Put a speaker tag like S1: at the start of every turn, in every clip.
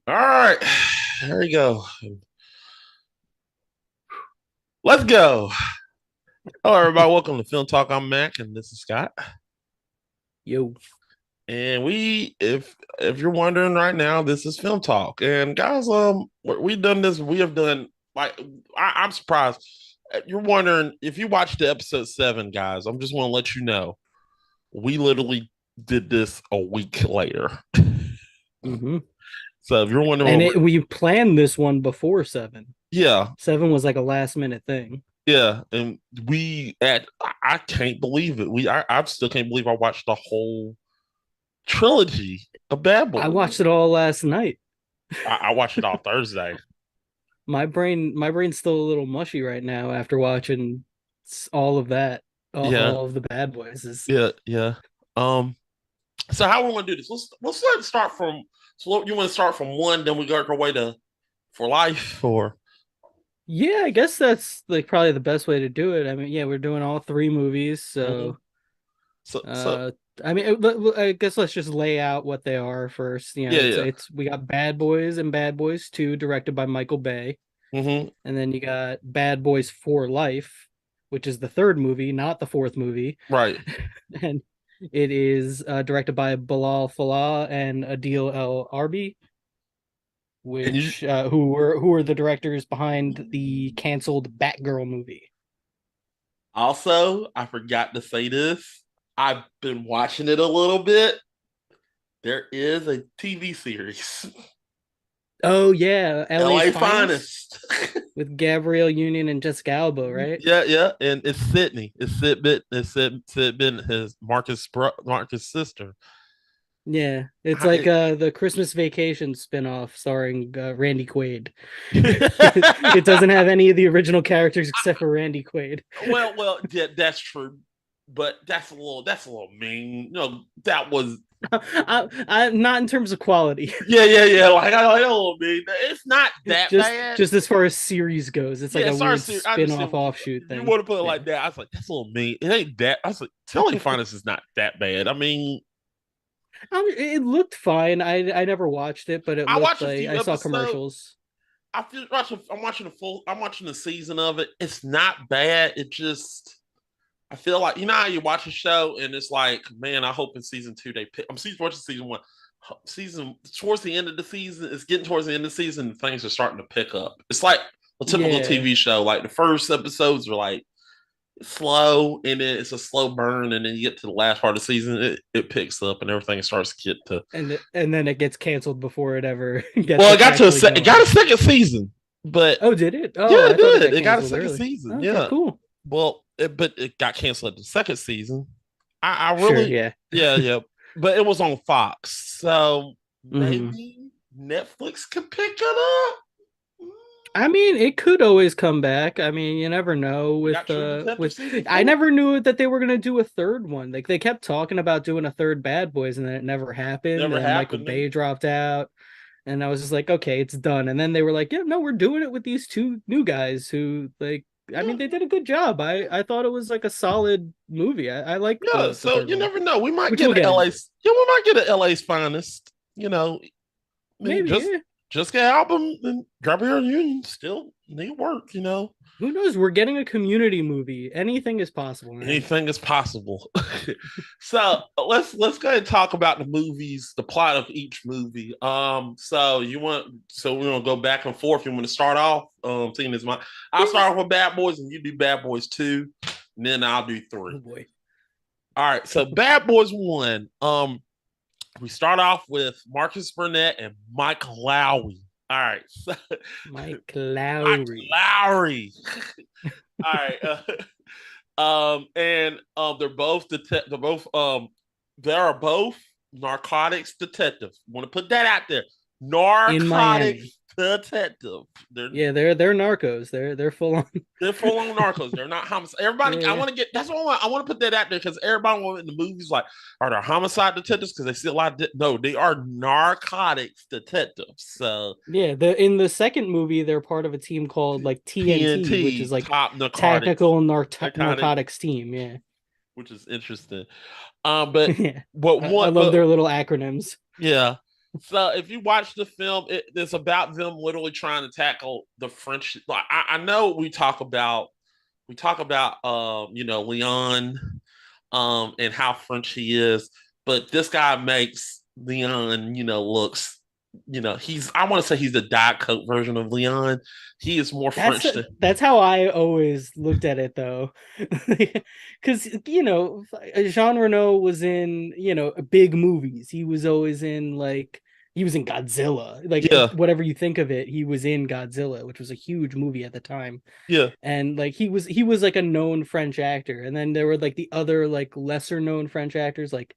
S1: All right, there we go. Let's go. Hello, everybody. Welcome to Film Talk. I'm Mac, and this is Scott.
S2: Yo.
S1: And if you're wondering right now, this is Film Talk. And guys, we've done this. We have done like I'm surprised. You're wondering if you watched the episode 7, guys. I'm just want to let you know we literally did this a week later.
S2: hmm
S1: So if you're wondering,
S2: And we planned this one before seven.
S1: yeah,
S2: Seven was like a last minute thing.
S1: yeah, and I can't believe it. I still can't believe I watched the whole trilogy of Bad
S2: I
S1: Boys.
S2: watched it all last night.
S1: I watched it all Thursday.
S2: My brain's still a little mushy right now after watching all of that,
S1: Yeah,
S2: all of the Bad Boys. Is
S1: yeah, yeah. Um, so how we want to do this? Let's start from. So you want to start from one, then we go our way to for life, or
S2: Yeah, I guess that's like probably the best way to do it. I mean, yeah, we're doing all three movies,
S1: mhm.
S2: so
S1: So
S2: uh I mean, I guess let's just lay out what they are first.
S1: yeah,
S2: It's
S1: yeah.
S2: we got Bad Boys and Bad Boys 2, directed by Michael Bay.
S1: Hmm.
S2: And then you got Bad Boys for Life, which is the third movie, not the fourth movie.
S1: Right.
S2: And it is directed by Bilal Fallah and Adil El Arbi,
S1: And you
S2: which who were the directors behind the canceled Batgirl movie.
S1: also, I forgot to say this. I've been watching it a little bit. There is a TV series.
S2: Oh yeah, LA's
S1: LA
S2: Finest
S1: Finest.
S2: with Gabrielle Union and Jessica Alba, right?
S1: Yeah, yeah. And it's Sydney. Sid Bit his Marcus sister.
S2: Yeah, it's
S1: I,
S2: like the Christmas Vacation spinoff starring Randy Quaid. It
S1: it,
S2: doesn't have any of the original characters except for Randy Quaid.
S1: yeah, that's true. But that's a little mean. That was
S2: Not in terms of quality,
S1: yeah. Like I like a little mean. It's not that
S2: just
S1: bad.
S2: just as far as series goes. It's like
S1: Yeah,
S2: a
S1: sorry,
S2: weird
S1: Siri, I understand
S2: spin-off
S1: what
S2: offshoot
S1: you
S2: thing.
S1: want to put it
S2: Yeah.
S1: like that. I was like, that's a little mean. It ain't that. I was like, Telly Finest is not that bad. I mean,
S2: It looked fine. I never watched it, but it
S1: I
S2: looked
S1: watched a
S2: like
S1: few
S2: I saw
S1: episodes.
S2: commercials.
S1: I'm watching the full. I'm watching the season of it. It's not bad. It just I feel like how you watch a show and it's like, man, I hope in season 2 they pick. I'm watching season 1. Season towards the end of the season, it's getting towards the end of the season, and things are starting to pick up. It's like a typical
S2: Yeah.
S1: TV show. Like the first episodes are like slow, and then it's a slow burn, and then you get to the last part of the season, it picks up, and everything starts to get to.
S2: And then it gets canceled before it ever gets
S1: Well, it got to
S2: actually
S1: it got
S2: going.
S1: a second season, but
S2: Oh, did it?
S1: yeah,
S2: Oh,
S1: it
S2: I thought it
S1: did.
S2: got
S1: It got a
S2: canceled
S1: second
S2: early.
S1: season.
S2: Okay,
S1: Yeah.
S2: cool.
S1: Well, but it got canceled at the second season. I
S2: Sure,
S1: really,
S2: yeah.
S1: yeah, yeah. But it was on Fox, so
S2: hmm
S1: maybe Netflix could pick it up.
S2: I mean, it could always come back. I mean, you never know
S1: We got True Detective
S2: with
S1: season
S2: I
S1: 4.
S2: never knew that they were gonna do a third one. Like they kept talking about doing a third Bad Boys and then it never happened.
S1: Never
S2: And then Michael
S1: happened.
S2: Bay dropped out. And I was just like, okay, it's done. And then they were like, yeah, no, we're doing it with these two new guys who like I
S1: Yeah,
S2: mean they did a good job. I thought it was like a solid movie. I liked
S1: yeah.
S2: the
S1: So
S2: third
S1: you
S2: one,
S1: never know. We might
S2: which
S1: get
S2: we'll
S1: an
S2: get into.
S1: LA's. Yeah, we might get an LA's finest. I mean,
S2: Maybe, yeah.
S1: just get an album and drop your union. Still need work.
S2: Who knows? We're getting a community movie. Anything is possible, man.
S1: Anything is possible. So let's go ahead and talk about the movies, the plot of each movie. So we're gonna go back and forth. You want to start off? Seeing as my, I'll
S2: Yeah.
S1: start off with Bad Boys, and you do Bad Boys 2, and then I'll do
S2: Oh
S1: 3.
S2: boy.
S1: All right. So Bad Boys 1. We start off with Marcus Burnett and Mike Lowry. All right. So,
S2: Mike
S1: Mike
S2: Lowry.
S1: Lowry. All right. And they're both they are both narcotics detectives. Want to put that out there?
S2: In Miami.
S1: Narcotics detective. They're
S2: Yeah, they're narcos. They're full on.
S1: they're full on narcos. They're not homicide. Everybody, I
S2: Yeah.
S1: want to get. That's what I want to put that out there because everybody in the movies like, are they homicide detectives? Because they see a lot. No, they are narcotics detectives. So
S2: Yeah, the in the second movie they're part of a team called like TNT, which is
S1: TNT
S2: like
S1: top narcotics
S2: tactical
S1: narcotic,
S2: narcotics team. Yeah.
S1: which is interesting. But
S2: Yeah.
S1: what
S2: I
S1: one?
S2: love
S1: But
S2: their little acronyms.
S1: yeah. So if you watch the film, it's about them literally trying to tackle the French. Like I know we talk about Leon and how French he is, but this guy makes Leon looks he's I want to say he's the Diet Coke version of Leon. He is more
S2: That's
S1: French than
S2: that's how I always looked at it though. Because Jean Reno was in big movies. He was always in like he was in Godzilla. Like
S1: yeah,
S2: whatever you think of it, he was in Godzilla, which was a huge movie at the time.
S1: yeah,
S2: And like he was like a known French actor. And then there were like the other like lesser known French actors like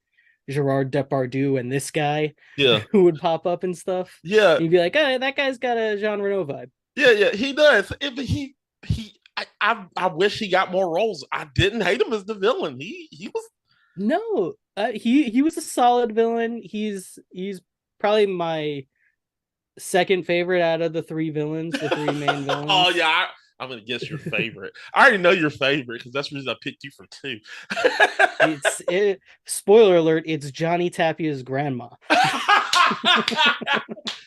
S2: Gerard Depardieu and this guy
S1: yeah,
S2: who would pop up and stuff.
S1: yeah,
S2: And you'd be like, oh, that guy's got a Jean Reno vibe.
S1: yeah. He does. I wish he got more roles. I didn't hate him as the villain. He was
S2: No, he was a solid villain. He's probably my second favorite out of the three villains, the three main
S1: oh
S2: villains.
S1: yeah, I'm gonna guess your favorite. I already know your favorite because that's the reason I picked you for two.
S2: Spoiler alert, it's Johnny Tapia's grandma.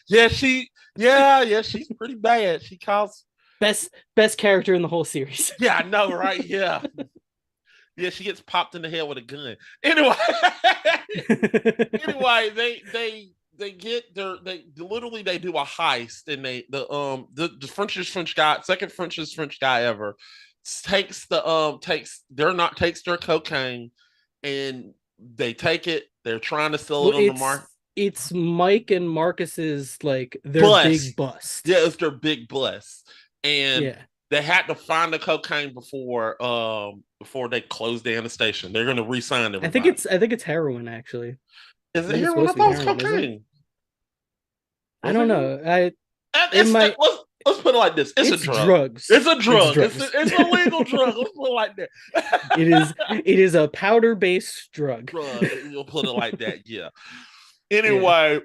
S1: yeah, yeah, she's pretty bad. She calls
S2: Best character in the whole series.
S1: Yeah, I know, right? Yeah. Yeah, she gets popped in the head with a gun. Anyway, anyway, they get their they literally they do a heist and the French guy, second French guy ever, takes their cocaine and they take it. They're trying to sell
S2: Well,
S1: it on the market.
S2: it's Mike and Marcus's like their big
S1: Bust.
S2: bust.
S1: Yeah, it's their big bust. And
S2: Yeah.
S1: they had to find the cocaine before they close down the station. They're gonna re-sign everybody.
S2: I think it's heroin actually.
S1: Is
S2: I
S1: it
S2: think it's
S1: heroin? I
S2: supposed to be
S1: thought it was
S2: heroin, isn't it?
S1: cocaine.
S2: I
S1: Was it
S2: don't
S1: heroin?
S2: know. I it
S1: It's
S2: might
S1: let's put it like this. It's a
S2: it's
S1: drug.
S2: drugs.
S1: It's a
S2: It's
S1: drug.
S2: drugs.
S1: It's a legal drug. Let's put it like
S2: It
S1: that.
S2: is it is a powder based drug.
S1: Drug. You'll put it like that. Yeah.
S2: Yeah.
S1: Anyway,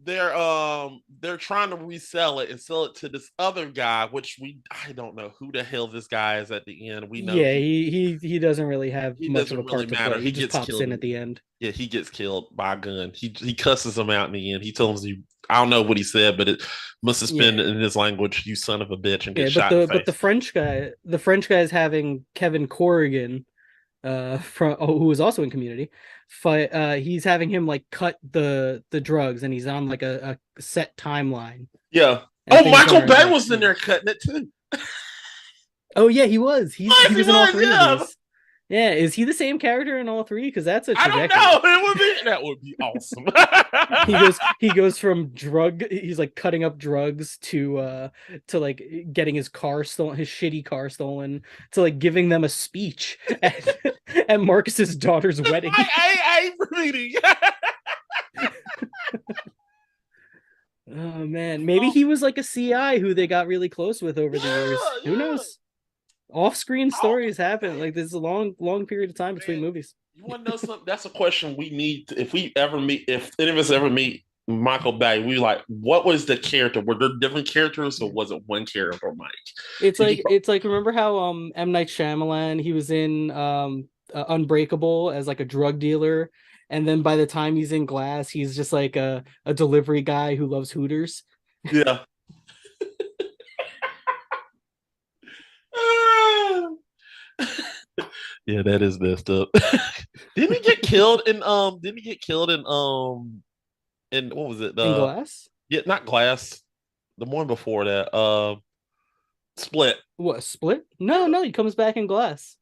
S1: they're trying to resell it and sell it to this other guy, which I don't know who the hell this guy is at the end. We know
S2: Yeah, he doesn't really have
S1: he
S2: much of
S1: doesn't
S2: a
S1: really
S2: part to
S1: matter.
S2: play.
S1: He
S2: He just
S1: gets
S2: pops
S1: killed.
S2: in at the end.
S1: Yeah, he gets killed by a gun. He cusses him out in the end. He tells you, I don't know what he said, but it must have been
S2: Yeah.
S1: in his language, you son of a bitch, and
S2: Yeah,
S1: get shot in the
S2: but
S1: face.
S2: The French guy is having Kevin Corrigan from who was also in Community fight he's having him like cut the drugs and he's on like a set timeline
S1: Yeah.
S2: and
S1: Oh,
S2: things
S1: Michael
S2: aren't
S1: Bay
S2: like
S1: was in there cutting it too.
S2: oh yeah, he
S1: Yes, he
S2: was in all
S1: was.
S2: three of
S1: Yeah.
S2: these. Yeah, is he the same character in all three? Because that's a
S1: I don't
S2: trajectory.
S1: know. That would be awesome.
S2: He goes from he's like cutting up drugs to like getting his car stolen, his shitty car stolen, to like giving them a speech at Marcus's daughter's wedding.
S1: I meeting.
S2: Oh man, maybe he was like a CI who they got really close with over the years.
S1: Yeah,
S2: Who
S1: yeah.
S2: knows? Off-screen
S1: Oh,
S2: stories happen. Like there's a long period of time between
S1: man.
S2: movies.
S1: You want to know something? That's a question we need. If we ever meet, if any of us ever meet Michael Bay, we like, what was the character? Were there different characters, or was it one character, Mike? Did you?
S2: It's like remember how M Night Shyamalan he was in Unbreakable as like a drug dealer, and then by the time he's in Glass, he's just like a delivery guy who loves Hooters.
S1: Yeah. Yeah, that is messed up. Didn't he get killed in Didn't he get killed in what was it?
S2: In Glass?
S1: Yeah, not Glass. The one before that. Split.
S2: What, Split? No, he comes back in Glass.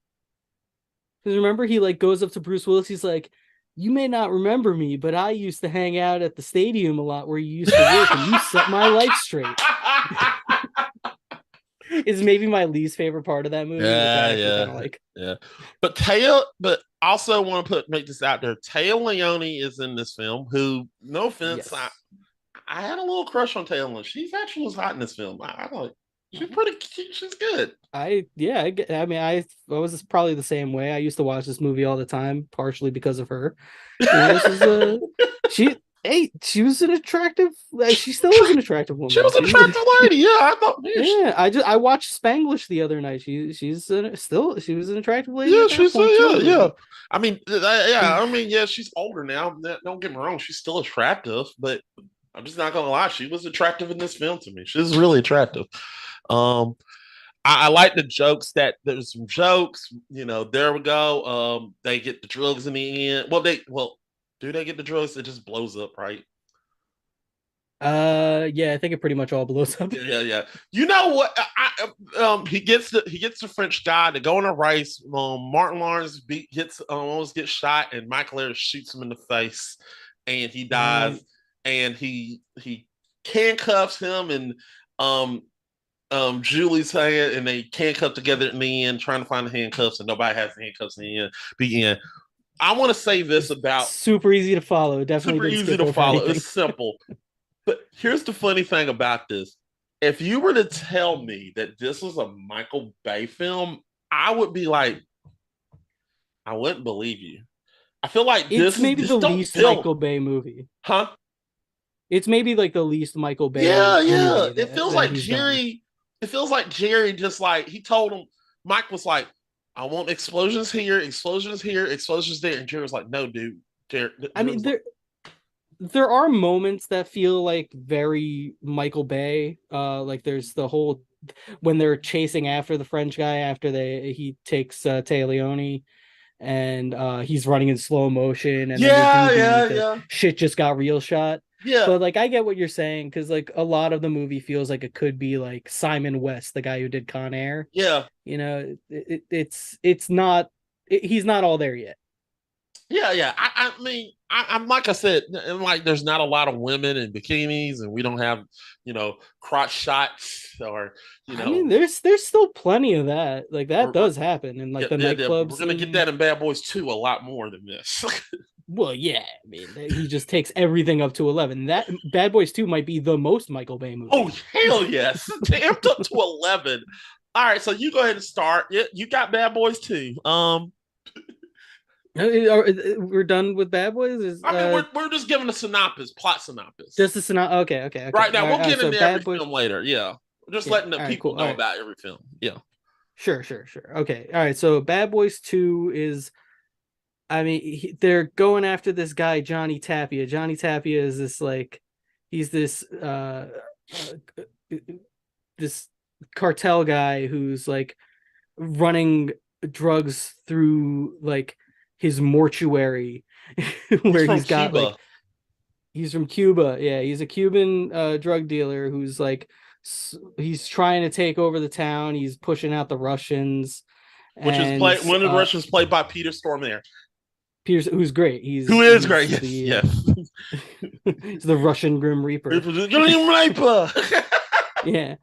S2: Because remember, he like goes up to Bruce Willis. He's like, "You may not remember me, but I used to hang out at the stadium a lot where you used to work, and you set my life straight." Is maybe my least favorite part of that movie.
S1: Yeah,
S2: Which I
S1: yeah,
S2: kind of like.
S1: yeah. But also want to make this out there. Taya Leone is in this film. Who, no offense,
S2: Yes.
S1: I had a little crush on Taya Leone. She's actually was hot in this film. I like. She's pretty. She's good.
S2: I mean I was probably the same way. I used to watch this movie all the time, partially because of her. You know, this is she Hey, she was an attractive. She still is an attractive
S1: She
S2: woman.
S1: was an attractive lady. Yeah, I thought. Man,
S2: Yeah. I watched Spanglish the other night. Still she was an attractive lady
S1: yeah,
S2: at that
S1: she's
S2: point
S1: yeah,
S2: too.
S1: yeah. I mean, yeah. I mean, yeah, she's older now. Don't get me wrong, she's still attractive, but I'm just not gonna lie, she was attractive in this film to me. She was really attractive. Um, I like the jokes that there's some jokes. There we go. They get the drugs in the end. Well, do they get the drugs? It just blows up, right?
S2: Yeah, I think it pretty much all blows up.
S1: Yeah, yeah, yeah. You know what? He gets the French guy to go on a race. Martin Lawrence gets almost gets shot, and Michael Ayers shoots him in the face, and he dies.
S2: Right.
S1: And he handcuffs him and um Julie's hand, and they handcuff together in the end, trying to find the handcuffs, and nobody has the handcuffs in the end. Begin. I want to say this about
S2: Super easy to follow. Definitely
S1: super
S2: didn't
S1: easy
S2: skip
S1: to
S2: over
S1: follow.
S2: anything.
S1: It's simple. But here's the funny thing about this. If you were to tell me that this was a Michael Bay film, I would be like, I wouldn't believe you. I feel like
S2: It's maybe
S1: this
S2: the
S1: don't
S2: least
S1: feel,
S2: Michael Bay movie.
S1: huh?
S2: It's maybe like the least Michael
S1: Yeah,
S2: Bay
S1: yeah.
S2: movie that he's done.
S1: It feels like Jerry just like he told him, Mike was like, I want explosions here, explosions there. And Jerry was like, no, dude. Jerry
S2: I mean,
S1: was like,
S2: there are moments that feel like very Michael Bay. Like there's the whole when they're chasing after the French guy after he takes Taya Leone and he's running in slow motion and then they
S1: yeah,
S2: do
S1: yeah,
S2: the
S1: yeah.
S2: shit just got real shot.
S1: Yeah,
S2: But like I get what you're saying because like a lot of the movie feels like it could be like Simon West, the guy who did Con Air.
S1: yeah.
S2: It's not he's not all there yet.
S1: Yeah, yeah. I mean, I'm like I said, and like there's not a lot of women in bikinis, and we don't have, crotch shots or, you
S2: I mean,
S1: know,
S2: there's still plenty of that. Like that
S1: we're
S2: does happen in like
S1: yeah,
S2: the
S1: yeah, yeah,
S2: nightclub
S1: we're gonna get that
S2: scene.
S1: in Bad Boys 2 a lot more than this.
S2: Well, yeah, I mean, he just takes everything up to 11. That Bad Boys 2 might be the most Michael Bay
S1: Oh
S2: movie.
S1: hell yes, amped up to 11. All right, so you go ahead and start. Yeah, you got Bad Boys 2.
S2: We're done with Bad Boys. Is
S1: I mean, we're just giving a synopsis, plot synopsis.
S2: just a synopsis? Okay.
S1: Right now, we'll get
S2: So
S1: into every
S2: Bad Boys.
S1: film later. Yeah, we're just
S2: Yeah.
S1: letting the
S2: All right.
S1: people
S2: Cool. All
S1: know
S2: right.
S1: about every film. Yeah.
S2: Sure. Okay. All right. So Bad Boys 2 is. I mean, they're going after this guy Johnny Tapia. Johnny Tapia is this like, he's uh this cartel guy who's like running drugs through like his mortuary
S1: He's
S2: where
S1: from
S2: he's got
S1: Cuba.
S2: like he's from Cuba. Yeah, he's a Cuban drug dealer who's like he's trying to take over the town. He's pushing out the Russians
S1: Which is
S2: and
S1: one of the Russians played by Peter Stormare,
S2: Pierce, who's great.
S1: who is great.
S2: He's
S1: Yes,
S2: the
S1: yes.
S2: he's the Russian Grim Reaper.
S1: Sniper.
S2: Yeah.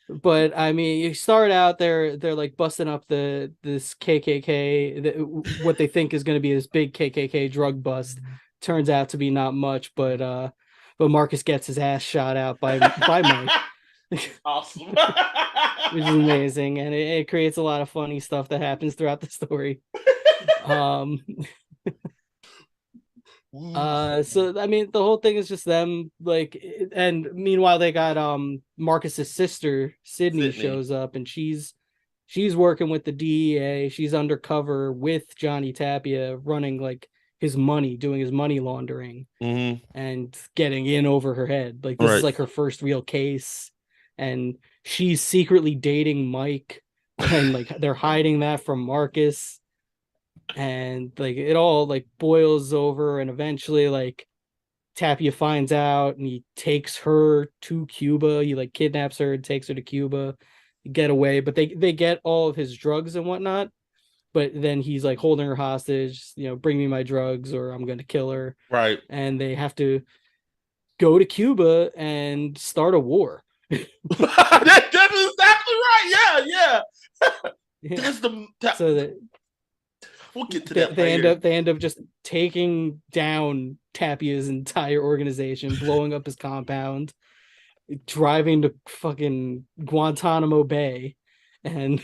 S2: But I mean, you start out they're like busting up this KKK, what they think is going to be this big KKK drug bust. Turns out to be not much, but Marcus gets his ass shot out by Mike,
S1: Awesome.
S2: which is amazing, and it creates a lot of funny stuff that happens throughout the story. Um, so I mean, the whole thing is just them like, and meanwhile they got Marcus's sister Sydney
S1: Sydney.
S2: shows up, and she's working with the DEA. She's undercover with Johnny Tapia, running like his money, doing his money laundering,
S1: Mm-hmm.
S2: and getting in over her head. Like this is
S1: Right.
S2: like her first real case, and she's secretly dating Mike, and like they're hiding that from Marcus, and like it all like boils over, and eventually like Tapia finds out, and he takes her to Cuba. He like kidnaps her and takes her to Cuba, get away, but they get all of his drugs and whatnot. But then he's like holding her hostage, bring me my drugs or I'm going to kill her.
S1: Right.
S2: And they have to go to Cuba and start a war.
S1: That is exactly right. Yeah, yeah. That's
S2: So that
S1: we'll get to that
S2: they
S1: later.
S2: end up just taking down Tapia's entire organization, blowing up his compound, driving to fucking Guantanamo Bay, and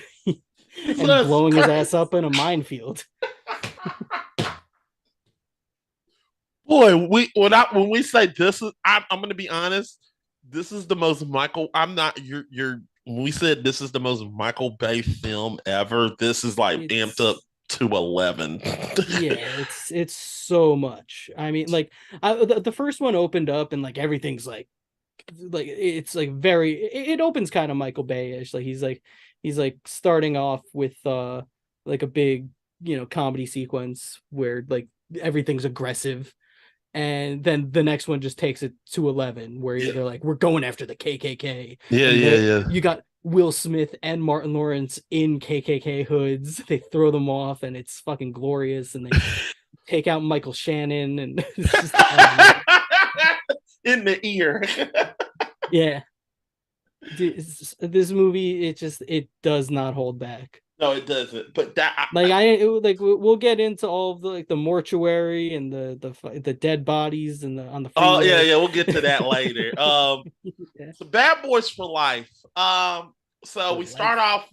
S2: and
S1: Jesus
S2: blowing his ass
S1: Christ.
S2: up in a minefield.
S1: Boy, when we say this is, I'm going to be honest. This is the most Michael. I'm not. You're. When we said this is the most Michael Bay film ever, this is like amped up
S2: It's
S1: to 11.
S2: yeah, it's so much. I mean, like the first one opened up and like everything's like it's like very it opens kind of Michael Bay-ish. Like he's like starting off with like a big, comedy sequence where like everything's aggressive, and then the next one just takes it to 11 where
S1: Yeah,
S2: they're like, we're going after the KKK,
S1: yeah,
S2: and
S1: yeah,
S2: they
S1: yeah.
S2: you got Will Smith and Martin Lawrence in KKK hoods. They throw them off and it's fucking glorious, and they take out Michael Shannon, and it's just
S1: In the ear.
S2: yeah. This movie, it does not hold back.
S1: No, it doesn't. But that.
S2: Like like we'll get into all of the like the mortuary and the dead bodies and the on the
S1: Oh yeah,
S2: freeway.
S1: yeah. We'll get to that later.
S2: Yeah.
S1: So Bad Boys for Life. So
S2: For life.
S1: we start off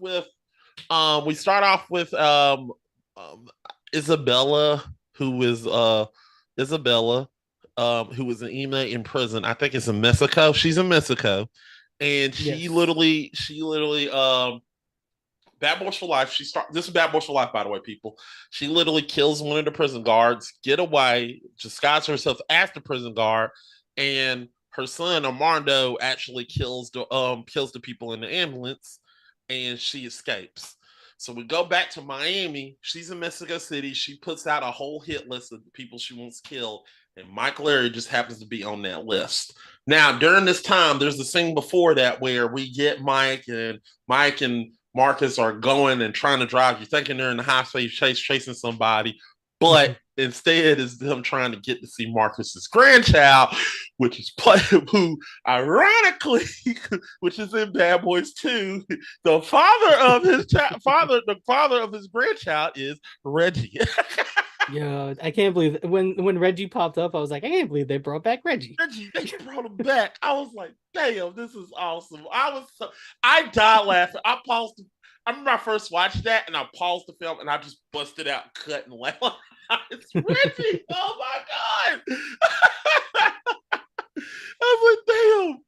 S1: with um Isabella, who is Isabella, who was an inmate in prison. I think it's in Mexico. She's in Mexico, and
S2: Yes.
S1: she literally Bad Boys for Life. This is Bad Boys for Life, by the way, people. She literally kills one of the prison guards, get away, disguises herself as the prison guard, and her son Armando actually kills the people in the ambulance, and she escapes. So we go back to Miami. She's in Mexico City. She puts out a whole hit list of the people she wants killed, and Mike Larry just happens to be on that list. Now, during this time, there's the scene before that where we get Mike and Marcus are going and trying to drive. You're thinking they're in the high speed chase chasing somebody, but instead is them trying to get to see Marcus's grandchild, which is who ironically, which is in Bad Boys 2, the the father of his grandchild is Reggie.
S2: Yeah, I can't believe when Reggie popped up, I was like, I can't believe they brought back Reggie.
S1: Reggie, they brought him back. I was like, damn, this is awesome. I died laughing. I remember I first watched that and I paused the film and I just busted out cut and laughed. It's Reggie. Oh my God. I was like, damn.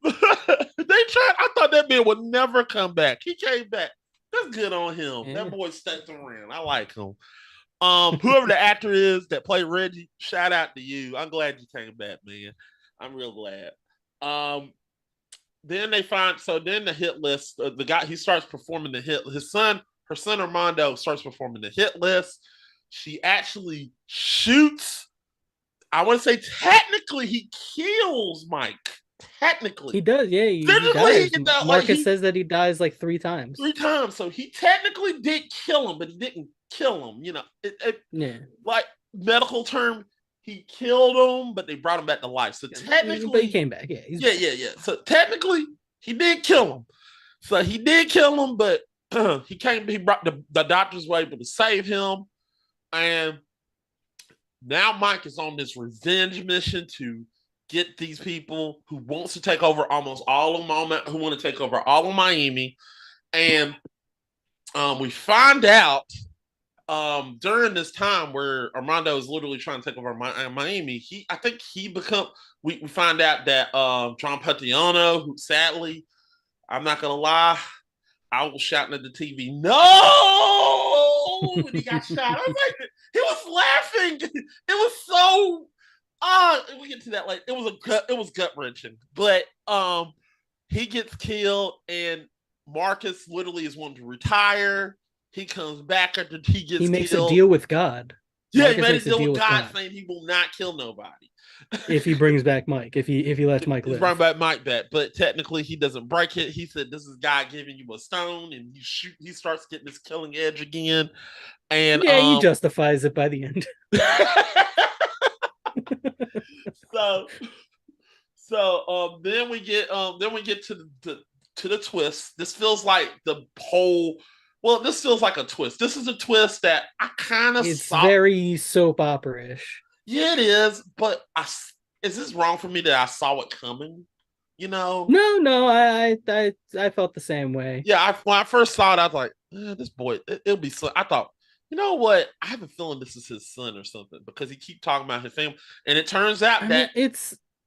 S1: They tried. I thought that man would never come back. He came back. That's good on him.
S2: Yeah.
S1: That boy stuck around. I like him. Whoever the actor is that played Reggie, shout out to you. I'm glad you came back, man. I'm real glad. Um, then the hit list. The guy he starts performing the hit. Her son Armando starts performing the hit list. She actually shoots. I want to say technically he kills Mike.
S2: He
S1: Technically,
S2: does, yeah, he
S1: physically he
S2: dies.
S1: can die, like
S2: Marcus
S1: he
S2: says that he dies like 3 times.
S1: 3 times. So he technically did kill him, but he didn't kill him.
S2: Yeah.
S1: Like medical term, he killed him, but they brought him back to life. So
S2: But he
S1: technically,
S2: came back. Yeah,
S1: yeah, yeah, yeah. So technically, he did kill him. So he did kill him, but he came. He brought the doctors were able to save him, and now Mike is on this revenge mission to get these people who wants to take over almost all of Miami, who want to take over all of Miami, and we find out during this time where Armando is literally trying to take over Miami, I think he become we find out that John Patiano, who sadly, I'm not gonna lie, I was shouting at the TV, no, when he got shot. I was like, he was laughing. It was so we get to that later. It was gut wrenching. But he gets killed and Marcus literally is wanting to retire. He comes back after he
S2: he
S1: gets
S2: makes a
S1: killed.
S2: deal with God.
S1: Yeah, he
S2: Marcus
S1: made a
S2: makes a
S1: deal
S2: deal
S1: with
S2: with
S1: God
S2: God
S1: saying he will not kill nobody.
S2: if he brings back Mike, if he lets Mike
S1: He's
S2: live.
S1: bringing back Mike back, but technically he doesn't break it. He said this is God giving you a stone, and he starts getting this killing edge again. And
S2: Yeah, he justifies it by the end.
S1: so then we get to the twist. This feels like this feels like a twist. This is a twist that I kind of
S2: It's
S1: saw.
S2: very soap opera-ish.
S1: Yeah, it is, but is this wrong for me that I saw it coming? You know?
S2: No, I felt the same way.
S1: Yeah, when I first saw it, I was like, this boy, it'll be so. I thought you know what? I have a feeling this is his son or something because he keep talking about his family, and it turns out
S2: I mean,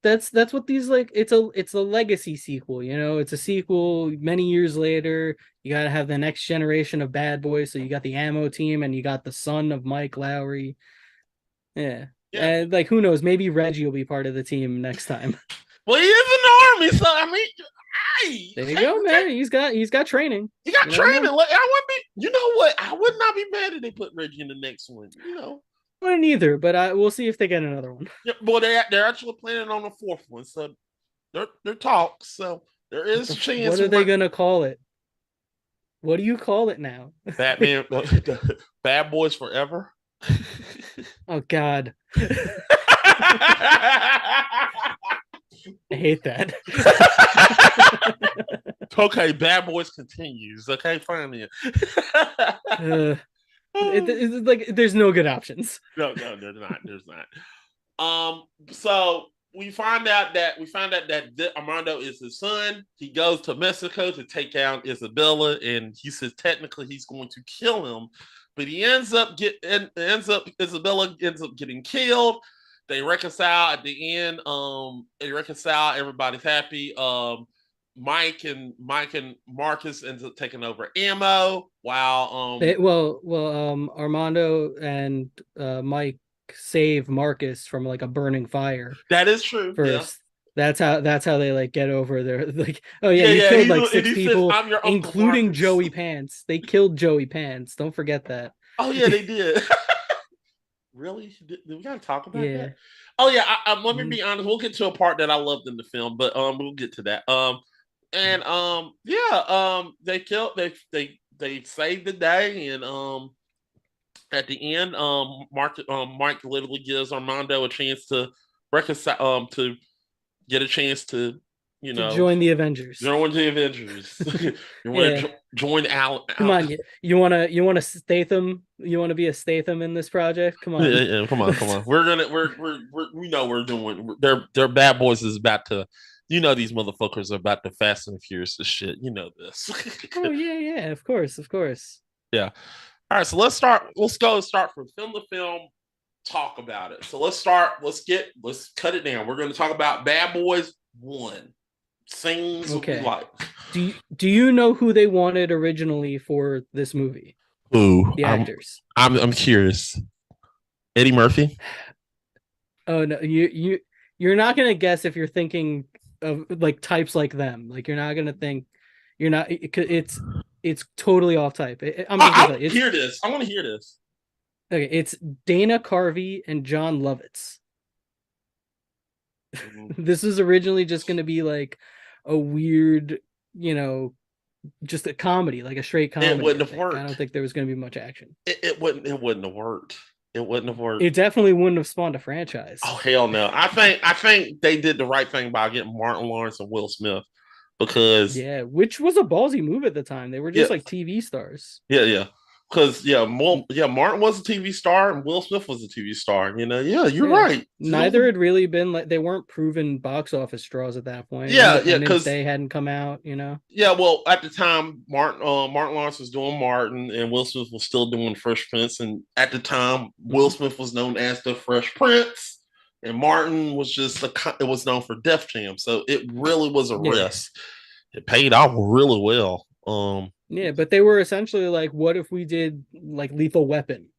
S1: that
S2: that's what these like. It's a legacy sequel. It's a sequel many years later. You got to have the next generation of bad boys. So you got the Ammo team, and you got the son of Mike Lowry. Yeah,
S1: yeah.
S2: and like who knows? Maybe Reggie will be part of the team next time.
S1: Well, he is in the army, so I mean, hey,
S2: There you go, man. He's got training.
S1: he got
S2: You never
S1: training.
S2: know.
S1: Like, I wouldn't be. You know what? I would not be mad if they put Reggie in the next one. You know.
S2: Wouldn't either, but we'll see if they get another one.
S1: Yeah, boy, they're actually planning on a fourth one, so they're talks. So there is a chance.
S2: What are they gonna call it? What do you call it now?
S1: Batman, Bad Boys Forever.
S2: Oh God, I hate that.
S1: Okay, Bad Boys continues. Okay, fine then.
S2: It's like there's no good options.
S1: No, there's not. There's not. So we find out that Armando is his son. He goes to Mexico to take down Isabella, and he says technically he's going to kill him, but Isabella ends up getting killed. They reconcile at the end. They reconcile. Everybody's happy. Mike and Marcus ends up taking over ammo while
S2: Armando and Mike save Marcus from like a burning fire
S1: that is true.
S2: first. Yeah. That's how they like get over their like, oh
S1: Yeah,
S2: you
S1: yeah.
S2: killed like six people,
S1: says, I'm your
S2: including
S1: Marcus.
S2: Joey Pants. They killed Joey Pants. Don't forget that.
S1: Oh yeah, they did. Really? Did we gotta talk about
S2: Yeah.
S1: that? Oh yeah. Let me be honest. We'll get to a part that I loved in the film, but we'll get to that. And yeah, they saved the day, and at the end, Mike literally gives Armando a chance to reconcile, to get a chance to,
S2: To join the Avengers.
S1: join the Avengers. You want to join Al?
S2: Come on, you want to Statham? You want to be a Statham in this project? Come on.
S1: Yeah, come on. We know we're doing. Their Bad Boys is about to. These motherfuckers are about to Fast and Furious this shit. You know this.
S2: Oh yeah, of course.
S1: Yeah. All right, so let's start. Let's start from film to film. Talk about it. So let's start. Let's cut it down. We're going to talk about Bad Boys 1. Scenes
S2: okay.
S1: we like.
S2: Do you know who they wanted originally for this movie?
S1: Who?
S2: The actors.
S1: I'm curious. Eddie Murphy.
S2: Oh no, you're not gonna guess if you're thinking of like types like them. Like you're not gonna think. You're not. It's totally off type.
S1: I want to hear this. I want to hear this.
S2: Okay, it's Dana Carvey and John Lovitz. This is originally just going to be like a weird, just a comedy, like a straight comedy.
S1: It wouldn't have worked.
S2: I don't think there was going to be much action.
S1: It wouldn't have worked. It wouldn't have worked.
S2: It definitely wouldn't have spawned a franchise.
S1: Oh hell no! I think they did the right thing by getting Martin Lawrence and Will Smith, because
S2: which was a ballsy move at the time. They were just like TV stars.
S1: Yeah. Because Martin was a TV star and Will Smith was a TV star. You're right.
S2: Neither had really been like, they weren't proven box office draws at that point.
S1: Yeah, because
S2: they hadn't come out.
S1: Yeah, well, at the time, Martin Lawrence was doing Martin, and Will Smith was still doing Fresh Prince. And at the time, Will Smith was known as the Fresh Prince, and Martin was it was known for Def Jam. So it really was a risk. It paid off really well.
S2: Yeah, but they were essentially like, what if we did like Lethal Weapon,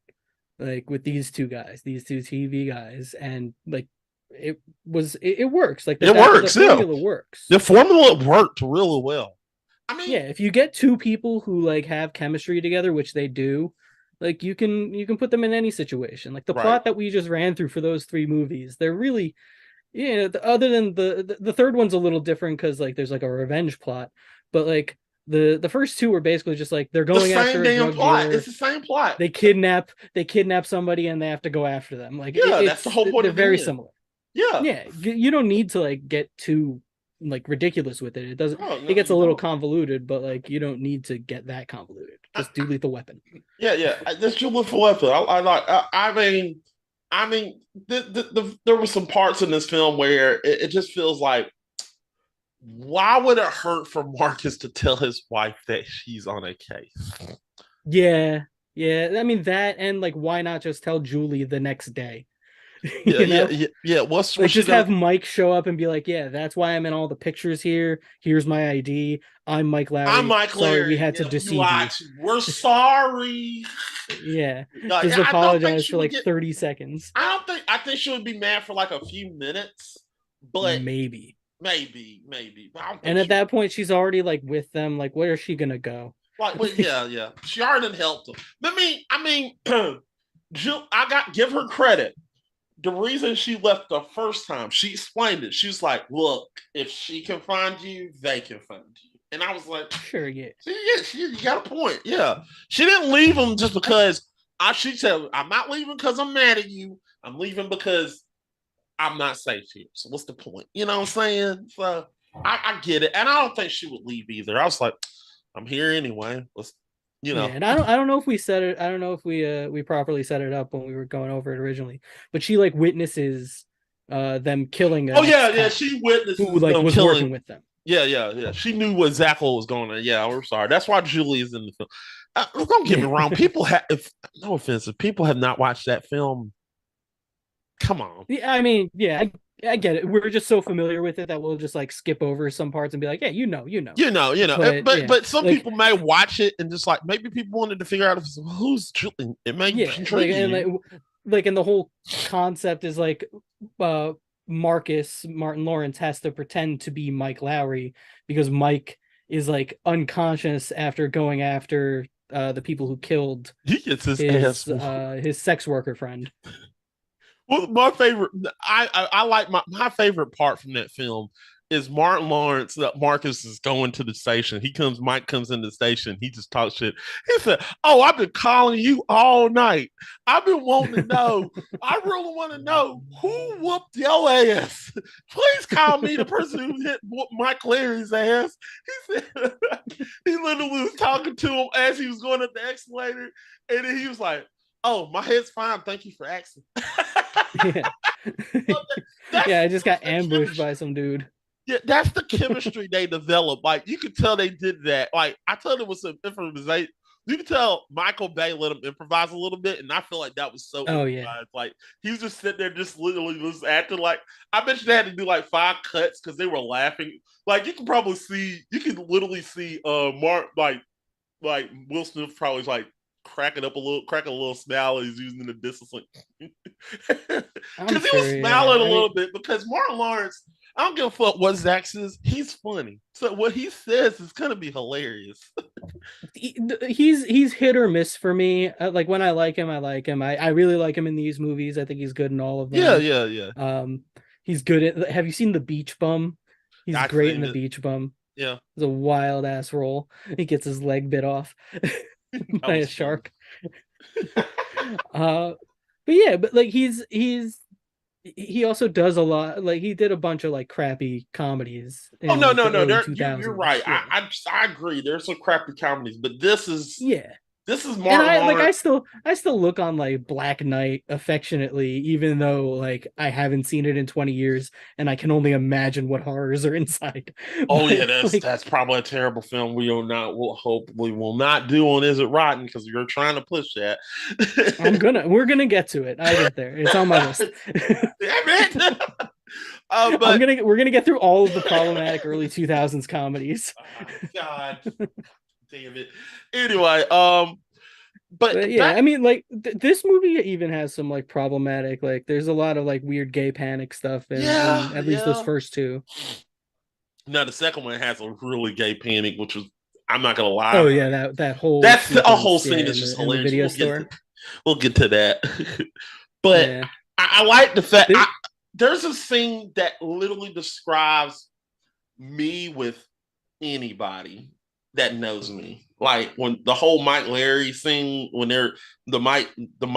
S2: like with these two TV guys, and like it works. Like
S1: it works.
S2: The formula works.
S1: The formula worked really well. I mean,
S2: if you get two people who like have chemistry together, which they do, like you can put them in any situation. Like the plot that we just ran through for those 3 movies, they're really, other than the third one's a little different because like there's like a revenge plot, but like. The first 2 were basically just like they're going after a drug dealer.
S1: It's the same plot.
S2: They kidnap somebody and they have to go after them. Like
S1: that's the whole point.
S2: They're very similar.
S1: Yeah.
S2: You don't need to like get too like ridiculous with it. It doesn't. It gets a little convoluted, but like you don't need to get that convoluted. Just do Lethal Weapon.
S1: Yeah. Just do Lethal Weapon. I mean, there were some parts in this film where it just feels like. Why would it hurt for Marcus to tell his wife that she's on a case?
S2: Yeah, Yeah, I mean that, and like, why not just tell Julie the next day?
S1: Yeah,
S2: You
S1: yeah,
S2: know,
S1: yeah, yeah. What's
S2: like
S1: she
S2: just
S1: gonna?
S2: have Mike show up and be like, "Yeah, that's why I'm in all the pictures here. Here's my ID. I'm Mike
S1: I'm
S2: Lowry.
S1: Mike
S2: Sorry, we
S1: Larry.
S2: had to
S1: Yeah, we
S2: deceive you."
S1: lied to you. We're sorry.
S2: Yeah,
S1: Yeah,
S2: just
S1: I don't think
S2: apologize
S1: she
S2: for
S1: would
S2: like
S1: get.
S2: 30 seconds,
S1: I don't think. I think she would be mad for like a few minutes, but
S2: maybe.
S1: maybe. But I don't
S2: And
S1: think
S2: at
S1: she would.
S2: that point, she's already like with them. Like, where is she gonna go?
S1: Like, well, yeah, yeah. She already helped him. I mean, Jill. I got give her credit. The reason she left the first time, she explained it. She was like, "Look, if she can find you, they can find you." And I was like,
S2: Sure, yeah.
S1: yeah, you got a point. Yeah. She didn't leave him just because she said, I'm not leaving because I'm mad at you. I'm leaving because I'm not safe here. So what's the point? You know what I'm saying? So I get it. And I don't think she would leave either. I was like, I'm here anyway. Let's, you
S2: Yeah,
S1: know.
S2: and I don't know if we said it. I don't know if we properly set it up when we were going over it originally. But she like witnesses them killing
S1: Oh
S2: an
S1: yeah, yeah.
S2: ex-cop
S1: She
S2: who
S1: witnesses
S2: like
S1: them
S2: was
S1: killing.
S2: working with them.
S1: Yeah, yeah, yeah. She knew what exactly was going on. Yeah, we're sorry. That's why Julie is in the film. Don't get me
S2: Yeah.
S1: wrong. People have, if no offense, if people have not watched that film, come on.
S2: Yeah, I mean, yeah, I get it. We're just so familiar with it that we'll just like skip over some parts and be like, yeah, you know. But
S1: But
S2: yeah,
S1: some
S2: like
S1: people may watch it and just like maybe people wanted to figure out if who's Julie. It may
S2: yeah,
S1: intrigue
S2: and
S1: you.
S2: like and the whole concept is like uh Martin Lawrence has to pretend to be Mike Lowry because Mike is like unconscious after going after the people who killed
S1: He gets his ass.
S2: his sex worker friend.
S1: Well, my favorite, I like my favorite part from that film is Martin Lawrence. That Marcus is going to the station. Mike comes in the station. He just talks shit. He said, "Oh, I've been calling you all night. I've been wanting to know. I really want to know who whooped your ass. Please call me the person who whooped Mike Larry's ass." He said he literally was talking to him as he was going up the escalator, and then he was like, "Oh, my head's fine. Thank you for asking."
S2: Yeah.
S1: that's
S2: Yeah, I just got
S1: the
S2: ambushed
S1: chemistry.
S2: by some dude.
S1: Yeah, that's the chemistry they developed. Like you could tell they did that. Like I told it was some improvisation. You could tell Michael Bay let him improvise a little bit, and I feel like that was so
S2: Oh yeah.
S1: improvised. Like he was just sitting there, just literally just acting like. I bet you they had to do like 5 cuts because they were laughing. Like you can probably see, you can literally see Mark like Will Smith probably like cracking a little smile. He's using the distance like
S2: I'm
S1: because he was
S2: sure,
S1: smiling
S2: yeah.
S1: a
S2: I mean,
S1: little bit because Martin Lawrence. I don't give a fuck what Zach says. He's funny. So what he says is gonna be hilarious.
S2: he's hit or miss for me. Like when I like him, I like him. I really like him in these movies. I think he's good in all of
S1: Yeah,
S2: them.
S1: yeah, yeah.
S2: Um, he's good at. Have you seen The Beach Bum? He's
S1: I've
S2: great in
S1: seen
S2: The
S1: it.
S2: Beach Bum.
S1: Yeah,
S2: It's a wild ass role. He gets his leg bit off
S1: that
S2: by a
S1: was funny.
S2: shark. Uh, but yeah, but like he also does a lot. Like he did a bunch of like crappy comedies
S1: Oh
S2: in
S1: no,
S2: like
S1: no,
S2: the
S1: no.
S2: early
S1: You're right.
S2: 2000s. Yeah,
S1: I agree. There's some crappy comedies, but
S2: yeah.
S1: this is
S2: And
S1: Martin Lawrence.
S2: I still look on like Black Knight affectionately, even though like I haven't seen it in 20 years and I can only imagine what horrors are inside.
S1: Oh yeah,
S2: But like
S1: that's probably a terrible film. We will not. We'll hope we will not do on Is It Rotten because you're trying to push that.
S2: we're gonna get to it. I'll get there. It's on my list.
S1: Damn it! But
S2: We're gonna get through all of the problematic early 2000s comedies.
S1: God damn it. Anyway,
S2: But
S1: but
S2: yeah,
S1: back.
S2: I mean, like this movie even has some like problematic, like there's a lot of like weird gay panic stuff in
S1: Yeah,
S2: at least those
S1: yeah.
S2: first two.
S1: Now the second one has a really gay panic, which was I'm not gonna lie.
S2: Oh yeah, that whole
S1: That's a whole
S2: sequence,
S1: scene
S2: yeah,
S1: is just
S2: in the
S1: hilarious.
S2: video store.
S1: We'll get to that. But
S2: Yeah.
S1: I like the fact
S2: They,
S1: there's a scene that literally describes me with anybody that knows me. Like when the whole Mike Larry scene, when they're the mic, the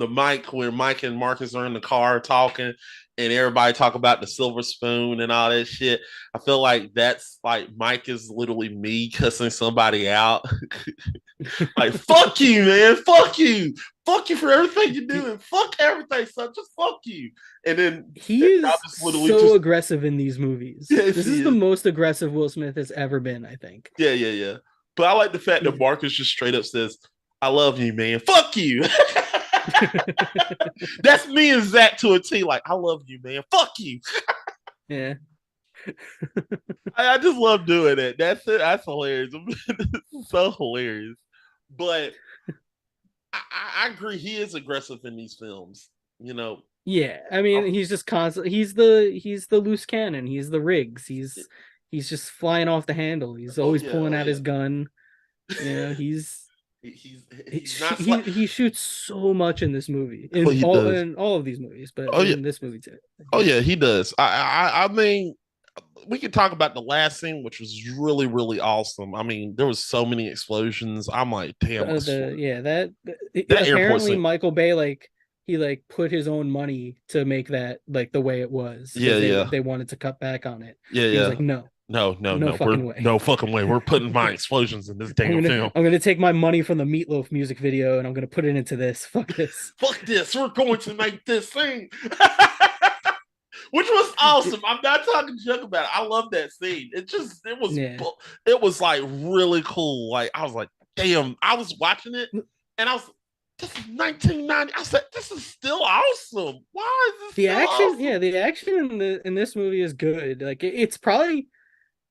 S1: mic where Mike and Marcus are in the car talking, and everybody talk about the silver spoon and all that shit. I feel like that's like Mike is literally me cussing somebody out. Like, fuck you, man. Fuck you. Fuck you for everything you're doing. Fuck everything, son. Just fuck you. And then
S2: he
S1: I'll
S2: is
S1: just literally
S2: so
S1: just,
S2: aggressive in these movies.
S1: yes,
S2: This
S1: he
S2: is the
S1: is.
S2: most aggressive Will Smith has ever been, I think.
S1: Yeah, yeah, yeah. But I like the fact that
S2: He's
S1: Marcus just straight up says, I love you, man. Fuck you. That's me and Zach to a T. Like, I love you, man. Fuck you.
S2: Yeah.
S1: I just love doing it. That's it. That's hilarious. So hilarious. But I agree. He is aggressive in these films. You know.
S2: Yeah, I mean, he's just constant. He's the loose cannon. He's the Riggs. He's just flying off the handle. He's
S1: Oh
S2: always
S1: yeah.
S2: pulling
S1: Oh
S2: out
S1: yeah.
S2: his gun. He's
S1: He's not.
S2: he shoots so much in this movie,
S1: Oh, he does.
S2: in all of these movies, but
S1: Oh yeah.
S2: in this movie too.
S1: Oh yeah. He does. I mean, we can talk about the last scene, which was really, really awesome. I mean, there was so many explosions. I'm like, damn, that airport
S2: Apparently
S1: scene.
S2: Michael Bay he put his own money to make that like the way it was
S1: Yeah,
S2: because
S1: yeah,
S2: they wanted to cut back on it.
S1: yeah,
S2: He was
S1: yeah.
S2: like, no,
S1: No, no,
S2: no
S1: no. We're
S2: fucking way.
S1: no fucking way. We're putting my explosions in this damn film.
S2: I'm gonna take my money from the Meatloaf music video and I'm gonna put it into this. Fuck this.
S1: Fuck this. We're going to make this thing. Which was awesome. I'm not talking junk about it. I love that scene.
S2: Yeah.
S1: It was like really cool. Like I was like, damn, I was watching it and I was this is 1990. I said, this is still awesome. Why is this
S2: The
S1: still
S2: action,
S1: awesome?
S2: yeah, the action in this movie is good. Like it's probably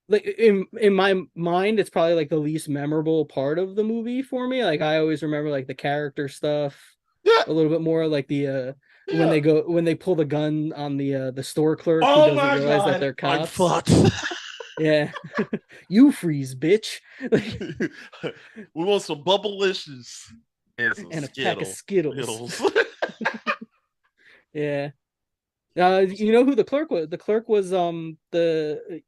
S2: like in my mind, it's probably like the least memorable part of the movie for me. Like I always remember like the character stuff
S1: Yeah,
S2: a little bit more, like
S1: yeah.
S2: when they pull the gun on the store clerk who
S1: Oh
S2: doesn't
S1: my
S2: realize that
S1: god.
S2: they're
S1: Like
S2: cops.
S1: fuck.
S2: Yeah, you freeze, bitch,
S1: We want some bubblicious and some
S2: and a pack of
S1: Skittles.
S2: Skittles.
S1: Skittles.
S2: Yeah. You know who the clerk was? The clerk was the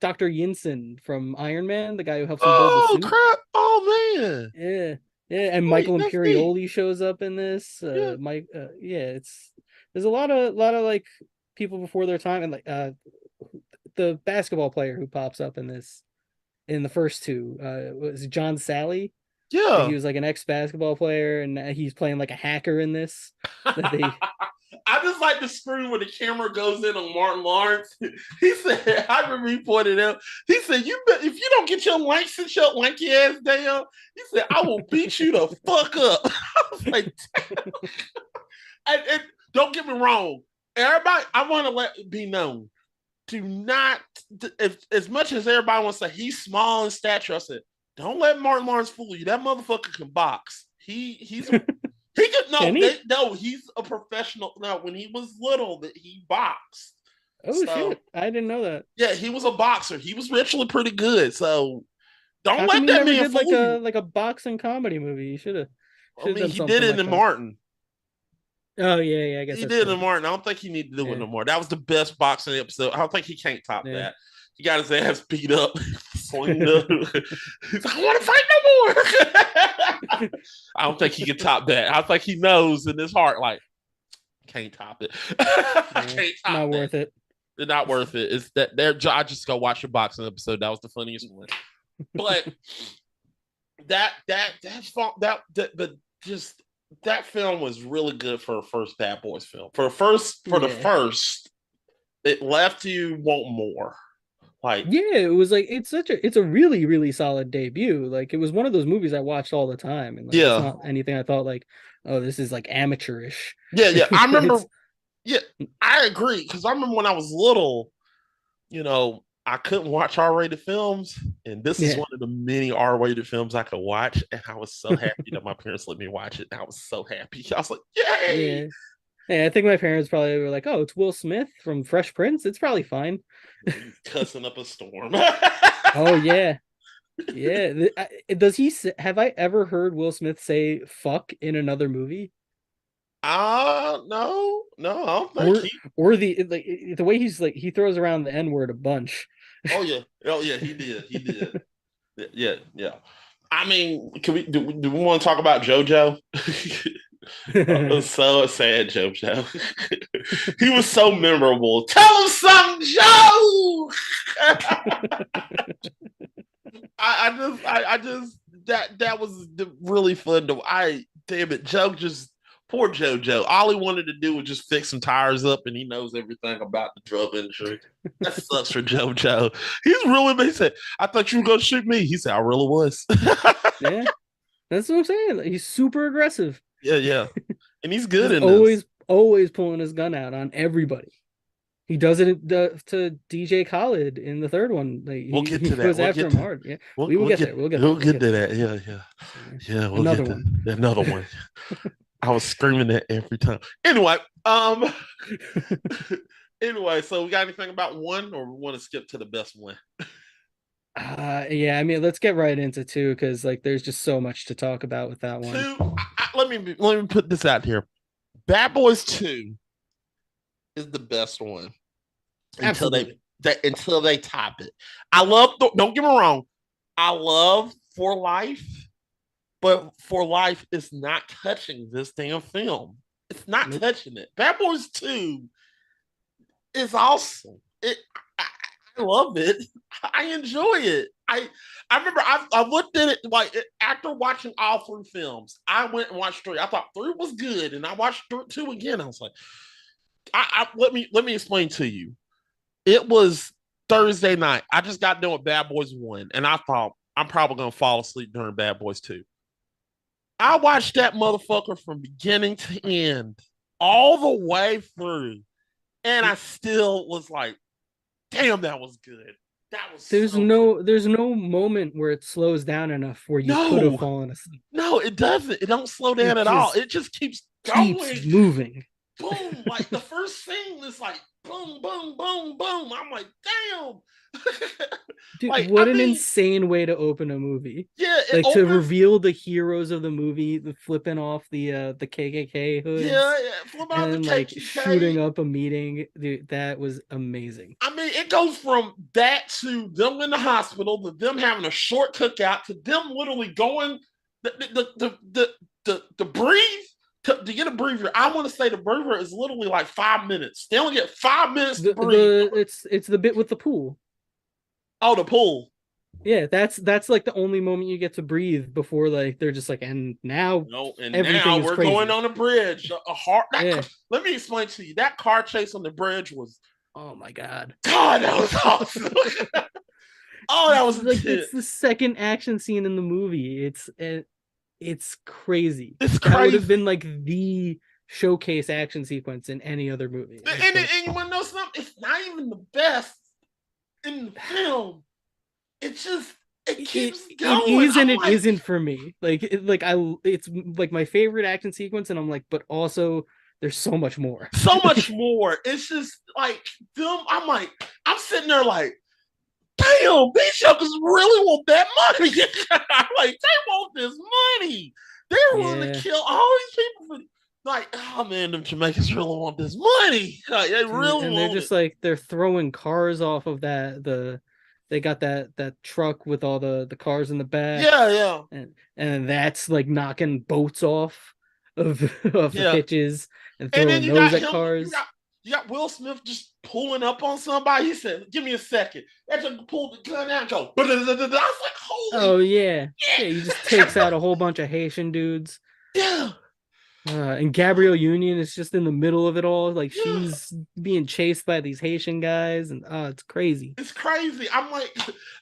S2: Dr. Yinsen from Iron Man, the guy who helps him build the
S1: Oh
S2: suit.
S1: crap! Oh man!
S2: Yeah, yeah, and
S1: Wait,
S2: Michael
S1: that's neat.
S2: Imperioli shows up in this.
S1: Yeah.
S2: Yeah, it's there's a lot of like people before their time, and like the basketball player who pops up in this in the first two was John Sally. Like he
S1: Yeah.
S2: was like an ex basketball player, and he's playing like a hacker in this. That they
S1: I just like the screen where the camera goes in on Martin Lawrence. He said, I remember he pointed out, he said, if you don't get your sit your lanky ass down, he said, I will beat you the fuck up. I was like, and don't get me wrong. Everybody, I want to let it be known. Do not, if as much as everybody wants to say he's small in stature, I said, don't let Martin Lawrence fool you. That motherfucker can box. He could
S2: can he?
S1: no. He's a professional. Now, when he was little, that he boxed.
S2: Oh
S1: So
S2: shit! I didn't know that.
S1: yeah, he was a boxer. He was actually pretty good. So don't
S2: How come
S1: let
S2: he
S1: that
S2: never
S1: man
S2: did like
S1: fool you.
S2: a boxing comedy movie? He
S1: I
S2: should have
S1: mean,
S2: done
S1: he did
S2: something
S1: it
S2: like
S1: in
S2: that.
S1: Martin.
S2: Oh yeah, yeah. I guess
S1: He
S2: that's
S1: did it
S2: true.
S1: in Martin. I don't think he needed to do it
S2: Yeah,
S1: no more. That was the best boxing episode. I don't think he can't top
S2: yeah.
S1: that. He got his ass beat up, swinging up. He's like, I want to fight no more. I don't think he can top that. I think he knows in his heart, like, can't top it. I
S2: Yeah.
S1: can't top
S2: Not
S1: that.
S2: worth it.
S1: They're not worth it. It's that they're. I just go watch a boxing episode. That was the funniest one. But but just that film was really good for a first Bad Boys film. For the
S2: Yeah.
S1: first, it left you want more. Like
S2: Yeah, it was like it's a really, really solid debut. Like it was one of those movies I watched all the time, and like it's
S1: yeah,
S2: not anything I thought like, oh, this is like amateurish.
S1: yeah, yeah. I remember.
S2: It's
S1: Yeah, I agree because I remember when I was little. I couldn't watch R-rated films, and this is
S2: yeah.
S1: one of the many R-rated films I could watch, and I was so happy that my parents let me watch it. And I was so happy. I was like, "Yay!"
S2: Yeah. Yeah, I think my parents probably were like, "Oh, it's Will Smith from Fresh Prince. It's probably fine."
S1: He's cussing up a storm.
S2: Oh yeah, yeah. Does have I ever heard Will Smith say "fuck" in another movie?
S1: No, no, I don't think
S2: Or
S1: he.
S2: the way he's like he throws around the N word a bunch.
S1: Oh yeah, he did, he did. Yeah, yeah. I mean, can we do we want to talk about JoJo? It was so sad, JoJo. He was so memorable. Tell him something, Joe. I just that was really fun to. I damn it, Joe just poor JoJo. All he wanted to do was just fix some tires up, and he knows everything about the drug industry. That sucks for JoJo. He's really. He said, "I thought you were gonna shoot me." He said, "I really was."
S2: Yeah. That's what I'm saying. Like, he's super aggressive.
S1: Yeah, yeah. And he's good
S2: He's
S1: in this.
S2: always pulling his gun out on everybody. He does it to DJ Khaled in the third one. Like
S1: We'll
S2: he
S1: get to that.
S2: goes after him hard. Yeah, we will
S1: we'll
S2: get
S1: get
S2: there. We'll get there.
S1: we'll
S2: We'll
S1: get
S2: get
S1: to
S2: there.
S1: that. Yeah, yeah.
S2: Yeah.
S1: Yeah, we'll
S2: Another
S1: get to
S2: one.
S1: another one. I was screaming that every time. Anyway, anyway, so we got anything about one, or we want to skip to the best one?
S2: Yeah, I mean, let's get right into two because like there's just so much to talk about with that one.
S1: Two. Let me put this out here. Bad Boys 2 is the best one until
S2: Absolutely.
S1: until they top it. I love. Don't get me wrong. I love For Life, but For Life is not touching this damn film. It's not
S2: Nope.
S1: touching it. Bad Boys 2 is awesome. I, I love it. I enjoy it. I remember I looked at it like after watching all three films. I went and watched three. I thought three was good, and I watched two again. I was like, let me explain to you. It was Thursday night. I just got done with Bad Boys 1, and I thought I'm probably gonna fall asleep during Bad Boys 2. I watched that motherfucker from beginning to end, all the way through, and I still was like, damn, that was good. That was so good.
S2: There's no moment where it slows down enough where you could have
S1: No,
S2: fallen asleep.
S1: no, it doesn't. It don't slow down
S2: It
S1: at all.
S2: just
S1: It just keeps
S2: keeps
S1: going.
S2: moving.
S1: Boom. Like the first scene is like boom, boom, boom, boom. I'm like, damn.
S2: Dude,
S1: Like,
S2: what
S1: I
S2: an
S1: mean,
S2: insane way to open a movie.
S1: yeah, it
S2: Like to
S1: opens.
S2: reveal the heroes of the movie, the flipping off the KKK
S1: Yeah,
S2: hoods
S1: yeah. Flip
S2: and
S1: out the
S2: then like
S1: KKK.
S2: shooting up a meeting. Dude, that was amazing.
S1: I mean, it goes from that to them in the hospital, to them having a short cookout, to them literally going the breathe to get a breather. I want to say the breather is literally like 5 minutes. They only get 5 minutes to breathe.
S2: It's the bit with the pool.
S1: Oh, the pool.
S2: Yeah, that's like the only moment you get to breathe before like they're just like, and now
S1: No, and
S2: everything
S1: now
S2: is
S1: we're going
S2: crazy.
S1: on a bridge. A hard.
S2: Yeah.
S1: Let me explain to you. That car chase on the bridge was
S2: Oh my god.
S1: God. That was awesome. Oh, that was
S2: Like it's the
S1: intense.
S2: second action scene in the movie. It's crazy.
S1: It's
S2: That would have been
S1: crazy.
S2: like the showcase action sequence in any other movie.
S1: And you want to know something? It's not even the best in the film. It just it
S2: it
S1: keeps
S2: it
S1: going.
S2: is and
S1: I'm
S2: it
S1: like
S2: isn't for me. It's like my favorite action sequence, and I'm like, but also there's so much more.
S1: so much more. It's just like them. I'm like, I'm sitting there like, damn, these jokers really want that money. I'm like, they want this money. They're willing to
S2: Yeah,
S1: kill all these people for like, oh man, them Jamaicans really want this money. Like, they
S2: dude,
S1: really
S2: and they're
S1: want it.
S2: just like they're throwing cars off of they got that truck with all the cars in the back,
S1: Yeah, yeah,
S2: and that's like knocking boats off of of the
S1: yeah.
S2: hitches and
S1: And then
S2: throwing
S1: you
S2: those
S1: got
S2: at
S1: him.
S2: cars.
S1: You got Will Smith just pulling up on somebody. He said, "Give me a second." That just pulled the gun out and go. I was like, "Holy
S2: Oh yeah, yeah. He just takes
S1: shit!"
S2: out a whole bunch of Haitian dudes.
S1: Yeah,
S2: And Gabrielle Union is just in the middle of it all. Like
S1: yeah.
S2: she's being chased by these Haitian guys, and it's crazy.
S1: It's crazy. I'm like,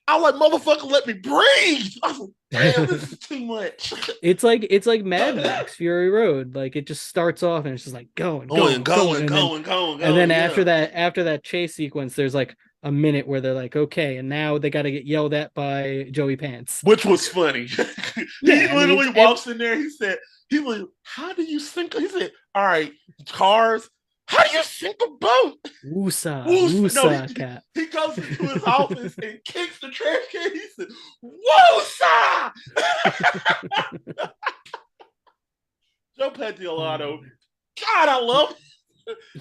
S1: motherfucker, let me breathe. I was like, damn, this is too much.
S2: It's like Mad Max Fury Road. Like it just starts off and it's just like going,
S1: Going,
S2: going, going,
S1: going,
S2: and then
S1: going, going,
S2: and then
S1: going. Yeah.
S2: after that chase sequence, there's like a minute where they're like, okay, and now they got to get yelled at by Joey Pants.
S1: Which was funny. He
S2: Yeah, I mean
S1: literally walks in there. He was, how do you sink? He said, all right, cars. How do you sink a boat?
S2: woosah,
S1: Woos. No,
S2: woosah, cat.
S1: he goes into his office and kicks the trash can. He said, Woosa! Joe Pantoliano. God, I love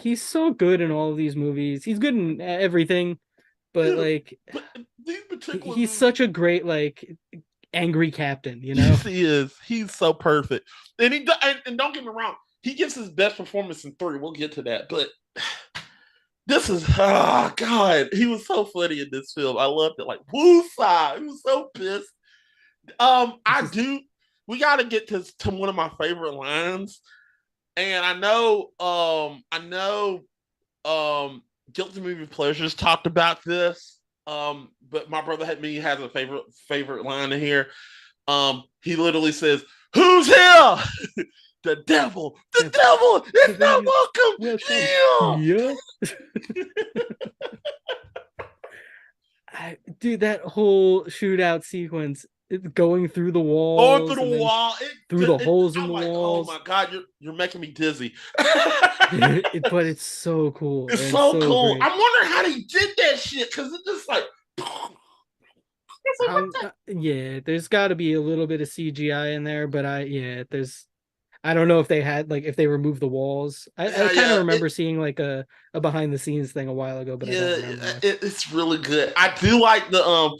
S2: He's so good in all of these movies. He's good in everything, but
S1: him.
S2: like
S1: But these particular
S2: he's
S1: movies,
S2: such a great like angry captain, you know?
S1: yes, he is. He's so perfect. And don't get me wrong, he gives his best performance in three. We'll get to that. But this is oh god, he was so funny in this film. I loved it. Like woosah, he was so pissed.
S2: It's
S1: I
S2: just
S1: do. We got to get to one of my favorite lines, and I know, Guilty Movie Pleasures talked about this. But my brother had me has a favorite line in here. He literally says, "Who's here?" The devil. The devil is not
S2: Welcome.
S1: welcome.
S2: Yeah. Dude, that whole shootout sequence, going through the
S1: Going through
S2: walls
S1: the
S2: and then
S1: wall.
S2: through the holes in
S1: I'm
S2: the
S1: like, oh
S2: walls.
S1: my god, you're making me dizzy.
S2: But it's so cool
S1: It's
S2: and
S1: so
S2: so
S1: cool.
S2: great.
S1: I'm wondering how they did that shit because it's just like.
S2: Yeah, there's got to be a little bit of CGI in there, but I don't know if they had like if they removed the walls. I
S1: Yeah,
S2: kind of
S1: yeah.
S2: remember seeing like a behind the scenes thing a while ago, but I don't
S1: Yeah,
S2: remember much.
S1: it's really good. I do like the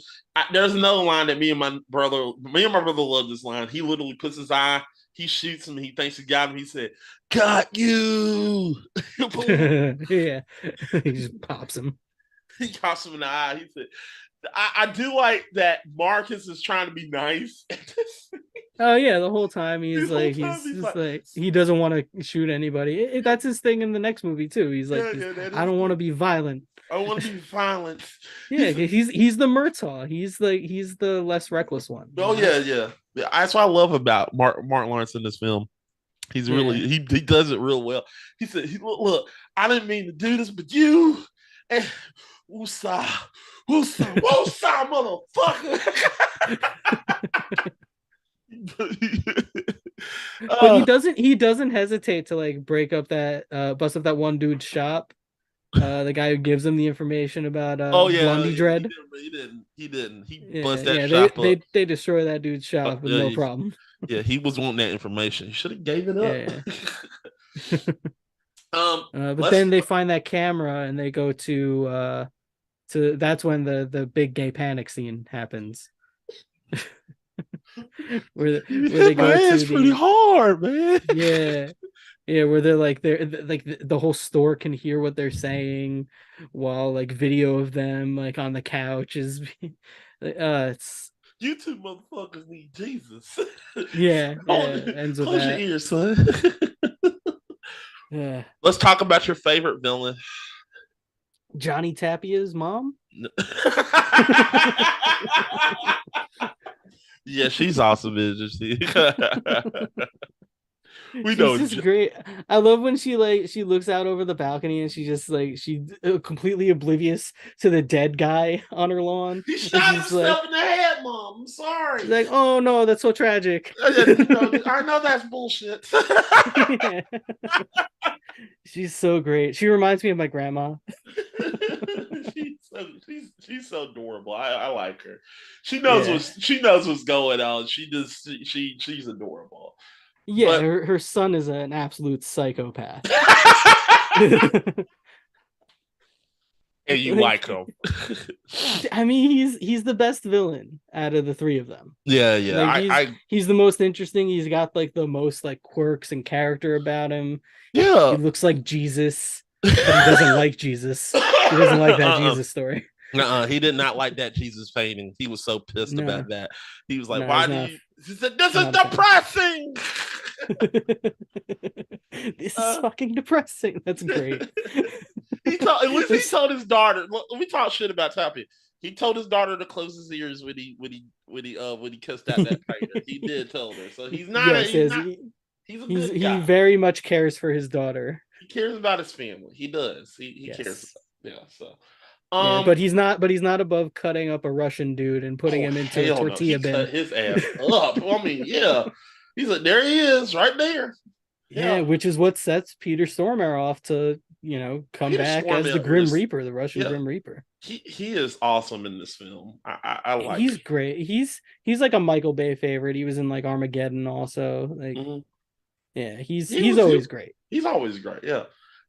S1: there's another line that me and my brother love this line. He literally puts his eye, he shoots him, he thinks he got him. He said, "Got you."
S2: Yeah, he just pops him.
S1: He pops him in the eye. He said, I do like that Marcus is trying to be nice.
S2: Oh yeah, the whole time
S1: This whole time
S2: he's
S1: he's
S2: just
S1: like,
S2: like he doesn't want to shoot anybody. That's his thing in the next movie too.
S1: yeah, yeah, that
S2: I
S1: is
S2: don't want
S1: good.
S2: to be violent.
S1: I want to be violent.
S2: Yeah,
S1: He's
S2: he's the Murtaugh. He's the less reckless one, you
S1: oh
S2: know?
S1: yeah, yeah. Yeah, that's what I love about Martin Lawrence in this film. He's really
S2: Yeah.
S1: he does it real well. He said, look, I didn't mean to do this, but you and woosah, woosah, woosah, motherfucker.
S2: But
S1: uh,
S2: he doesn't hesitate to like break up that bust up that one dude's shop. The guy who gives him the information about
S1: oh yeah,
S2: Blondie Dread.
S1: he didn't. He
S2: Yeah,
S1: bust that
S2: yeah,
S1: shop up.
S2: they destroy that dude's shop with
S1: Yeah,
S2: no problem.
S1: yeah, he was wanting that information. He should have gave it up.
S2: Yeah. But
S1: Let's
S2: then they find that camera and they go to that's when the big gay panic scene happens.
S1: you
S2: where they
S1: hit my
S2: go
S1: ass
S2: to
S1: pretty
S2: the
S1: hard, man.
S2: yeah, where they're like the whole store can hear what they're saying while like video of them like on the couch is it's
S1: You two motherfuckers need Jesus.
S2: yeah, ends with
S1: Close your
S2: that.
S1: ears, son.
S2: Yeah.
S1: Let's talk about your favorite villain.
S2: Johnny Tapia's mom.
S1: Yeah, she's awesome, isn't she? We
S2: She's
S1: know.
S2: just great. I love when she looks out over the balcony and she just like she's completely oblivious to the dead guy on her lawn.
S1: He
S2: And
S1: shot
S2: she's like,
S1: himself in the head, Mom. I'm sorry.
S2: she's like, oh no, that's so tragic.
S1: I know that's bullshit.
S2: Yeah. She's so great. She reminds me of my grandma.
S1: She's so adorable. I like her.
S2: Yeah.
S1: She knows what's going on. She's adorable.
S2: Yeah,
S1: But
S2: her son is an absolute psychopath.
S1: and you
S2: Like,
S1: like him.
S2: I mean, he's the best villain out of the three of them.
S1: Yeah, yeah.
S2: Like
S1: I
S2: he's the most interesting. He's got like the most like quirks and character about him. He
S1: yeah.
S2: looks like Jesus, but he doesn't like Jesus. He doesn't like that Jesus story.
S1: He did not like that Jesus painting. He was so pissed
S2: No,
S1: about that. He was like,
S2: no,
S1: "Why
S2: he's
S1: do
S2: not.
S1: you?" He said, "This is
S2: Not a fan.
S1: depressing."
S2: This is fucking depressing. That's great.
S1: At least he told his daughter. Look, we talk shit about Tappy. He told his daughter to close his ears when he kissed out that painter. He did tell her. So he's not.
S2: Yes,
S1: He's
S2: yes,
S1: not. He's a good
S2: he
S1: guy.
S2: very much cares for his daughter.
S1: He cares about his family. He does. He cares.
S2: Yes.
S1: About, yeah. So.
S2: Yeah,
S1: Um.
S2: but he's not above cutting up a Russian dude and putting
S1: Oh
S2: him into a
S1: hell no! He
S2: tortilla bin.
S1: cut his ass up. I mean, yeah. He's like, there he is, right there.
S2: Yeah,
S1: Yeah.
S2: which is what sets Peter Stormare off to, come
S1: Peter
S2: back as the
S1: Stormare
S2: Grim
S1: is
S2: Reaper, the Russian
S1: yeah.
S2: Grim Reaper.
S1: He is awesome in this film. I like
S2: He's
S1: it.
S2: great. He's like a Michael Bay favorite. He was in like Armageddon also. Like,
S1: Mm-hmm.
S2: yeah,
S1: He
S2: he's
S1: was he,
S2: always great.
S1: he's always great. Yeah.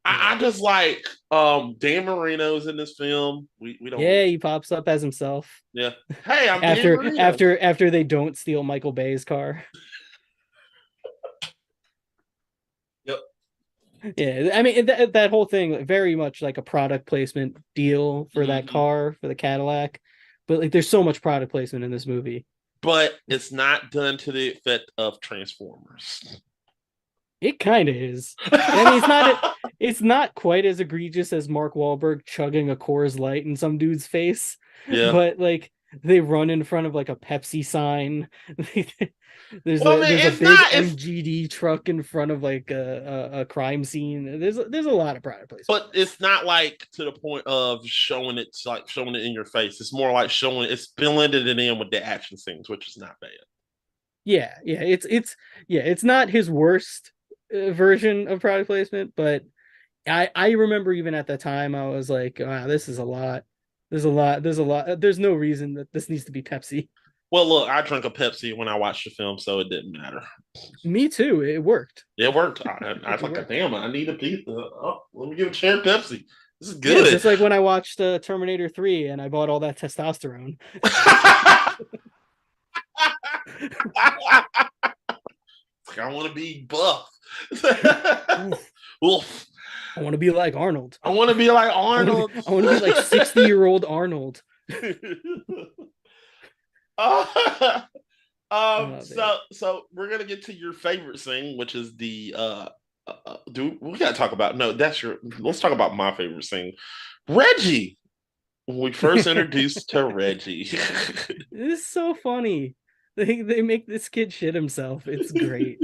S2: Yeah.
S1: I just like Dan Marino's in this film. We don't
S2: Yeah, he pops up as himself
S1: yeah. Hey, I'm Dan Marino.
S2: after they don't steal Michael Bay's car.
S1: Yep.
S2: Yeah, I mean that whole thing very much like a product placement deal for that car for the Cadillac, but like there's so much product placement in this movie.
S1: But it's not done to the effect of Transformers.
S2: It kind of is. I mean, it's not quite as egregious as Mark Wahlberg chugging a Coors Light in some dude's face,
S1: Yeah.
S2: but like They run in front of like a Pepsi sign. there's
S1: Well, I
S2: a
S1: mean,
S2: there's a
S1: it's
S2: big
S1: not. It's
S2: MGD truck in front of like a crime scene. There's a lot of product placement.
S1: but it's not like to the point of showing it like showing it in your face. It's more like showing it's blended it in with the action scenes, which is not bad.
S2: Yeah, it's not his worst version of product placement, but I remember even at the time I was like, wow, this is a lot. There's a lot. There's no reason that this needs to be Pepsi.
S1: Well, look, I drank a Pepsi when I watched the film, so it didn't matter.
S2: Me too. It worked.
S1: It worked. I
S2: It
S1: was like,
S2: worked.
S1: damn, I need a pizza. Oh, let me give a chair Pepsi. This is
S2: Yeah,
S1: good.
S2: just like when I watched Terminator 3 and I bought all that testosterone.
S1: I want to be buff.
S2: Oof,
S1: Oof.
S2: I want to be like Arnold.
S1: I want to be like
S2: I want to be
S1: Arnold.
S2: I want to be like 60-year-old Arnold.
S1: uh,
S2: Oh, man.
S1: so we're gonna get to your favorite scene, which is the do we gotta talk about no, that's your let's talk about my favorite scene. Reggie. When we first introduced to Reggie.
S2: This is so funny. They make this kid shit himself. It's great.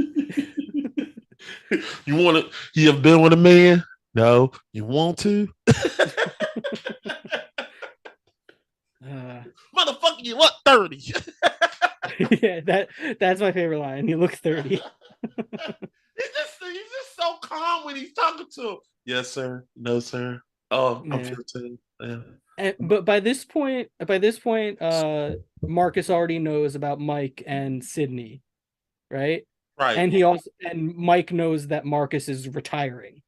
S1: You want to? You have been with a man? No. You want to?
S2: Uh,
S1: Motherfucker, you what? 30.
S2: yeah, that's my favorite line. You look 30.
S1: He's just so calm when he's talking to him. Yes, sir. No, sir. Oh, I'm
S2: Yeah.
S1: 15. Yeah.
S2: But by this point, Marcus already knows about Mike and Sydney, right?
S1: Right.
S2: And Mike knows that Marcus is retiring.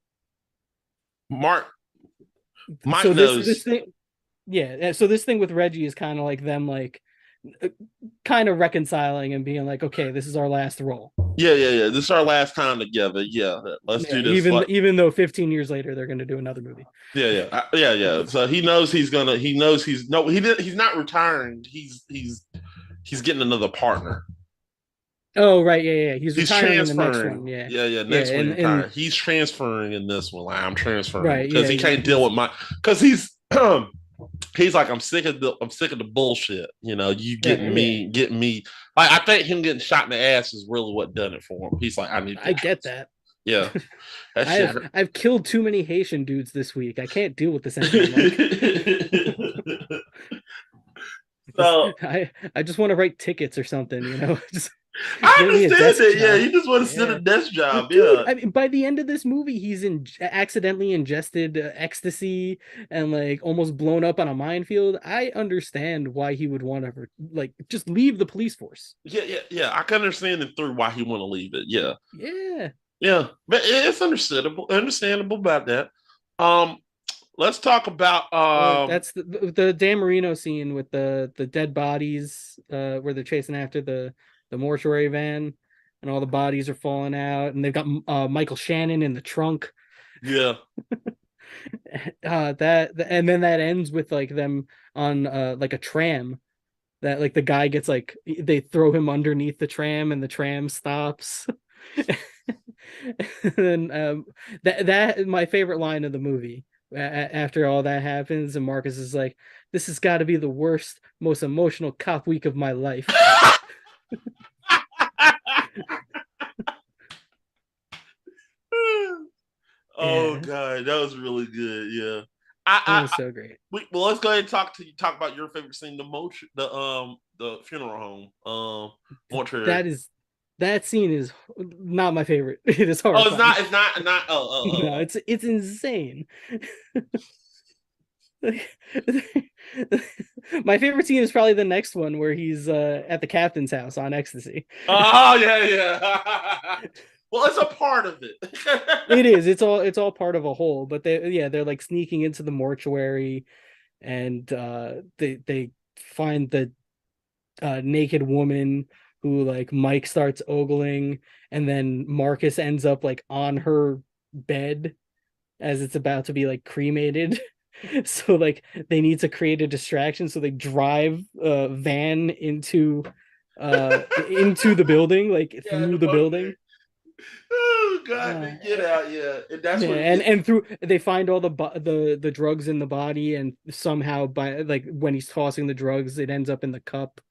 S1: Mark Mike
S2: So this
S1: knows.
S2: thing, yeah. So this thing with Reggie is kind of like them, like kind of reconciling and being like, okay, this is our last role.
S1: Yeah. This is our last time together. Yeah. Let's
S2: Yeah,
S1: do this.
S2: even though 15 years later they're going to do another movie.
S1: Yeah. So he knows he's gonna. He knows he's no. He did. He's not retiring. He's getting another partner.
S2: Oh right, yeah. He's
S1: He's
S2: retiring in the next
S1: transferring.
S2: one. Yeah,
S1: Yeah.
S2: yeah,
S1: Next one, he
S2: and
S1: retired. He's transferring in this one. Like, I'm transferring
S2: right,
S1: because he
S2: yeah.
S1: can't deal with my. Because he's like, I'm sick of the bullshit. You know, you
S2: Yeah.
S1: getting me. Like, I think him getting shot in the ass is really what done it for him. He's like, I need.
S2: I get that.
S1: Yeah, that shit.
S2: I've killed too many Haitian dudes this week. I can't deal with this anymore, Mike.
S1: So
S2: I just want to write tickets or something, you know. Just
S1: I
S2: get me a
S1: understand
S2: desk
S1: that. Yeah,
S2: job.
S1: you just want to sit a
S2: Yeah.
S1: desk job.
S2: Dude,
S1: Yeah,
S2: I mean, by the end of this movie, he's accidentally ingested ecstasy and like almost blown up on a minefield. I understand why he would want to like just leave the police force.
S1: yeah. I can understand it through why he want to leave it. Yeah,
S2: Yeah.
S1: yeah, but it's understandable about that. Um, let's talk about
S2: That's the Dan Marino scene with the dead bodies, where they're chasing after the mortuary van, and all the bodies are falling out, and they've got Michael Shannon in the trunk.
S1: yeah.
S2: And then that ends with like them on like a tram, that like the guy gets like they throw him underneath the tram and the tram stops. And that my favorite line of the movie. After all that happens, and Marcus is like, "This has got to be the worst, most emotional cop week of my life."
S1: Oh
S2: Yeah,
S1: god, that was really good. Yeah.
S2: it was so great.
S1: Well, let's go ahead and talk about your favorite scene, the funeral home, mortuary.
S2: That is that scene is not my favorite. It is
S1: Oh, it's
S2: horrifying.
S1: not. It's not.
S2: No, it's insane. My favorite scene is probably the next one where he's at the captain's house on ecstasy.
S1: Oh yeah. Well, it's a part of it.
S2: It is. It's all part of a whole. But they're like sneaking into the mortuary, and they find the naked woman who like Mike starts ogling, and then Marcus ends up like on her bed as it's about to be like cremated. So like they need to create a distraction, so they drive a van into the building, like
S1: Yeah, in
S2: through
S1: the
S2: the
S1: mortuary.
S2: building.
S1: Oh God,
S2: Uh,
S1: they get out, yeah, and that's
S2: yeah,
S1: where we
S2: and
S1: get.
S2: through they find all the drugs in the body, and somehow by like when he's tossing the drugs, it ends up in the cup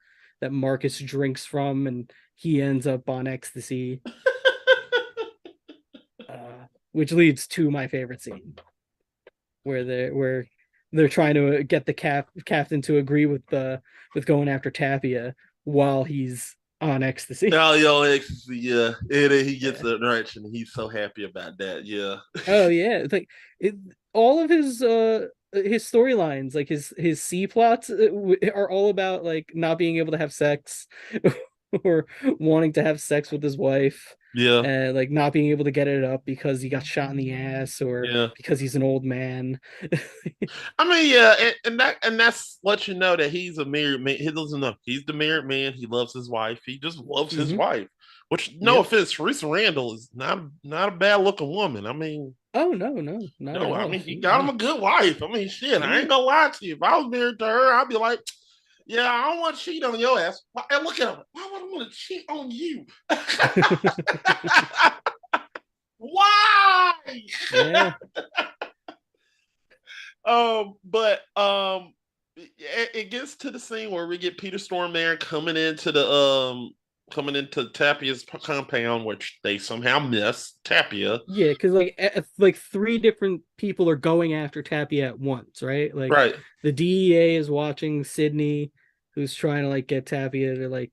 S2: that Marcus drinks from, and he ends up on ecstasy. Which leads to my favorite scene where they're trying to get the captain to agree with going after Tapia while he's on ecstasy.
S1: Oh, yo, ecstasy, yeah, and then he gets
S2: Yeah.
S1: the direction. He's so happy about that, yeah.
S2: Oh yeah, it's like it, all of his storylines, like his C plots, are all about like not being able to have sex or wanting to have sex with his wife,
S1: Yeah,
S2: and like not being able to get it up because he got shot in the ass or
S1: yeah.
S2: because he's an old man.
S1: I mean, yeah, and that's let you know that he's a married man. He doesn't know he's the married man. He loves his wife. He just loves his
S2: Hmm.
S1: wife. Which, no
S2: Yep.
S1: offense, Teresa Randall is not a bad looking woman. I mean,
S2: Oh no, no, not at
S1: no, I
S2: all.
S1: mean, he got him a good wife. I mean, shit, I
S2: Yeah.
S1: ain't gonna lie to you. If I was married to her, I'd be like, yeah, I don't want to cheat on your ass. And look at him. Why would I want to cheat on you? Why?
S2: Yeah.
S1: But it gets to the scene where we get Peter Storm there coming into Tapia's compound, which they somehow miss Tapia.
S2: Yeah, because like three different people are going after Tapia at once, right? Like
S1: Right,
S2: the DEA is watching Sydney, who's trying to like get Tapia to like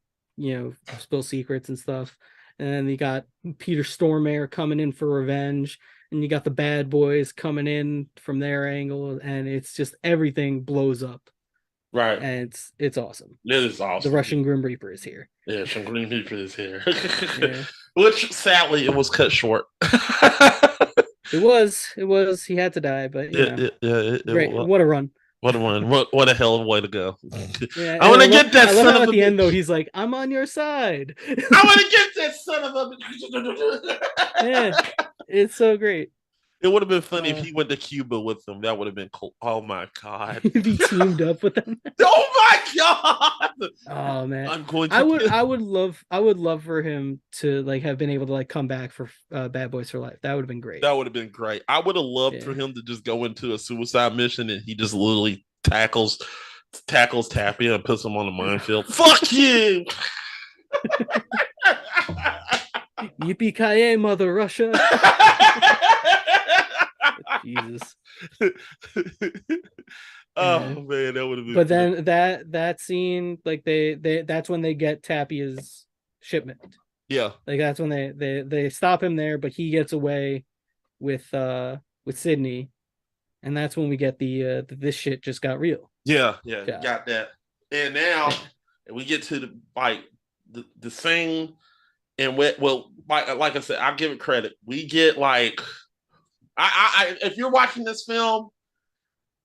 S2: spill secrets and stuff, and then you got Peter Stormare coming in for revenge, and you got the bad boys coming in from their angle, and it's just everything blows up,
S1: right.
S2: and it's awesome.
S1: It is
S2: The
S1: awesome.
S2: Russian Grim Reaper is here.
S1: Yeah, some green people is here.
S2: Yeah,
S1: Which sadly it was cut short.
S2: it was. He had to die, but great. What a run.
S1: what a one. What a hell of a way to go.
S2: Yeah,
S1: I
S2: and
S1: want to get that
S2: I love
S1: son
S2: how
S1: of
S2: at
S1: a
S2: the end though
S1: bitch.
S2: he's like, "I'm on your side."
S1: I want to get that son of a bitch.
S2: Yeah, it's so great.
S1: It would have been funny if
S2: Uh,
S1: he went to Cuba with them. That would have been cool. Oh my god.
S2: be teamed up with them.
S1: Oh my god.
S2: Oh man,
S1: I'm going
S2: I
S1: to
S2: would
S1: kill.
S2: I would love I would love for him to like have been able to like come back for Bad Boys for Life. That would have been great.
S1: That would have been great. I would have loved for
S2: Yeah.
S1: him to just go into a suicide mission and he just literally tackles Tappy and puts him on the minefield. Fuck you.
S2: Yippee ki Mother Russia! Jesus.
S1: Oh
S2: Yeah.
S1: man, that would have been
S2: But
S1: funny.
S2: then that scene, like they that's when they get Tapia's shipment.
S1: Yeah,
S2: Like that's when they stop him there, but he gets away with Sydney, and that's when we get the this shit just got real.
S1: yeah,
S2: Yeah.
S1: got that. And now
S2: Yeah.
S1: we get to the scene, and well, like I said, I'll give it credit. We get like if you're watching this film,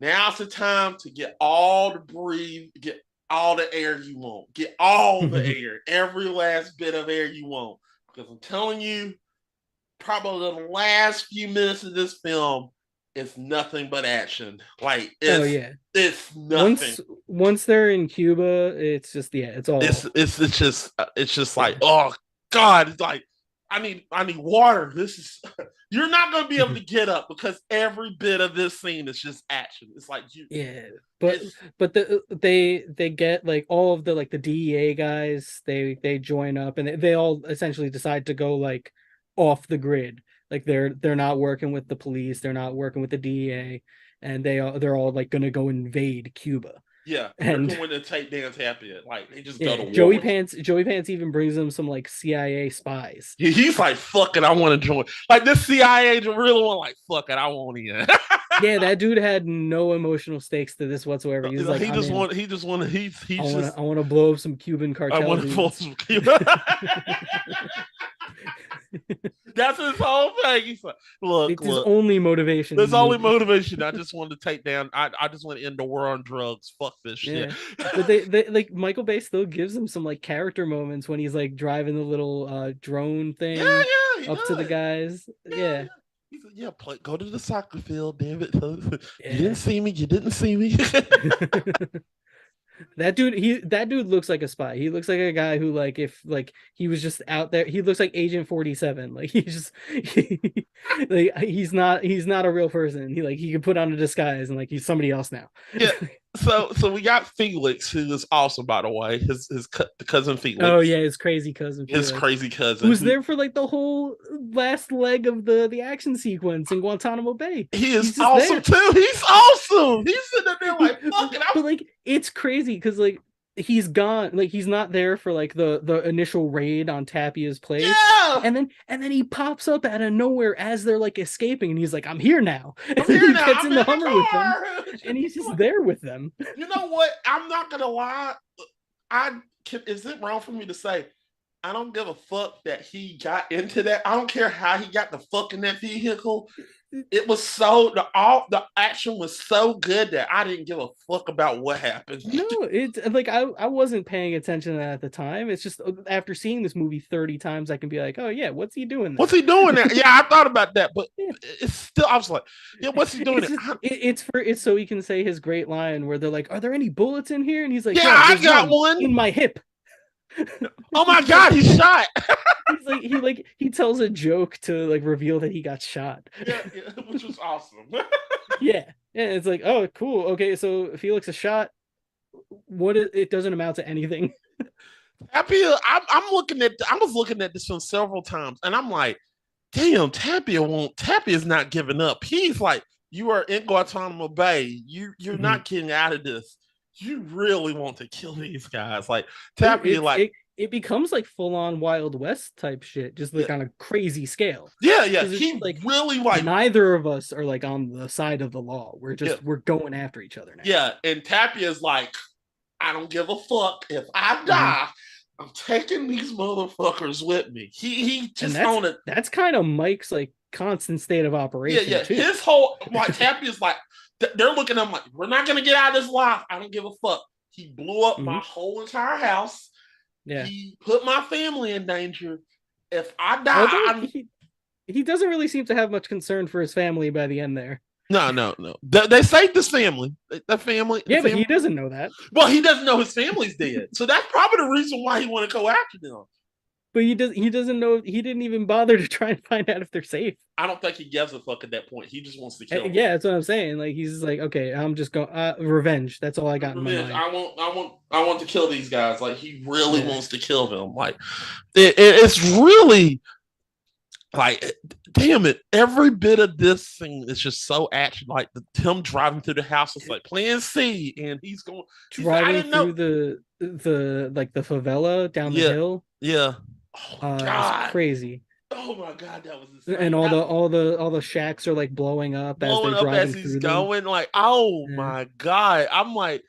S1: now's the time to get all the breathe, get all the air you want, get all the air, every last bit of air you want. Because I'm telling you, probably the last few minutes of this film is nothing but action. Like
S2: Oh yeah.
S1: it's nothing.
S2: Once they're in Cuba, it's just it's all
S1: It's just like, oh God, it's like I need water. This is you're not gonna be able to get up because every bit of this scene is just action. It's like you
S2: yeah. But
S1: it's
S2: they get like all of the like the DEA guys, they join up and they all essentially decide to go like off the grid. Like they're not working with the police, they're not working with the DEA, and they're all like gonna go invade Cuba.
S1: yeah, they're
S2: And
S1: going to take dance happy. Like they just go
S2: yeah,
S1: to war with
S2: Joey Pants even brings them some like CIA spies.
S1: he's like, fuck it, I want to join. Like this CIA agent really want like, fuck it, I want in.
S2: Yeah, that dude had no emotional stakes to this whatsoever. He was like, I'm in.
S1: He just want he's
S2: I want to blow up some Cuban
S1: I
S2: cartel
S1: want to pull
S2: dudes.
S1: some That's his whole thing. He's like,
S2: It's his only motivation.
S1: There's only motivation. I just wanted to take down. I just want to end the war on drugs. Fuck this shit.
S2: Yeah, but they like Michael Bay still gives him some like character moments when he's like driving the little drone thing
S1: Yeah, yeah,
S2: up to the guys. Yeah,
S1: He said, yeah, go to the soccer field, damn it. You
S2: yeah.
S1: didn't see me. You didn't see me.
S2: That dude looks like a spy. He looks like a guy who like if like he was just out there, he looks like Agent 47. Like he's just like he's not a real person. He can put on a disguise and like he's somebody else now.
S1: Yeah. So we got Felix, who is awesome, by the way. The cousin
S2: Oh
S1: Felix,
S2: yeah, his crazy cousin
S1: his
S2: Felix,
S1: crazy cousin,
S2: who's
S1: who
S2: there for like the whole last leg of the action sequence in Guantanamo Bay.
S1: he is
S2: He's just
S1: awesome
S2: there.
S1: too. He's awesome. He's sitting there like fucking.
S2: But like it's crazy because like he's gone, like he's not there for like the initial raid on Tapia's place,
S1: Yeah,
S2: and then he pops up out of nowhere as they're like escaping, and he's like, I'm here now.
S1: I'm
S2: And then
S1: here
S2: he
S1: now.
S2: gets
S1: I'm
S2: in
S1: in
S2: the
S1: the
S2: Hummer with them,
S1: car.
S2: and he's just there with them.
S1: You know what? I'm not gonna lie. Is it wrong for me to say I don't give a fuck that he got into that? I don't care how he got the fuck in that vehicle. It was the action was so good that I didn't give a fuck about what happened.
S2: No, it's like I wasn't paying attention to that at the time. It's just after seeing this movie 30 times, I can be like, oh yeah, what's he doing
S1: What's
S2: there?
S1: he doing there? Yeah, I thought about that, but
S2: Yeah.
S1: it's still I was like, yeah, what's he doing
S2: It's
S1: there?
S2: just it's so he can say his great line where they're like, "Are there any bullets in here?" And he's like,
S1: Yeah,
S2: "Yeah,
S1: I
S2: there's
S1: got
S2: one
S1: one.
S2: in my hip."
S1: Oh my
S2: He's like,
S1: god, he's shot.
S2: he tells a joke to like reveal that he got shot.
S1: Yeah, which was awesome.
S2: Yeah, yeah. It's like, oh, cool. Okay, so Felix is shot. It doesn't amount to anything.
S1: I was looking at this film several times, and I'm like, damn, Tapia's not giving up. He's like, you are in Guantanamo Bay. You're
S2: Mhm.
S1: not getting out of this. You really want to kill these guys. Like Tapia,
S2: It's
S1: like,
S2: it becomes like full on Wild West type shit, just
S1: yeah,
S2: like on a crazy scale.
S1: yeah.
S2: Because it's
S1: He
S2: like
S1: really like,
S2: neither of us are like on the side of the law.
S1: yeah,
S2: We're going after each other now.
S1: yeah. And Tapia's like, I don't give a fuck if I
S2: Mhm.
S1: die. I'm taking these motherfuckers with me. He
S2: And
S1: just on it.
S2: that's kind of Mike's like constant state of
S1: Yeah,
S2: operation
S1: yeah.
S2: too.
S1: His whole like Tapia's like they're looking at him like, we're not gonna get out of this life. I don't give a fuck. He blew up my
S2: Mhm.
S1: whole entire house.
S2: Yeah.
S1: He put my family in danger. If I die,
S2: Although he doesn't really seem to have much concern for his family by the end there.
S1: no. They saved his family. The family.
S2: Yeah, but
S1: family.
S2: he doesn't know that.
S1: Well, he doesn't know his family's dead. So that's probably the reason why he want to go after them.
S2: But he doesn't know, he didn't even bother to try and find out if they're safe.
S1: I don't think he gives a fuck at that point. He just wants to kill them.
S2: Yeah, that's what I'm saying. Like he's just like, okay, I'm just going revenge. That's all I got in my
S1: Revenge.
S2: mind.
S1: I want to kill these guys. Like he really
S2: Yeah.
S1: wants to kill them. Like it's really like damn it. Every bit of this scene is just so action. Like him driving through the house is like plan C, and he's going I
S2: Driving
S1: didn't know.
S2: through the like the favela down the
S1: Yeah,
S2: hill.
S1: yeah. Oh my
S2: It's
S1: god.
S2: crazy.
S1: Oh my god, that was
S2: And
S1: insane. That
S2: all the shacks are like blowing up as
S1: blowing
S2: they're
S1: up as
S2: driving
S1: he's
S2: through them.
S1: going. Like, oh
S2: Yeah.
S1: my god. I'm like,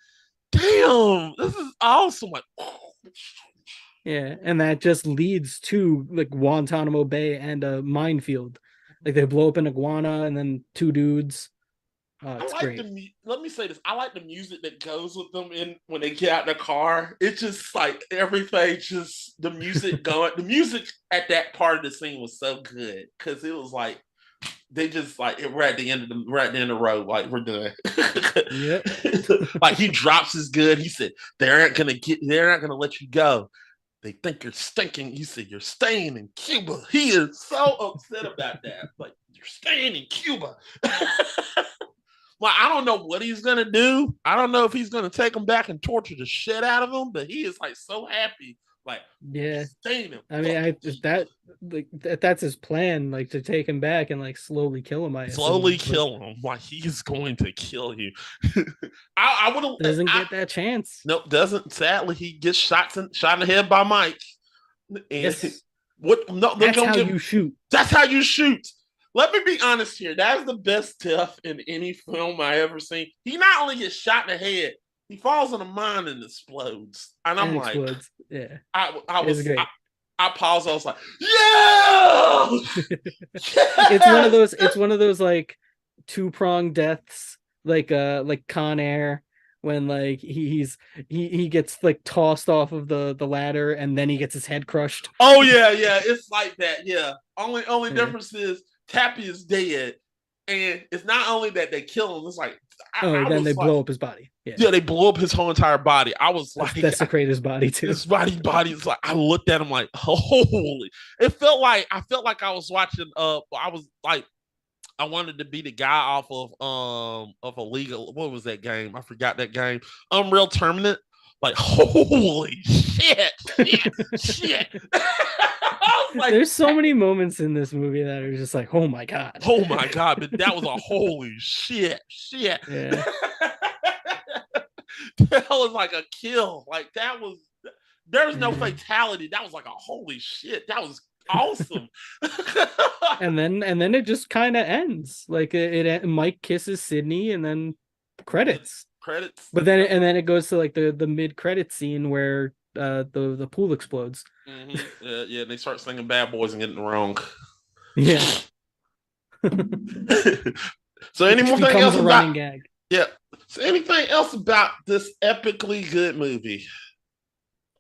S1: damn, this is awesome. Like,
S2: Yeah, and that just leads to like Guantanamo Bay and a minefield. Like they blow up an iguana and then two dudes. Oh,
S1: I
S2: it's
S1: like
S2: great.
S1: let me say this. I like the music that goes with them in when they get out the car. It's just like everything, just the music going. The music at that part of the scene was so good because it was like they just like we're at the end of the road, like we're done.
S2: Yep.
S1: Like he drops his gun. He said they're not gonna let you go. They think you're stinking. He said you're staying in Cuba. He is so upset about that. Like you're staying in Cuba. Like, I don't know what he's gonna do. I don't know if he's gonna take him back and torture the shit out of him, but he is like so happy, like
S2: Yeah.
S1: staying in.
S2: I mean, that's his plan, like to take him back and like slowly kill him. I
S1: Slowly
S2: assume,
S1: kill him. Like he's going to kill you. I would have
S2: doesn't get that chance.
S1: Nope, doesn't. Sadly, he gets shot in the head by Mike. And
S2: Yes,
S1: what? No,
S2: that's how you shoot.
S1: That's how you shoot. Let me be honest here. That's the best death in any film I ever seen. He not only gets shot in the head, he falls in a mine and explodes. And I'm
S2: And
S1: like,
S2: explodes. Yeah,
S1: I paused. I was like, yeah.
S2: it's one of those like two-pronged deaths, like Con Air, when like he gets like tossed off of the ladder and then he gets his head crushed.
S1: Oh yeah. It's like that. Yeah. Only
S2: Yeah.
S1: difference is Tappy is dead. And it's not only that they kill him, it's like
S2: Oh,
S1: I
S2: then they
S1: was like,
S2: blow up his body. Yeah,
S1: yeah, they blew up his whole entire body. I was
S2: let's
S1: like,
S2: desecrate his body too.
S1: his body is like, I looked at him like, holy. It felt like I was watching. I was like, I wanted to be the guy off of a legal. What was that game? I forgot that game. Unreal Tournament. Like, holy shit. I was like,
S2: There's so many moments in this movie that are just like, oh my god.
S1: oh my god, but that was a holy shit.
S2: Yeah.
S1: That was like a kill. Like that was there was no
S2: Yeah.
S1: fatality. That was like a holy shit. That was awesome.
S2: And then it just kind of ends. Like Mike kisses Sydney and then credits.
S1: Credits.
S2: But then it goes to like the mid credit scene where the pool explodes.
S1: Mm-hmm. Yeah, they start singing Bad Boys and getting it wrong.
S2: Yeah.
S1: So any more thing else
S2: a
S1: about
S2: running gag.
S1: Yeah. So anything else about this epically good movie?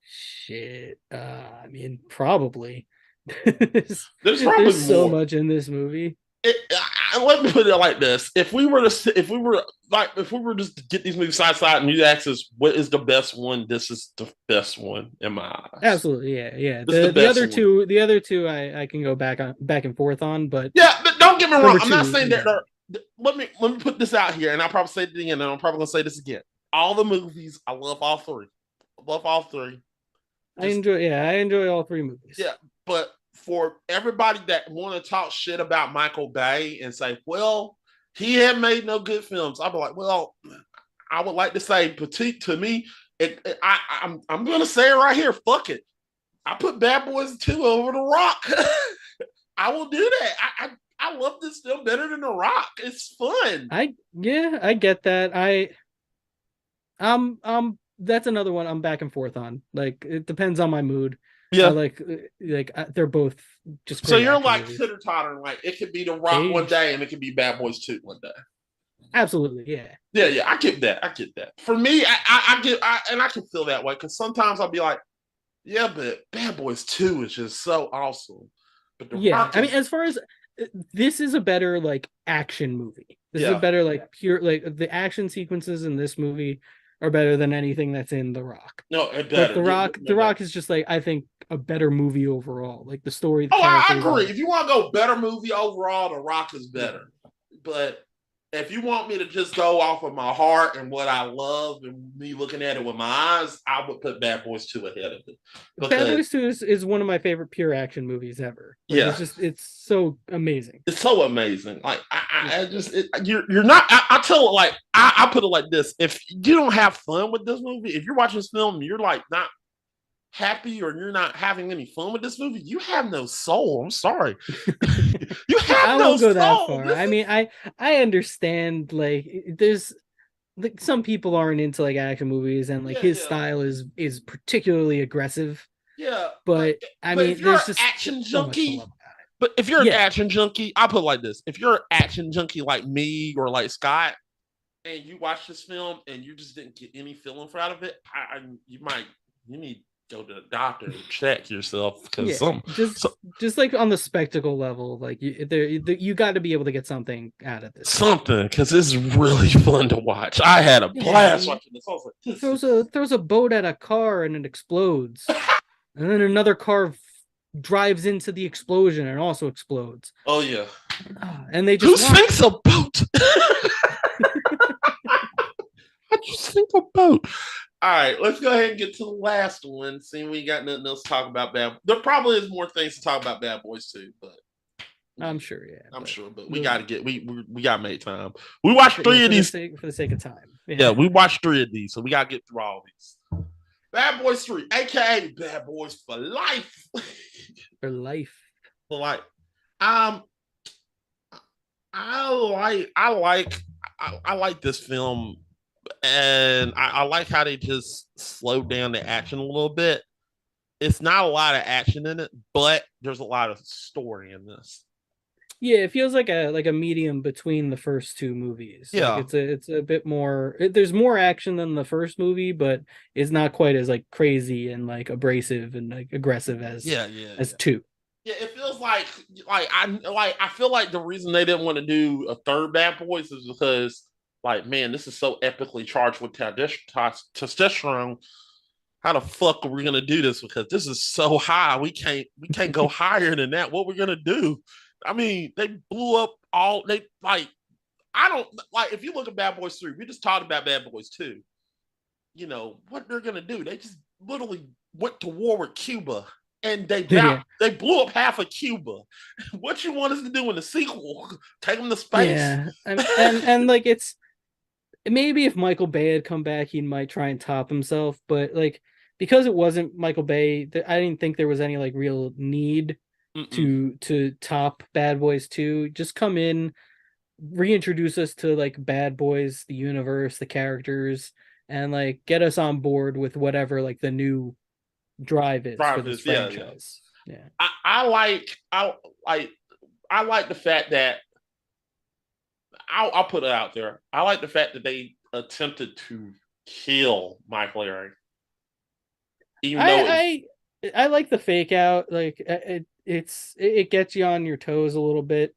S2: Shit. I mean, probably.
S1: There's
S2: so
S1: more.
S2: much in this movie.
S1: Let me put it like this: if we were just to get these movies side to side, and you ask us what is the best one, this is the best one in my eyes.
S2: Absolutely, yeah.
S1: This is
S2: The other
S1: one.
S2: the other two, I can go back and forth on, but
S1: Yeah, but don't get me wrong. I'm not
S2: two,
S1: saying
S2: yeah.
S1: that. Let me put this out here, and I'll probably say it again, and I'm probably gonna say this again. All the movies, I love all three. I love all three.
S2: I enjoy all three movies.
S1: Yeah, but for everybody that want to talk shit about Michael Bay and say, well, he had made no good films, I'll be like, well, I would like to say, petite to me, I'm going to say it right here. Fuck it. I put Bad Boys 2 over The Rock. I will do that. I love this film better than The Rock. It's fun.
S2: I get that. That's another one I'm back and forth on. Like it depends on my mood.
S1: Yeah.
S2: They're both just great.
S1: So you're like titter tottering, like it could be The Rock one day and it could be Bad Boys 2 one day.
S2: Absolutely, yeah.
S1: Yeah, I get that. For me, I can feel that way because sometimes I'll be like, yeah, but Bad Boys 2 is just so awesome. But
S2: I mean, as far as this is a better like action movie. This is a better like pure like the action sequences in this movie are better than anything that's in The Rock.
S1: No, it better.
S2: The Rock is just like I think a better movie overall. Like the story.
S1: I agree. If you want to go better movie overall, The Rock is better. But if you want me to just go off of my heart and what I love and me looking at it with my eyes, I would put Bad Boys 2 ahead of it.
S2: Bad Boys 2 is one of my favorite pure action movies ever. Like, it's so amazing.
S1: It's so amazing. Like you're not. I tell it like I put it like this: if you don't have fun with this movie, if you're watching this film, and you're like not happy or you're not having any fun with this movie, you have no soul. I'm sorry. You have no soul. I won't go that far.
S2: I mean, I understand. Like, there's like some people aren't into like action movies, and like his style is particularly aggressive.
S1: Yeah,
S2: but I mean,
S1: if you're
S2: there's
S1: an
S2: just
S1: action junkie. But if you're an action junkie, I'll put it like this: if you're an action junkie like me or like Scott, and you watch this film and you just didn't get any feeling out of it, you need to go to the doctor and check yourself because
S2: just like on the spectacle level, like you got to be able to get something out of this.
S1: Something because it's really fun to watch. I had a blast watching this. I was like,
S2: throws a boat at a car and it explodes, and then another car drives into the explosion and also explodes.
S1: Oh yeah,
S2: and they just
S1: who sinks a boat? I just sink a boat. All right, let's go ahead and get to the last one. Seeing we got nothing else to talk about. There probably is more things to talk about Bad Boys 2, but
S2: I'm sure,
S1: I'm sure, but we gotta get we gotta make time. We watched three of these
S2: for the sake of time.
S1: Yeah, we watched 3 of these, so we gotta get through all of these. Bad Boys 3, aka Bad Boys for life.
S2: For life.
S1: For life. I like this film, and I like how they just slowed down the action a little bit. It's not a lot of action in it, but there's a lot of story in this.
S2: Yeah, it feels like a medium between the first two movies.
S1: Yeah,
S2: like it's a bit more. There's more action than the first movie, but it's not quite as like crazy and like abrasive and like aggressive as 2.
S1: Yeah, it feels like I feel like the reason they didn't want to do a third Bad Boys is because like man, this is so epically charged with testosterone. How the fuck are we gonna do this? Because this is so high, we can't go higher than that. What we're gonna do? I mean, they blew up all they like. I don't like if you look at Bad Boys 3, we just talked about Bad Boys 2. You know what they're gonna do? They just literally went to war with Cuba and
S2: Yeah,
S1: they blew up half of Cuba. What you want us to do in the sequel? Take them to space?
S2: yeah, and like it's maybe if Michael Bay had come back, he might try and top himself, but like because it wasn't Michael Bay, I didn't think there was any like real need
S1: Mm-mm.
S2: to top Bad Boys 2. Just come in, reintroduce us to like Bad Boys, the universe, the characters, and like get us on board with whatever like the new drive is for this
S1: Drivers, yeah, yeah.
S2: franchise. Yeah.
S1: I I like the fact that I'll put it out there. I like the fact that they attempted to kill Mike Larry, even though it,
S2: I like the fake out. Like it gets you on your toes a little bit.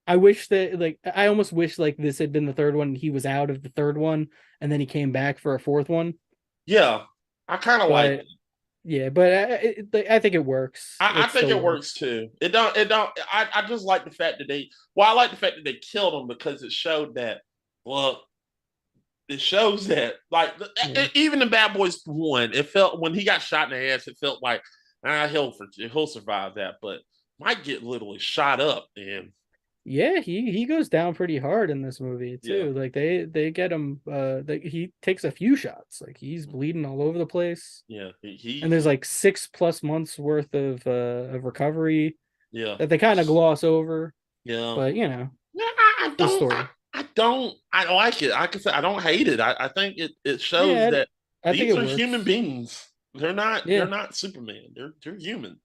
S2: I wish that like I almost wish like this had been the third one. He was out of the third one, and then he came back for a fourth one.
S1: yeah, I kind of like
S2: But yeah, but I think it works.
S1: I
S2: It
S1: think
S2: still
S1: it works
S2: works.
S1: too. It don't I just like the fact that I like the fact that they killed him because it showed that well it shows that like
S2: Yeah.
S1: even in Bad Boys 1, it felt when he got shot in the ass, it felt like he'll survive that, but might get literally shot up and
S2: Yeah, he goes down pretty hard in this movie
S1: yeah.
S2: too. Like they get him he takes a few shots. Like he's bleeding all over the place.
S1: Yeah,
S2: And there's like 6+ months worth of recovery
S1: yeah,
S2: that they kind of gloss over,
S1: yeah.
S2: but you know,
S1: Yeah,
S2: the story.
S1: I like it. I can say I don't hate it. I think it shows
S2: Yeah,
S1: that
S2: I think
S1: these
S2: it
S1: are human
S2: works.
S1: beings. They're
S2: Yeah.
S1: not Superman. They're human.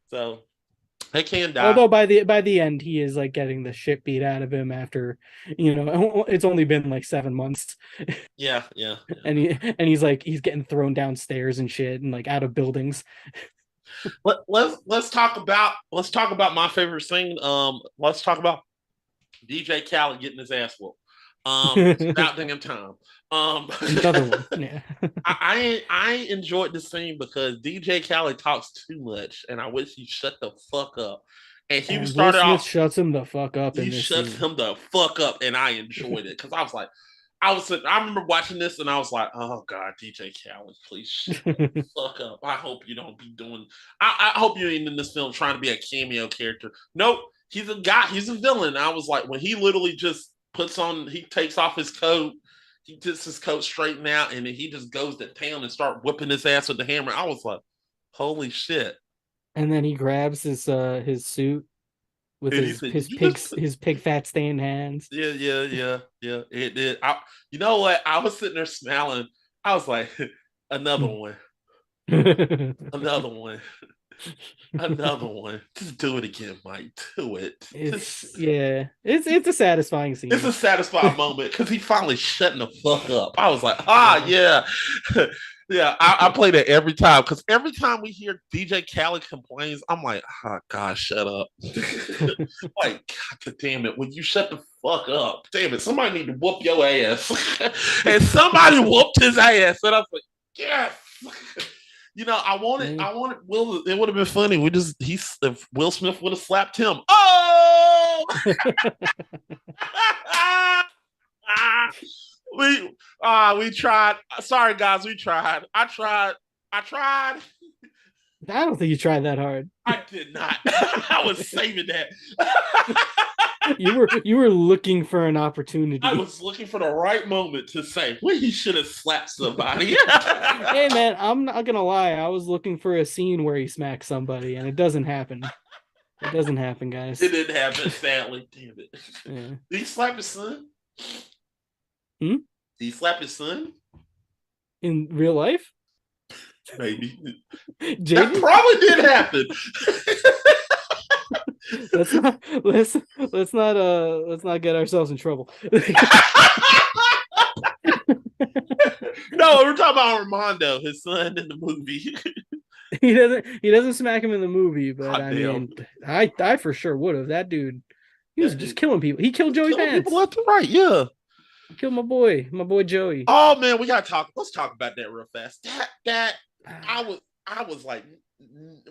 S1: So they can die.
S2: Although by the end he is like getting the shit beat out of him after, it's only been like 7 months.
S1: Yeah, yeah,
S2: And he's like he's getting thrown downstairs and shit and like out of buildings.
S1: let's talk about my favorite scene. Let's talk about DJ Khaled getting his ass whooped. It's about damn time.
S2: Another one. Yeah.
S1: I enjoyed the scene because DJ Khaled talks too much, and I wish he shut the fuck up. And he
S2: And Will
S1: started
S2: Smith
S1: off,
S2: shuts him the fuck up
S1: he
S2: in this
S1: shuts
S2: scene.
S1: him the fuck up, and I enjoyed it because I remember watching this, and I was like, oh god, DJ Khaled, please shut the fuck up. I hope you don't be doing. I hope you ain't in this film trying to be a cameo character. Nope, he's a guy. He's a villain. I was like, when he literally just he takes off his coat, he gets his coat straightened out, and then he just goes to town and start whipping his ass with the hammer. I was like, holy shit.
S2: And then he grabs his suit with
S1: And he said,
S2: his
S1: you just
S2: his pig fat stained hands.
S1: yeah, yeah, yeah, yeah. It did. You know what? I was sitting there smiling. I was like, another one, another one, another one. Just do it again, Mike. Do it.
S2: It's
S1: Just,
S2: yeah, it's a satisfying
S1: it's
S2: scene.
S1: a satisfying moment because he finally shutting the fuck up. I was like,
S2: Yeah.
S1: yeah, yeah. I play that every time because every time we hear DJ Khaled complains, I'm like, oh god, shut up. Like, god damn it, when you shut the fuck up, damn it, somebody need to whoop your ass. And somebody whooped his ass, and I was like, yes.
S2: Yeah.
S1: I wanted Will. It would have been funny. If Will Smith would have slapped him. Oh, we tried. Sorry guys, we tried. I tried.
S2: I don't think you tried that hard.
S1: I did not. I was saving that.
S2: You were looking for an
S1: I
S2: opportunity.
S1: was looking for the right moment to say, well, he should have slapped somebody.
S2: Hey man, I'm not gonna lie. I was looking for a scene where he smacks somebody, and it doesn't happen. It doesn't happen,
S1: It
S2: guys.
S1: didn't happen, sadly. Damn it.
S2: Yeah.
S1: Did he slap his son?
S2: Hmm?
S1: Did he slap his son?
S2: In real life,
S1: Maybe. That
S2: Jaden.
S1: probably did happen.
S2: Let's not let's not get ourselves in trouble.
S1: No, we're talking about Armando, his son in the movie.
S2: He doesn't smack him in the movie, but
S1: God
S2: I
S1: damn.
S2: mean, I for sure would have. That dude, he was
S1: That
S2: just
S1: dude
S2: killing people. He killed
S1: was
S2: Joey
S1: killing people
S2: Pants.
S1: left and right. Yeah.
S2: He killed my boy Joey.
S1: Oh man, we gotta talk. Let's talk about that real fast. That I was like,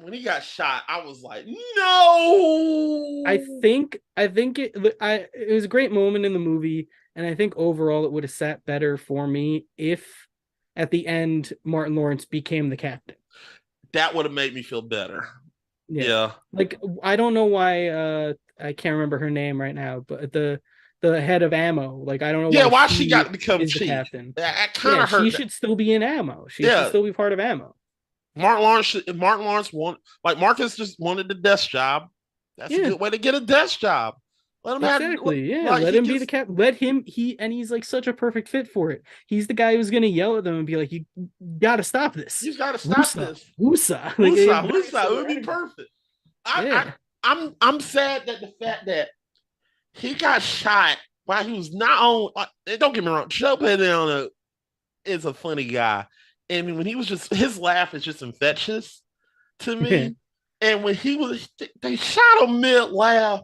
S1: when he got shot, I was like,
S2: I
S1: no.
S2: think it was a great moment in the movie, and I think overall it would have sat better for me if at the end Martin Lawrence became the captain.
S1: That would have made me feel better.
S2: Yeah.
S1: Yeah.
S2: Like I don't know why I can't remember her name right now, but the head of ammo, like I don't know
S1: Yeah,
S2: why
S1: why she got
S2: she
S1: to become
S2: is the
S1: chief?
S2: captain.
S1: That kind
S2: Yeah,
S1: of
S2: she
S1: hurt.
S2: should still be in ammo. She should
S1: Yeah,
S2: still be part of ammo.
S1: Martin Lawrence want like Marcus just wanted the desk job. That's a
S2: Yeah,
S1: good way to get a desk job. Let him have
S2: exactly. Yeah,
S1: like
S2: let
S1: he
S2: him be the
S1: just
S2: cap. Let him and he's like such a perfect fit for it. He's the guy who's gonna yell at them and be like, "You gotta stop this,
S1: he's got to stop
S2: Wusa,
S1: this.
S2: Wusa." Like
S1: Woosah,
S2: it brings
S1: woosah, it
S2: some
S1: would be
S2: energy.
S1: perfect. I
S2: Yeah,
S1: I'm sad that the fact that he got shot while he was not on. Like, don't get me wrong, Joe Pantoliano is a funny guy, and when he was just his laugh is just infectious to
S2: yeah,
S1: me. And when he was, they shot him mid laugh,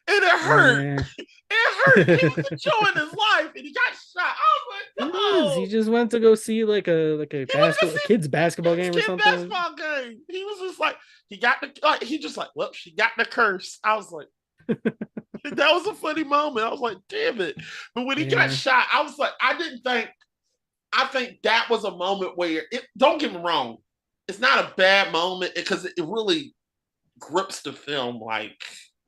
S1: and it hurt.
S2: yeah.
S1: It hurt. He was enjoying his life, and he got shot. I was
S2: He
S1: like,
S2: was. He
S1: no.
S2: just went to go see like a
S1: He went to
S2: basketball, a
S1: see
S2: kids basketball
S1: his
S2: game or
S1: kid
S2: something.
S1: basketball game. He was just like, he got the, like, he just like, well, she got the curse. I was like, that was a funny moment. I was like, damn it. But when he got
S2: Yeah.
S1: shot, I was like, I think that was a moment where don't get me wrong, it's not a bad moment because it really grips the film, like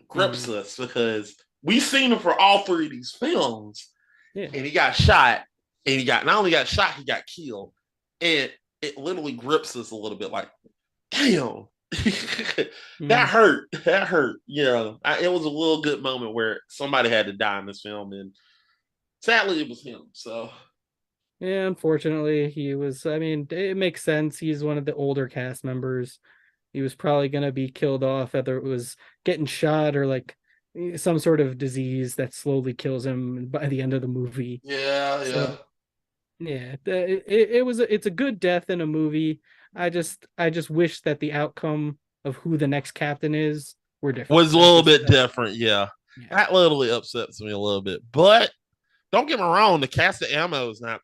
S1: grips
S2: Mhm.
S1: us because we've seen him for all three of these films,
S2: Yeah.
S1: and he got shot, and he got not only got shot, he got killed, and it literally grips us a little bit, like, damn, that
S2: Mhm.
S1: hurt, that hurt. Yeah, it was a little good moment where somebody had to die in this film, and sadly, it was him. So
S2: Yeah, unfortunately, he was. I mean, it makes sense. He's one of the older cast members. He was probably gonna be killed off, whether it was getting shot or like some sort of disease that slowly kills him by the end of the movie.
S1: yeah, yeah.
S2: So yeah, it's a good death in a movie. I just wish that the outcome of who the next captain is were different.
S1: Was a
S2: That's
S1: little
S2: just
S1: bit different. Yeah,
S2: yeah.
S1: that literally upsets me a little bit, but don't get me wrong, the cast of ammo is not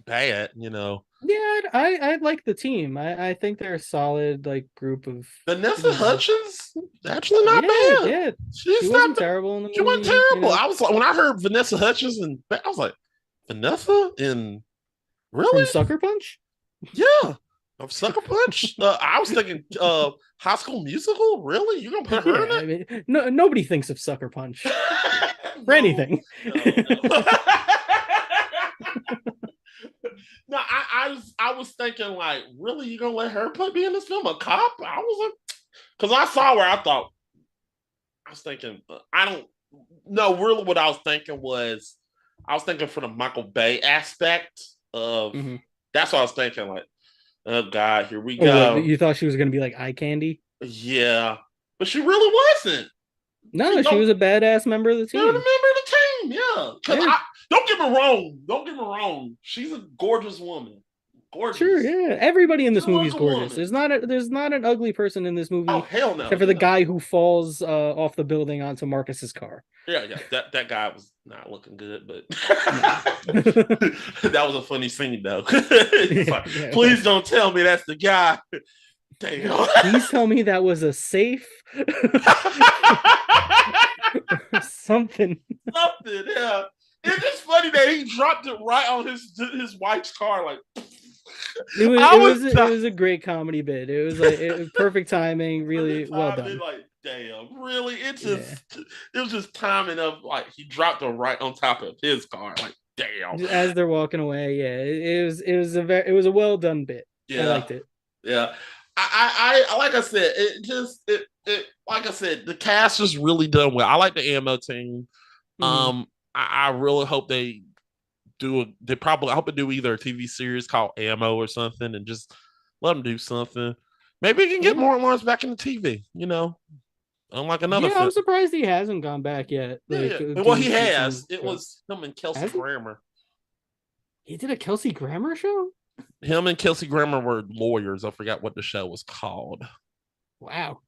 S1: bad.
S2: Yeah, I like the team. I think they're a solid like group of
S1: Vanessa
S2: you know.
S1: Hutchins, actually not
S2: Yeah,
S1: bad.
S2: yeah. She
S1: She's not.
S2: wasn't terrible in the
S1: She wasn't
S2: movie,
S1: terrible. I was like, when I heard Vanessa Hutchins, and I was like, Vanessa in
S2: from
S1: really?
S2: Sucker Punch.
S1: Yeah. Of Sucker Punch? I was thinking High School Musical. Really? You gonna put her in
S2: Yeah, I mean, no, nobody thinks of Sucker Punch
S1: it?
S2: for
S1: No,
S2: anything.
S1: no. No, I was thinking like, really, you gonna let her put me in this film? A cop? I was like, because I saw where I was thinking, I don't know. Really, what I was thinking for the Michael Bay aspect of.
S2: Mhm.
S1: That's what I was thinking. Like, oh God, here we
S2: Oh, what
S1: go.
S2: you thought she was gonna be like eye candy?
S1: Yeah, but she really wasn't.
S2: No,
S1: She
S2: she
S1: don't
S2: was a badass member of the
S1: remember
S2: team.
S1: the team. Yeah, because
S2: Yeah,
S1: I don't get me wrong. Don't get me wrong. She's a gorgeous woman.
S2: sure.
S1: Gorgeous.
S2: Yeah, everybody in
S1: She's
S2: this
S1: a
S2: movie is
S1: looking
S2: gorgeous.
S1: woman.
S2: There's not an ugly person in this
S1: Oh
S2: movie
S1: hell no.
S2: except for the
S1: Yeah.
S2: guy who falls off the building onto Marcus's car.
S1: Yeah, yeah. That guy was not looking good, but
S2: No.
S1: that was a funny scene though. It's like,
S2: Yeah, it
S1: please
S2: was.
S1: don't tell me that's the guy. Damn.
S2: Please tell me that was a safe or something.
S1: Something, yeah. It's just funny that he dropped it right on his wife's car. Like, I was
S2: It was a great comedy bit. It was like perfect timing,
S1: every
S2: really well
S1: time they
S2: done.
S1: like, damn, really?
S2: Yeah.
S1: It was just timing of like he dropped it right on top of his car. Like, damn.
S2: As they're walking away, yeah, it was a well done bit. I
S1: Yeah,
S2: liked it.
S1: yeah. I like I said, it like I said, the cast is really done well. I like the ammo team.
S2: Hmm.
S1: I really hope they they probably I hope they do either a TV series called Ammo or something and just let them do something. Maybe we can get
S2: Yeah,
S1: more Lawrence back in the TV, unlike another
S2: yeah.
S1: film.
S2: I'm surprised he hasn't gone back yet.
S1: Yeah,
S2: Like,
S1: yeah. Well, he
S2: do
S1: has.
S2: some
S1: It
S2: show.
S1: was him and Kelsey
S2: Has he?
S1: Grammer.
S2: He did a Kelsey Grammer show.
S1: Him and Kelsey Grammer were lawyers. I forgot what the show was called.
S2: Wow.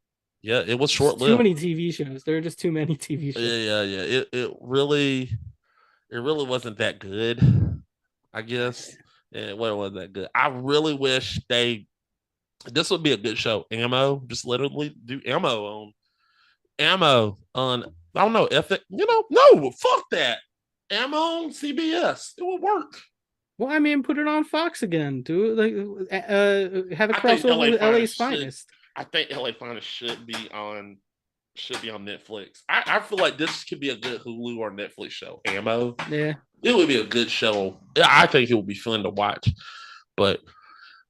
S1: Yeah, it was short
S2: Just too
S1: lived.
S2: many TV shows. There are just too many TV
S1: Yeah,
S2: shows.
S1: yeah, yeah. It really wasn't that good. I guess it wasn't that good. I really wish they. This would be a good show. Ammo, just literally do ammo on. I don't know if it. No, fuck that. Ammo on CBS. It would work.
S2: Well, I mean, put it on Fox again. Do like have a
S1: I think
S2: crossover
S1: LA
S2: with LA's
S1: Finest should.
S2: finest.
S1: I think LA Finest should be on Netflix. I feel like this could be a good Hulu or Netflix show. Ammo.
S2: Yeah.
S1: It would be a good show. I think it would be fun to watch. But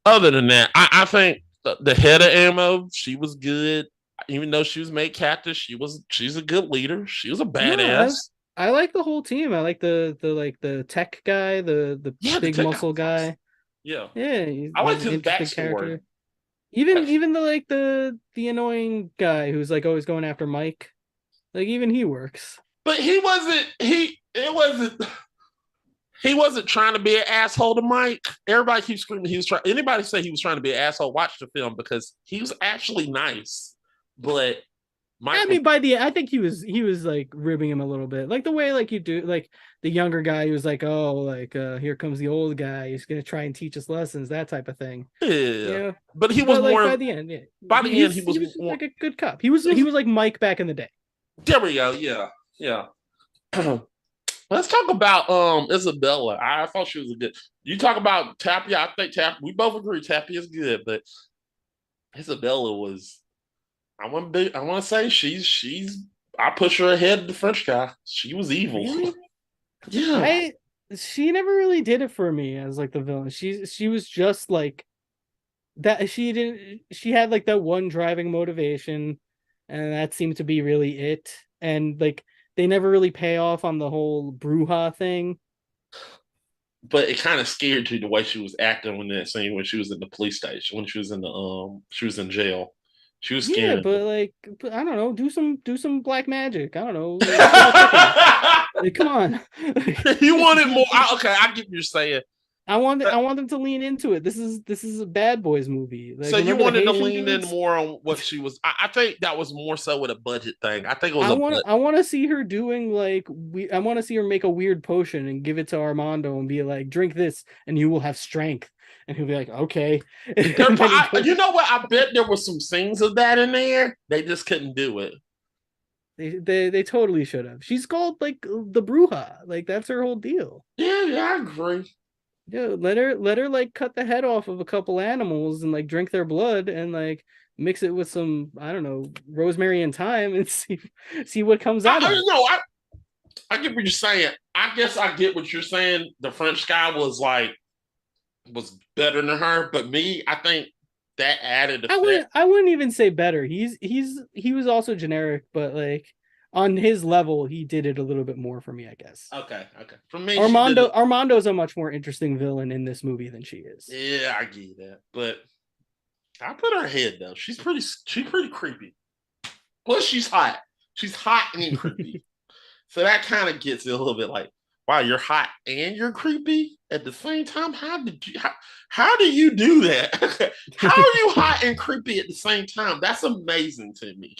S1: other than that, I think the head of Ammo, she was good. Even though she was made captive, she's a good leader. She was a
S2: No,
S1: badass.
S2: I like the whole team. I like the tech guy, the
S1: Yeah, the
S2: big
S1: tech guy.
S2: muscle guy.
S1: Yeah,
S2: Yeah, he's,
S1: I liked
S2: he's an
S1: his
S2: interesting
S1: backstory.
S2: character. Even the annoying guy who's like always going after Mike. Like even he works.
S1: But he wasn't. He wasn't trying to be an asshole to Mike. Everybody keeps screaming he was trying. Anybody say he was trying to be an asshole? Watch the film because he was actually nice. But Mike,
S2: I mean, I think he was like ribbing him a little bit, like the way like you do, like the younger guy who was like, oh, like here comes the old guy, he's gonna try and teach us lessons, that type of thing.
S1: yeah.
S2: Yeah,
S1: But he was
S2: but like
S1: more.
S2: by the end, yeah,
S1: By the end, he was
S2: he was just
S1: more.
S2: like a good cop. He was like Mike back in the day.
S1: There we go. Yeah, yeah. Let's talk about Isabella. I thought she was a good. You talk about Tapia. I think We both agree Tapia is good, but Isabella was. I want to say she's. I push her ahead of the French guy. She was evil.
S2: Really,
S1: Yeah,
S2: I she never really did it for me as like the villain. She was just like that. She had like that one driving motivation, and that seemed to be really it. And like they never really pay off on the whole Bruja thing.
S1: but it kind of scared you the way she was acting when that scene when she was in the police station when she was in jail. She was
S2: Yeah,
S1: scaring
S2: but
S1: me.
S2: like, I don't know, do some black magic. I don't know, like, kill a chicken. Like, come on.
S1: You wanted more. Okay, I get what you're saying.
S2: I want them to lean into it. This is a Bad Boys movie. Like,
S1: So you
S2: remember the
S1: wanted to
S2: Haitian
S1: lean in
S2: dudes?
S1: more on what she was. I think that was more so with a budget thing. I think it was
S2: I want to see her doing like I want to see her make a weird potion and give it to Armando and be like, drink this and you will have strength. And he'll be like, okay. And then
S1: you know what? I bet there were some scenes of that in there. They just couldn't do it.
S2: they totally should have. She's called like the Bruja. Like that's her whole deal.
S1: Yeah, yeah, I agree.
S2: Yeah, let her like cut the head off of a couple animals and like drink their blood and like mix it with some, I don't know, rosemary and thyme and see what comes out
S1: I
S2: of
S1: don't
S2: it.
S1: know. I get what you're saying. I guess I get what you're saying. The French guy was better than her, but me, I think that added effect.
S2: I wouldn't even say better. He was also generic, but like on his level, he did it a little bit more for me, I guess.
S1: Okay, okay. For me, she did it.
S2: Armando's a much more interesting villain in this movie than she is.
S1: Yeah, I get that, but I put her ahead though. She's pretty creepy. Plus, she's hot. She's hot and creepy. So that kind of gets it a little bit like, wow, you're hot and you're creepy at the same time. How do you do that? How are you hot and creepy at the same time? That's amazing to me.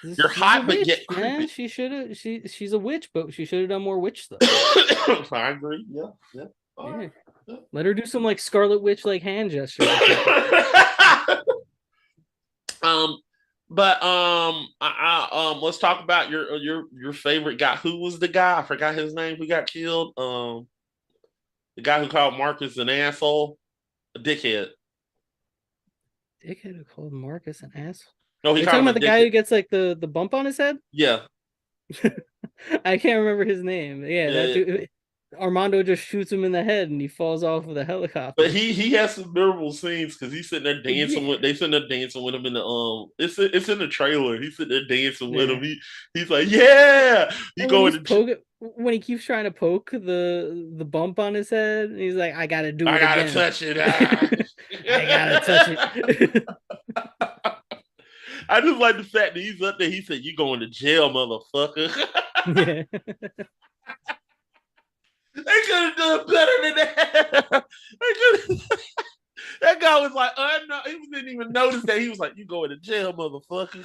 S1: You're
S2: She's a
S1: hot but
S2: witch,
S1: yet
S2: man.
S1: creepy.
S2: She's a witch, but she should have done more witch stuff.
S1: I agree. Yeah, yeah. All
S2: Yeah.
S1: right. Yeah.
S2: Let her do some like Scarlet Witch like hand gestures.
S1: um, but let's talk about your favorite guy. Who was the guy? I forgot his name. Who got killed? The guy who called Marcus an asshole, a dickhead.
S2: Dickhead who called Marcus an asshole.
S1: No,
S2: Are
S1: he
S2: you
S1: called
S2: talking
S1: him a
S2: about the guy
S1: dickhead.
S2: who gets like the bump on his head?
S1: Yeah,
S2: I can't remember his name. Yeah, that
S1: yeah.
S2: dude. Armando just shoots him in the head and he falls off of the
S1: But
S2: helicopter.
S1: he has some memorable scenes because he's sitting there dancing
S2: Yeah,
S1: with they sitting there dancing with him in the it's in the trailer. He's sitting there dancing with
S2: yeah.
S1: him. He's like, yeah. He
S2: And when
S1: going
S2: he's
S1: to
S2: poking, when he keeps trying to poke the bump on his head, he's like, "I gotta do
S1: I
S2: it
S1: gotta
S2: again.
S1: touch it. Ah.
S2: I gotta touch it."
S1: I just like the fact that he's up there. He said, "You going to jail, motherfucker."
S2: Yeah.
S1: They could have done better than that. That guy was like, no, he didn't even notice that. He was like, "You going to jail, motherfucker."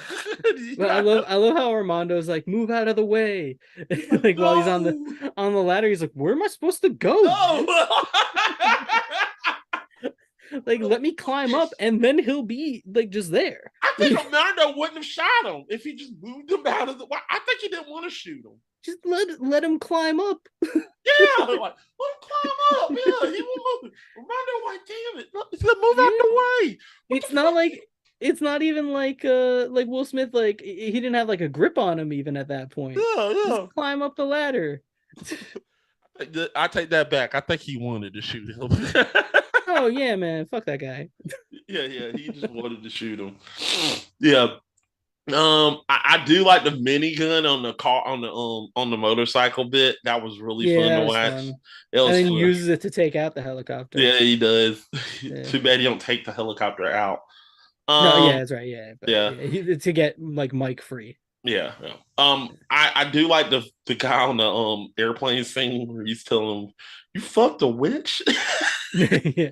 S2: But I love how Armando's like, move out of the way.
S1: Like,
S2: Like while he's
S1: no,
S2: on the ladder, he's like, where am I supposed to go, man?
S1: no.
S2: Like, let me climb up and then he'll be like just there.
S1: I think
S2: Like,
S1: Armando wouldn't have shot him if he just moved him out of the. I think he didn't want to shoot him.
S2: just let him climb up.
S1: Yeah, like let him climb up. Yeah, he will move. Armando, like, damn it, he said, move
S2: Yeah.
S1: out the way.
S2: It's not like it's not even like Will Smith, like he didn't have like a grip on him even at that point.
S1: Yeah, yeah.
S2: Just climb up the ladder.
S1: I take that back. I think he wanted to shoot him.
S2: Oh yeah, man, fuck that guy.
S1: Yeah, he just wanted to shoot him. Yeah. I do like the minigun on the car on the motorcycle bit. That was really
S2: Yeah,
S1: fun
S2: that
S1: to
S2: was
S1: watch.
S2: fun.
S1: It was
S2: And then
S1: fun.
S2: uses it to take out the helicopter.
S1: Yeah, he does.
S2: Yeah.
S1: Too bad he don't take the helicopter out.
S2: No, yeah, that's right. Yeah, but,
S1: Yeah.
S2: to get like Mike free.
S1: Yeah. I do like the guy on the airplane scene where he's telling him, "You fucked a witch."
S2: Yeah.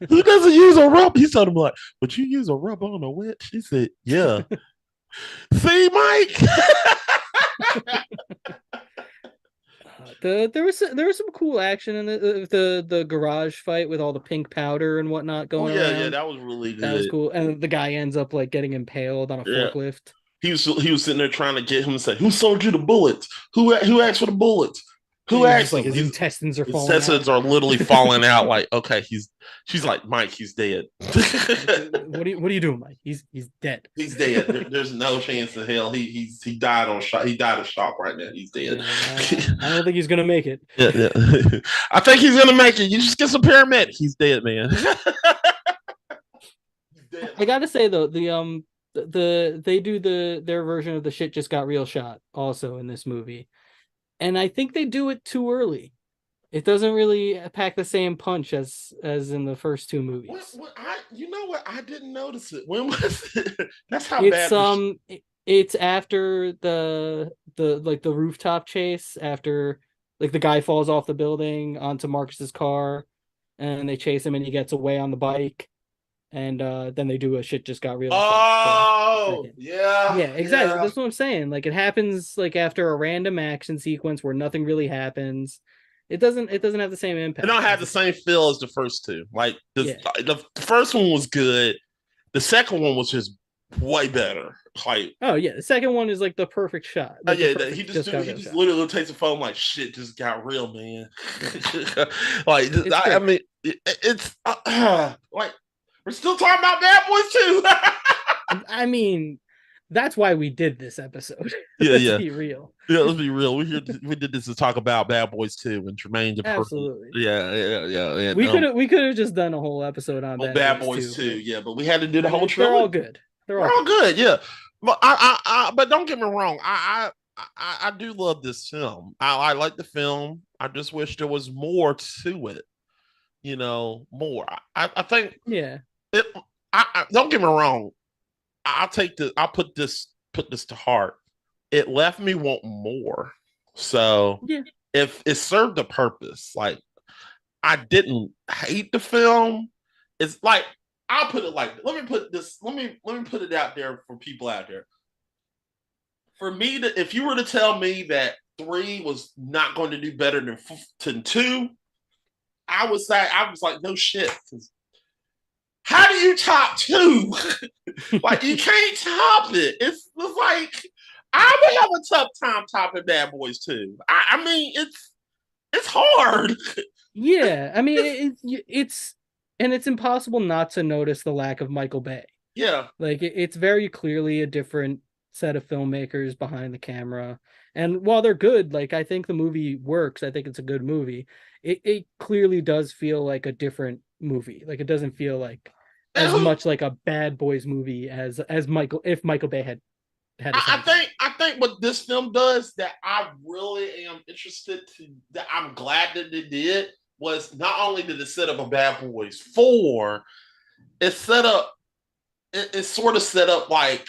S1: Who doesn't use a rub? He told him like, "Would you use a rub on a witch?" He said, "Yeah." See, Mike.
S2: There was some cool action in the garage fight with all the pink powder and whatnot
S1: Oh
S2: going
S1: yeah,
S2: around.
S1: yeah, that was really good.
S2: That was cool. And the guy ends up like getting impaled on a
S1: Yeah.
S2: forklift.
S1: He was sitting there trying to get him to say, "Who sold you the bullets? Who asked for the bullets? Who
S2: He's
S1: asked
S2: just like
S1: them?"
S2: his intestines are
S1: His
S2: falling
S1: intestines
S2: out.
S1: are literally falling out. Like, okay, she's like, "Mike, he's dead."
S2: What are you doing, Mike? He's dead.
S1: He's dead. There's no chance in hell. He died on shock. He died of shock right now. He's dead.
S2: I don't think he's gonna make it.
S1: Yeah. I think he's gonna make it. You just get some paramedics. He's dead, man. He's dead.
S2: I gotta say though, they do their version of the shit just got real shot also in this movie, and I think they do it too early. It doesn't really pack the same punch as in the first two movies.
S1: You know what? I didn't notice it. When was it? That's how
S2: It's
S1: bad.
S2: it's after the like the rooftop chase, after like the guy falls off the building onto Marcus's car, and they chase him and he gets away on the bike, and then they do a shit just got real.
S1: Oh,
S2: yeah, exactly.
S1: Yeah.
S2: That's what I'm saying. Like it happens like after a random action sequence where nothing really happens. It doesn't have the same impact.
S1: It don't have the same feel as the first two. Like the first one was good. The second one was just way better. Like,
S2: oh yeah, the second one is like the perfect shot. Like,
S1: he just literally takes the phone like, shit just got real, man. Like, I mean, it's like we're still talking about Bad Boys too.
S2: I mean, that's why we did this episode.
S1: Yeah,
S2: Let's be real.
S1: Yeah, let's be real. We did this to talk about Bad Boys 2 and Jermaine Dupri.
S2: Absolutely.
S1: Yeah.
S2: We could have just done a whole episode on
S1: Bad Boys 2. Yeah, but we had to do the whole
S2: trilogy. They're all good.
S1: They're all good. Yeah, but but don't get me wrong. I do love this film. I like the film. I just wish there was more to it. You know, more. I think.
S2: Yeah.
S1: Don't get me wrong. I'll put this to heart. It left me wanting more. So if it served a purpose, like I didn't hate the film. It's like I'll put it like let me put it out there for people out there. For me, if you were to tell me that 3 was not going to do better than 2, I would say I was like, no shit. How do you top 2? Like you can't top it. It's like I would have a tough time topping Bad Boys 2. I mean, it's hard.
S2: Yeah, I mean, it's impossible not to notice the lack of Michael Bay.
S1: Yeah,
S2: like it's very clearly a different set of filmmakers behind the camera. And while they're good, like I think the movie works. I think it's a good movie. It clearly does feel like a different movie. Like it doesn't feel like as much like a Bad Boys movie as if Michael Bay had
S1: I think what this film does that I really am interested that I'm glad that they did was not only did it set up a Bad Boys 4, it sort of set up like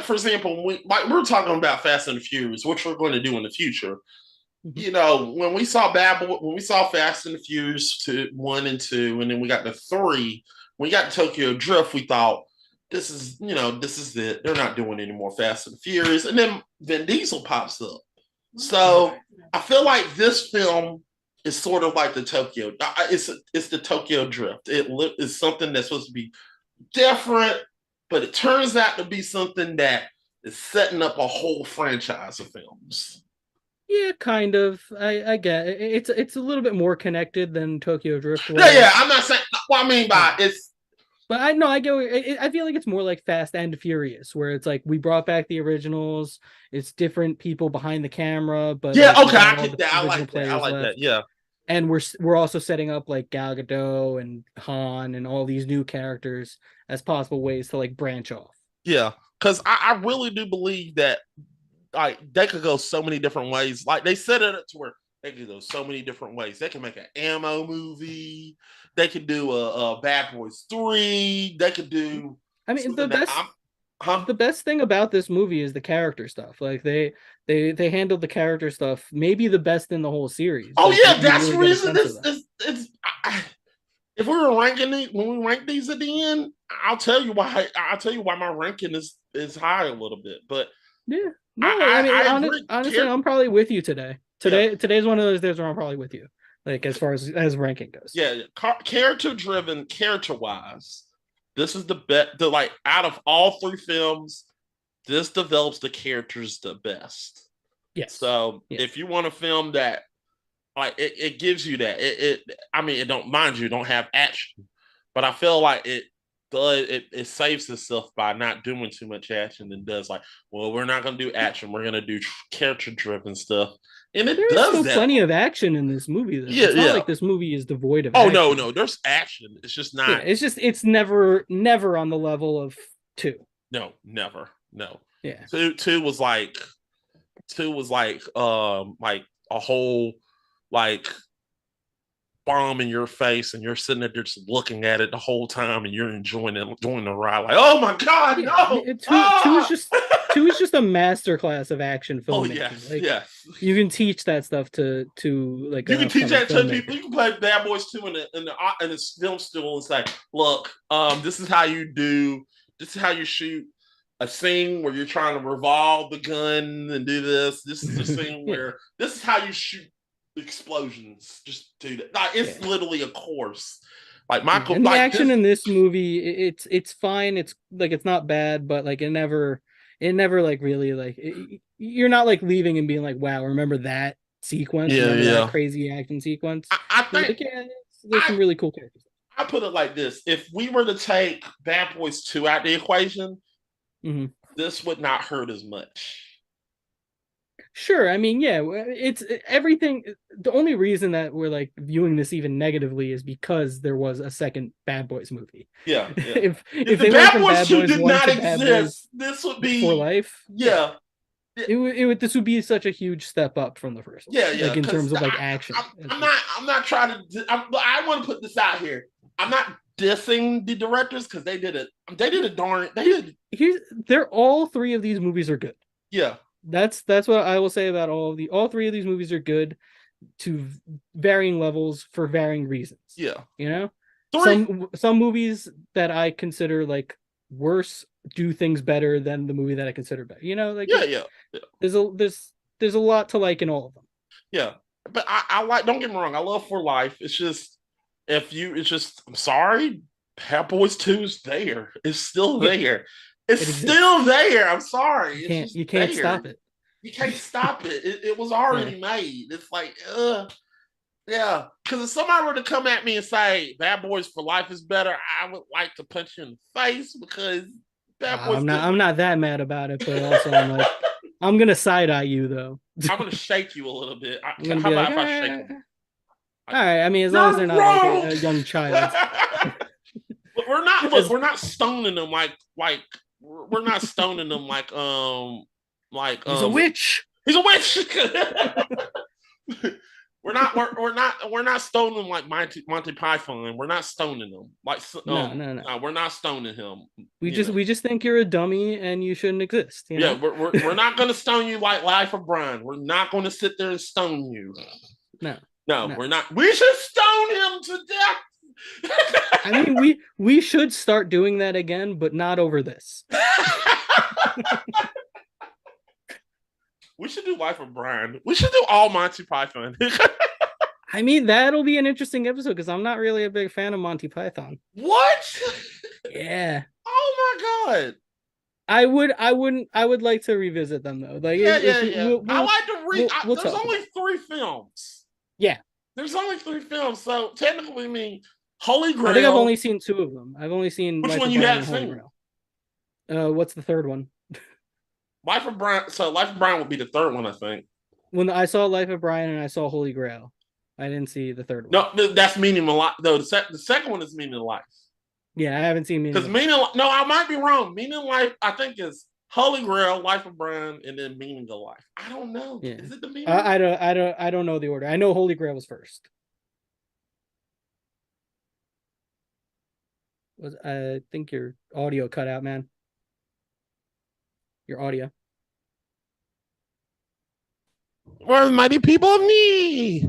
S1: for example, we're talking about Fast and the Furious, which we're going to do in the future.
S2: Mhm.
S1: you know, when we saw Fast and the Furious 1 and 2, and then we got the 3, when we got Tokyo Drift, we thought this is it. They're not doing any more Fast and the Furious. And then Vin Diesel pops up. So I feel like this film is sort of like the Tokyo. It's the Tokyo Drift. It's something that's supposed to be different, but it turns out to be something that is setting up a whole franchise of films.
S2: Yeah, kind of. I get it. It's a little bit more connected than Tokyo Drift
S1: Yeah, yeah.
S2: was.
S1: I'm not saying what I mean
S2: Yeah.
S1: by it's.
S2: But I know I go. I feel like it's more like Fast and Furious, where it's like we brought back the originals. It's different people behind the camera, but
S1: Yeah,
S2: like we
S1: okay, I
S2: got all
S1: get
S2: the
S1: that. I
S2: original
S1: like that. I
S2: players
S1: like that.
S2: left.
S1: Yeah,
S2: And we're also setting up like Gal Gadot and Han and all these new characters as possible ways to like branch off.
S1: yeah. Because I really do believe that like they could go so many different ways. Like they set it up to where they could go so many different ways. They can make an ammo movie. They could do a Bad Boys 3. They could do
S2: I mean,
S1: something that I'm huh?
S2: the best thing about this movie is the character stuff. Like they handled the character stuff maybe the best in the whole series.
S1: Oh
S2: Like
S1: yeah,
S2: you
S1: that's
S2: really
S1: the
S2: get a
S1: reason
S2: sense of
S1: this
S2: them.
S1: is it's if we were ranking these when we rank these at the end, I'll tell you why my ranking is high a little bit. But
S2: Yeah. No, I mean,
S1: I agree.
S2: honestly, I'm probably with you today.
S1: Yeah,
S2: Today's one of those days where I'm probably with you. Like as far as ranking goes.
S1: yeah, character driven, character wise. This is the best. The like out of all three films, this develops the characters the best.
S2: Yes.
S1: So
S2: Yeah.
S1: if you want a film that like it gives you that I mean it don't mind you don't have action, but I feel like it saves itself by not doing too much action and does like, well, we're not gonna do action, we're gonna do character driven stuff, and it
S2: There is
S1: does
S2: still
S1: that.
S2: plenty of action in this movie, though.
S1: Yeah,
S2: It's not
S1: yeah.
S2: like this movie is devoid of
S1: Oh no,
S2: action.
S1: no, there's action. It's just
S2: Yeah,
S1: not.
S2: it's never on the level of two.
S1: No, never. No.
S2: Yeah.
S1: Two was like like a whole like bomb in your face and you're sitting there just looking at it the whole time and you're enjoying the ride like, oh my god,
S2: Yeah.
S1: no.
S2: Two is
S1: Ah!
S2: just two is just a masterclass of action
S1: Oh
S2: filmmaking.
S1: yes,
S2: Like
S1: yes.
S2: you can teach that stuff to like
S1: You
S2: an
S1: can teach
S2: upcoming
S1: that to people.
S2: filmmaker.
S1: You can play Bad Boys 2 in the film stool and say, look, this is how you do, this is how you shoot a scene where you're trying to revolve the gun and do this. This is a scene
S2: Yeah.
S1: where this is how you shoot explosions. Just do that. Like, it's
S2: Yeah.
S1: literally a course. Like
S2: Yeah.
S1: Michael,
S2: And the
S1: like
S2: action
S1: this.
S2: in this movie, it's fine. It's like it's not bad, but like it never like really like you're not like leaving and being like, wow, remember that sequence?
S1: Yeah,
S2: Remember that
S1: yeah.
S2: crazy action sequence?
S1: I
S2: You're
S1: think
S2: like, yeah, there's
S1: I
S2: some really cool characters.
S1: I put it like this: if we were to take Bad Boys 2 out the equation,
S2: Mhm.
S1: this would not hurt as much.
S2: Sure. I mean, yeah, it's everything. The only reason that we're like viewing this even negatively is because there was a second Bad Boys movie.
S1: Yeah, yeah. If
S2: If
S1: the
S2: they went
S1: Bad
S2: from
S1: Boys
S2: Bad
S1: 2
S2: Boys
S1: did
S2: One
S1: not
S2: to Bad Boys
S1: exist, this would
S2: for
S1: be
S2: Life, yeah,
S1: yeah,
S2: it would this would be such a huge step up from the first one,
S1: yeah, yeah.
S2: like in
S1: Because
S2: terms of like action.
S1: I'm not trying to. I want to put this out here. I'm not dissing the directors because they did a darn they did
S2: They're all three of these movies are good.
S1: yeah,
S2: That's what I will say about all three of these movies are good to varying levels for varying reasons.
S1: yeah.
S2: You know,
S1: Three
S2: some movies that I consider like worse do things better than the movie that I consider better. You know, like
S1: yeah, yeah, yeah,
S2: there's a lot to like in all of them.
S1: yeah. But I like. Don't get me wrong. I love For Life. It's just it's just. I'm sorry. Bad Boys 2 is there. It's still
S2: Yeah,
S1: there. It's
S2: it
S1: still
S2: exists.
S1: there. I'm sorry. It's just
S2: You can't
S1: there.
S2: stop it.
S1: You can't stop it. It was
S2: Yeah.
S1: already made. It's like, yeah. Because if somebody were to come at me and say Bad Boys for Life is better, I would like to punch you in the face because Bad Boys
S2: I'm
S1: didn't.
S2: not that mad about it, but also I'm like I'm gonna side eye you though.
S1: I'm gonna shake you a little bit.
S2: I'm gonna
S1: How
S2: be like,
S1: about if I shake them?
S2: all right. I mean, as long as they're
S1: You're
S2: not like
S1: wrong.
S2: a young child.
S1: We're not. Look,
S2: As,
S1: we're not stoning them like we're not stoning them
S2: he's a witch.
S1: he's a witch. We're not stoning them like Monty Python. We're not stoning them like
S2: No, no, no.
S1: we're not stoning him.
S2: We
S1: You
S2: just
S1: know.
S2: we just think you're a dummy and you shouldn't exist, you
S1: Yeah,
S2: know?
S1: we're not gonna stone you like Life of Brian. We're not gonna sit there and stone you.
S2: No.
S1: No,
S2: No.
S1: we're not. We should stone him to
S2: I mean, we should start doing that again, but not over this.
S1: death. We should do Life of Brian. We should do all Monty Python.
S2: I mean, that'll be an interesting episode because I'm not really a big fan of Monty Python.
S1: What?
S2: Yeah.
S1: Oh my god.
S2: I would like to revisit them though. Like
S1: Yeah,
S2: if
S1: yeah,
S2: we,
S1: yeah. I like to read.
S2: we'll
S1: There's
S2: talk
S1: only
S2: about it.
S1: three films.
S2: Yeah.
S1: There's only three films. So technically, I mean, Holy
S2: I think I've
S1: Grail.
S2: only seen two of them. I've only seen
S1: Which
S2: Life
S1: one
S2: of
S1: you
S2: Brian
S1: haven't
S2: and Holy
S1: seen?
S2: Grail. What's the third one?
S1: Life of Brian. So Life of Brian would be the third one, I think.
S2: When I saw Life of Brian and I saw Holy Grail, I didn't see the third one.
S1: No, that's Meaning of Life. No, the second one is Meaning of Life.
S2: Yeah, I haven't seen
S1: Because no, I might be wrong. Meaning of Life, I think is Holy Grail, Life of Brian, and then Meaning of Life. I don't know.
S2: Yeah.
S1: Is it the Meaning?
S2: I don't know the order. I know Holy Grail was first. I think your audio cut out, man. Your audio.
S1: Where are the mighty people of me?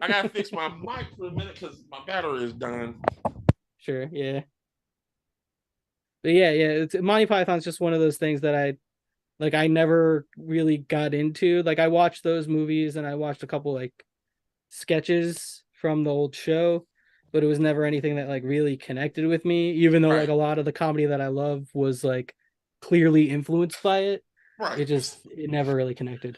S1: I gotta fix my mic for a minute because my battery is done.
S2: Sure, yeah. But yeah, Monty Python's just one of those things that I never really got into. Like I watched those movies and I watched a couple like sketches from the old show, but it was never anything that like really connected with me, even though
S1: Right.
S2: like a lot of the comedy that I love was like clearly influenced by it.
S1: Right.
S2: It never really connected.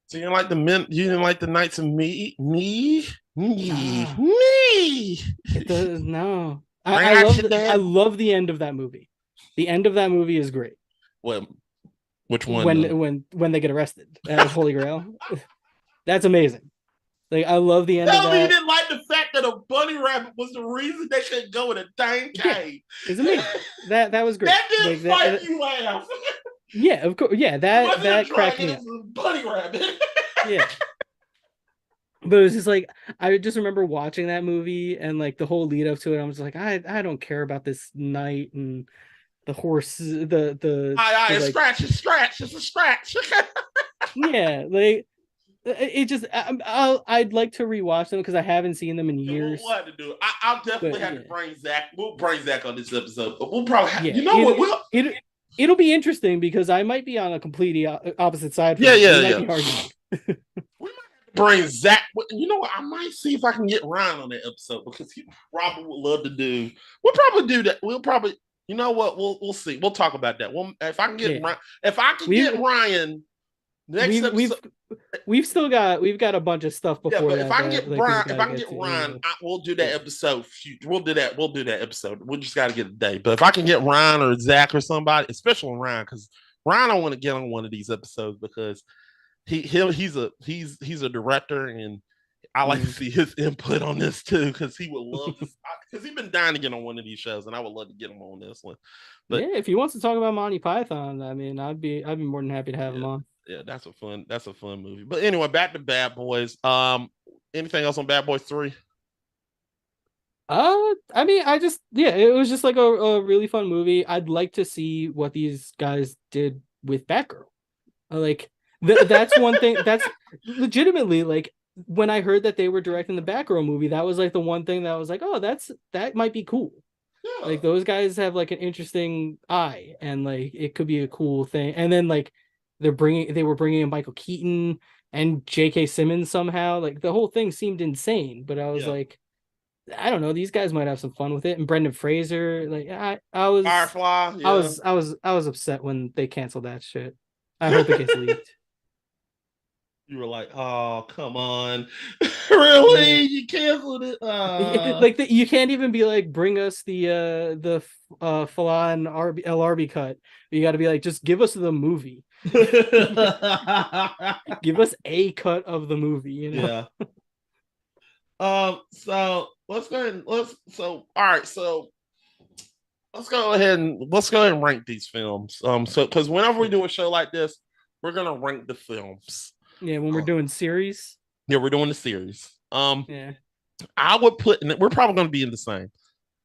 S1: So you didn't like the men? You didn't like the Knights of Me? Me?
S2: Nah.
S1: Me?
S2: It does no.
S1: Ratchet
S2: I
S1: Dad?
S2: love the end of that movie. The end of that movie is great.
S1: Well, which one?
S2: When they get arrested at Holy Grail. That's amazing. Like I love the end of
S1: Tell me you
S2: that.
S1: didn't like the fact that a bunny rabbit was the reason they couldn't go in a dang cave.
S2: It's amazing. That was great.
S1: That didn't
S2: Like,
S1: make you laugh.
S2: yeah, of course. Yeah,
S1: It
S2: that
S1: wasn't
S2: that
S1: a
S2: cracked
S1: dragon,
S2: me
S1: it
S2: up.
S1: was a bunny rabbit.
S2: Yeah. But it was just like I just remember watching that movie and like the whole lead up to it. I was like, I don't care about this knight and the horse,
S1: It's
S2: like,
S1: scratch, it's scratch, it's a scratch.
S2: yeah, like it just I'd like to rewatch them because I haven't seen them in years.
S1: We'll have to do it. I'll definitely
S2: But,
S1: have
S2: yeah.
S1: to bring Zach. We'll bring Zach on this episode, but we'll probably have,
S2: Yeah,
S1: you know what?
S2: It'll be interesting because I might be on a completely opposite side.
S1: Yeah,
S2: it.
S1: yeah.
S2: Be arguing.
S1: We might have to bring Zach. You know what? I might see if I can get Ryan on that episode because he probably would love to do. We'll probably do that. We'll probably. You know what? We'll see. We'll talk about that. If I can get Ryan, get Ryan next episode.
S2: We've got a bunch of stuff before.
S1: Yeah, but
S2: that,
S1: if I can get Brian, if I can get Ryan, we'll do that
S2: Yeah.
S1: episode. We'll do that. We'll do that episode. We just got to get a day. But if I can get Ryan or Zach or somebody, especially Ryan, because Ryan, I want to get on one of these episodes because he's a director and I like to see his input on this too because he would love this because he's been dying to get on one of these shows and I would love to get him on this one. But
S2: yeah, if he wants to talk about Monty Python, I mean, I'd be more than happy to have him on.
S1: Yeah, that's a fun movie. But anyway, back to Bad Boys. Anything else on Bad Boys 3?
S2: I mean, it was just like a really fun movie. I'd like to see what these guys did with Batgirl. Like that's one thing that's legitimately like when I heard that they were directing the Batgirl movie, that was like the one thing that I was like, oh, that might be cool. Yeah. Like those guys have like an interesting eye and like it could be a cool thing. And then like they were bringing in Michael Keaton and J.K. Simmons somehow. Like the whole thing seemed insane, but I was like, I don't know, these guys might have some fun with it. And Brendan Fraser, like I was
S1: Firefly. Yeah.
S2: I was upset when they canceled that shit. I hope it gets leaked.
S1: You were like, oh, come on. Really? You canceled it?
S2: Like you can't even be like, bring us the Falan LRB cut. You got to be like, just give us the movie. Give us a cut of the movie, you know?
S1: Yeah. So let's go ahead and so let's go ahead and rank these films. So because whenever we do a show like this, we're gonna rank the films.
S2: Yeah, when we're doing series.
S1: Yeah, we're doing the series.
S2: Yeah.
S1: I would put, and we're probably gonna be in the same.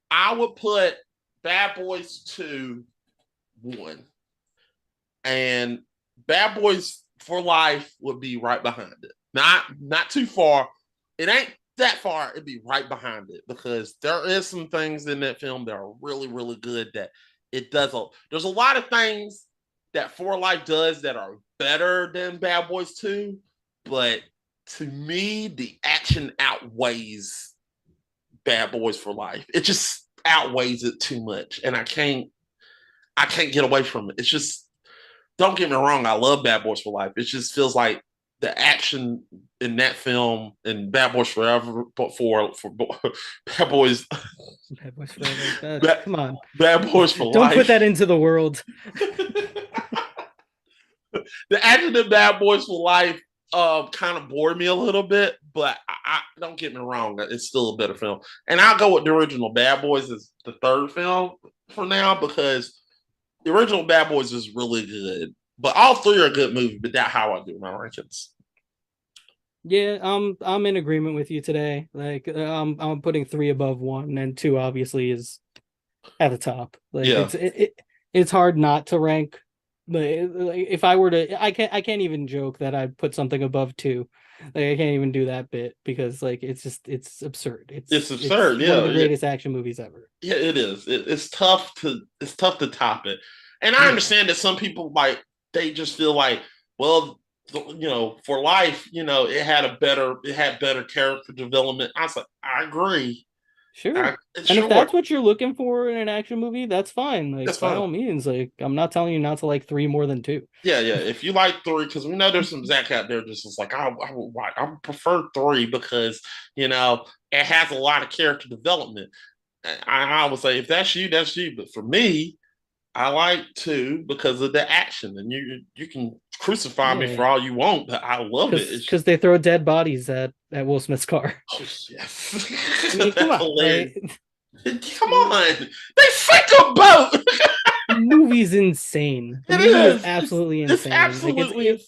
S1: I would put Bad Boys 2 won, and Bad Boys for Life would be right behind it. Not too far. It ain't that far. It'd be right behind it because there is some things in that film that are really, really good. That it does. There's a lot of things that For Life does that are better than Bad Boys 2, but to me, the action outweighs Bad Boys for Life. It just outweighs it too much, and I can't get away from it. It's just, don't get me wrong, I love Bad Boys for Life. It just feels like the action in that film and Bad Boys Forever, but for Bad Boys,
S2: Bad Boys Forever. Come on,
S1: Bad Boys for
S2: don't
S1: Life.
S2: put that into the world.
S1: The action in Bad Boys for Life kind of bored me a little bit, but I don't get me wrong, it's still a better film. And I'll go with the original Bad Boys as the third film for now because the original Bad Boys is really good. But all three are good movies, but that's how I do my rankings.
S2: Yeah, I'm in agreement with you today. Like, I'm putting 3 above 1, and 2 obviously is at the top. Like,
S1: Yeah.
S2: it's hard not to rank. But if I were to, I can't even joke that I'd put something above 2. Like, I can't even do that bit because like it's absurd. It's
S1: absurd.
S2: It's one of the greatest action movies ever.
S1: Yeah, it is. It's tough to top it. And I understand that some people like they just feel like, well, For Life, it had better character development. I was like, I agree.
S2: Sure. If that's what you're looking for in an action movie, that's fine. Like, that's by all means, like, I'm not telling you not to like 3 more than 2.
S1: Yeah. If you like 3, because we know there's some Zach out there just like, I prefer 3 because it has a lot of character development. I would say if that's you, that's you. But for me, I like 2 because of the action, and you can crucify me for all you want, but I love it
S2: because they throw dead bodies at Will Smith's car.
S1: Oh yes,
S2: I mean, come on, right?
S1: Come on, they sink a boat.
S2: The movie's insane. The movie is absolutely insane.
S1: It's absolutely,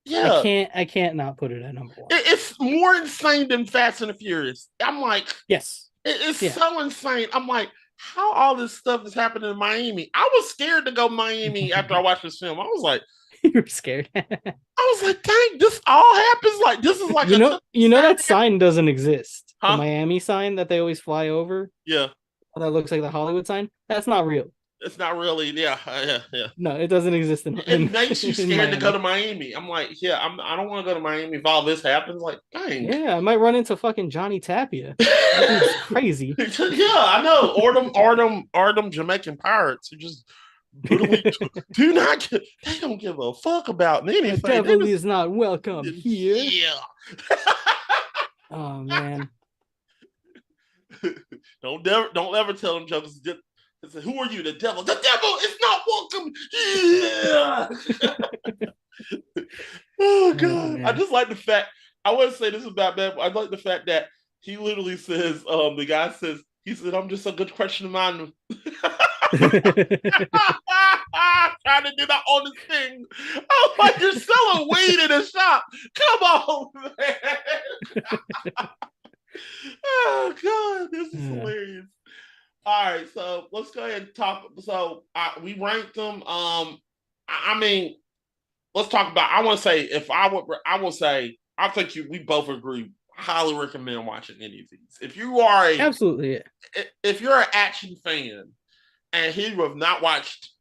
S2: yeah. I can't not put it at number 1.
S1: It's more insane than Fast and the Furious. I'm like,
S2: yes,
S1: it's so insane. I'm like, how all this stuff is happening in Miami. I was scared to go Miami after I watched this film. I was like,
S2: you were scared.
S1: I was like, dang, this all happens like this is like
S2: that sign doesn't exist. Huh? The Miami sign that they always fly over.
S1: Yeah.
S2: That looks like the Hollywood sign. That's not real.
S1: It's not really, yeah.
S2: No, it doesn't exist
S1: it makes you scared to go to Miami. I'm like, I don't want to go to Miami if all this happens. Like, dang.
S2: Yeah, I might run into fucking Johnny Tapia. That's crazy.
S1: Yeah, I know. Or them Jamaican pirates who just brutally they don't give a fuck about anything.
S2: The devil is not welcome here.
S1: Yeah.
S2: Oh man.
S1: Don't ever tell them jokers. Who are you? The devil. The devil is not welcome. Yeah. Oh god. I just like the fact. I want to say this about Bad. I like the fact that he literally says, the guy says, he said, I'm just a good question man. Trying to do that on the thing. Oh, like you're selling weed in a shop. Come on, man. Oh god, this is hilarious. All right, so let's go ahead and talk. So we ranked them. I mean, let's talk about. I want to say I think we both agree. Highly recommend watching any of these. If you are
S2: absolutely,
S1: if you're an action fan and you have not watched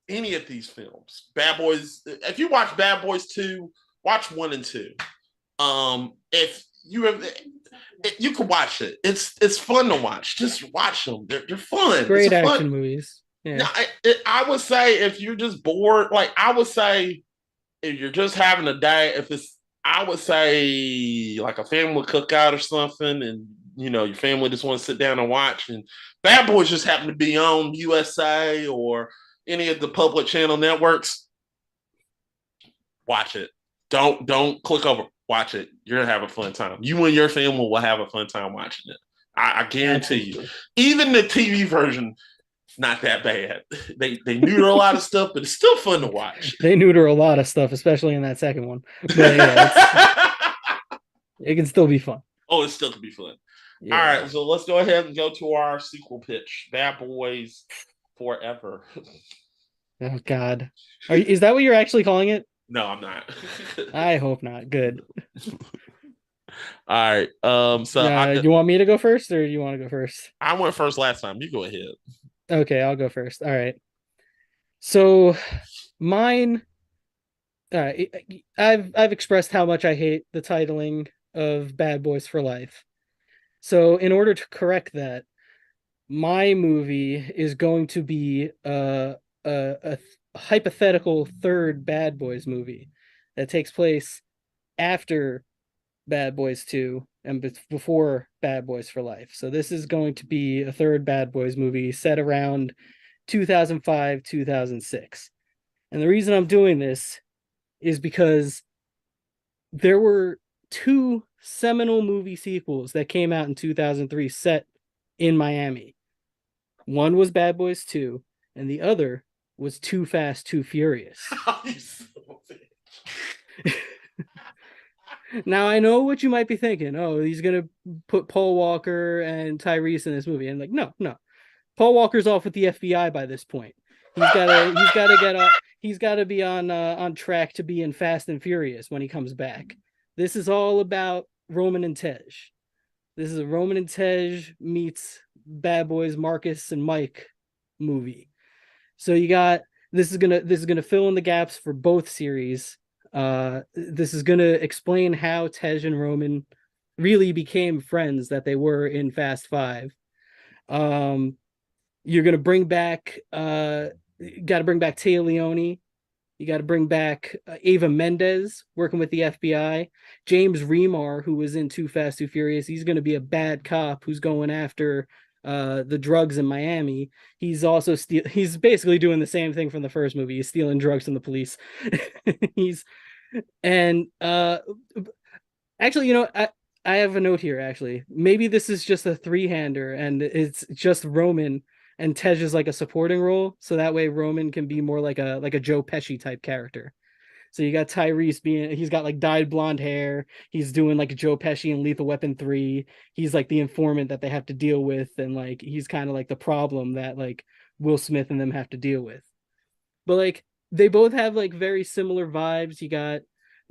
S1: any of these films, Bad Boys. If you watch Bad Boys 2, watch 1 and 2. If you have. You can watch it. It's fun to watch. Just watch them. They're fun.
S2: Great action movies. Yeah.
S1: Now, I would say if you're just bored, like I would say, if you're just having a day, I would say like a family cookout or something, and your family just want to sit down and watch. And Bad Boys just happen to be on USA or any of the public channel networks. Watch it. Don't click over. Watch it. You're gonna have a fun time. You and your family will have a fun time watching it. I guarantee you. Even the TV version, not that bad. They neuter a lot of stuff, but it's still fun to watch.
S2: They neuter a lot of stuff, especially in that second one. But yeah, it can still be fun.
S1: Oh, it still could be fun. All
S2: Yeah.
S1: right, so let's go ahead and go to our sequel pitch. Bad Boys Forever.
S2: Oh God. Is that what you're actually calling it?
S1: No, I'm not.
S2: I hope not. Good.
S1: All right. So
S2: You want me to go first, or do you want to go first?
S1: I went first last time. You go ahead.
S2: Okay, I'll go first. All right. So mine. I've expressed how much I hate the titling of Bad Boys for Life. So in order to correct that, my movie is going to be a hypothetical third Bad Boys movie that takes place after Bad Boys 2 and before Bad Boys for Life. So this is going to be a third Bad Boys movie set around 2005, 2006. And the reason I'm doing this is because there were two seminal movie sequels that came out in 2003 set in Miami. One was Bad Boys 2, and the other was Too Fast, Too Furious. Now, I know what you might be thinking. Oh, he's going to put Paul Walker and Tyrese in this movie. And like, no, no. Paul Walker's off with the FBI by this point. He's got to get off. He's got to be on track to be in Fast and Furious when he comes back. This is all about Roman and Tej. This is a Roman and Tej meets Bad Boys Marcus and Mike movie. So you got this is gonna fill in the gaps for both series. This is gonna explain how Tej and Roman really became friends that they were in Fast Five. Um, you're gonna bring back got to bring back Tia Leone. You got to bring back Ava Mendez working with the FBI. James Remar, who was in Too Fast, Too Furious, he's going to be a bad cop who's going after the drugs in Miami. He's basically doing the same thing from the first movie. He's stealing drugs from the police. he's and actually, I have a note here. Actually, maybe this is just a three-hander, and it's just Roman and Tej is like a supporting role, so that way Roman can be more like a Joe Pesci type character. So you got Tyrese he's got like dyed blonde hair. He's doing like Joe Pesci in Lethal Weapon 3. He's like the informant that they have to deal with, and like he's kind of like the problem that like Will Smith and them have to deal with. But like they both have like very similar vibes. You got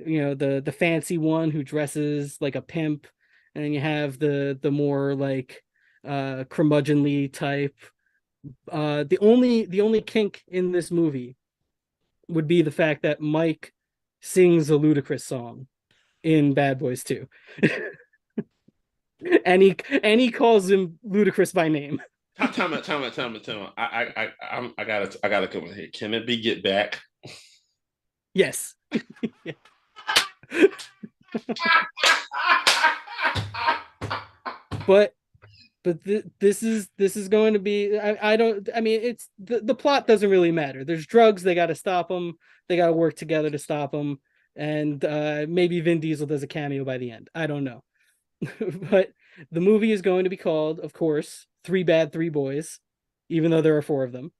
S2: the fancy one who dresses like a pimp, and then you have the more like curmudgeonly type. The only kink in this movie would be the fact that Mike sings a Ludacris song in Bad Boys 2. and he calls him Ludacris by name.
S1: Time out, time out, time out, time out. I gotta come in here. Can it be Get Back?
S2: Yes. but this is going to be I don't I mean it's the plot doesn't really matter. There's drugs, they got to stop them, they got to work together to stop them, and maybe Vin Diesel does a cameo by the end, I don't know. But the movie is going to be called, of course, Three Bad Three Boys, even though there are four of them.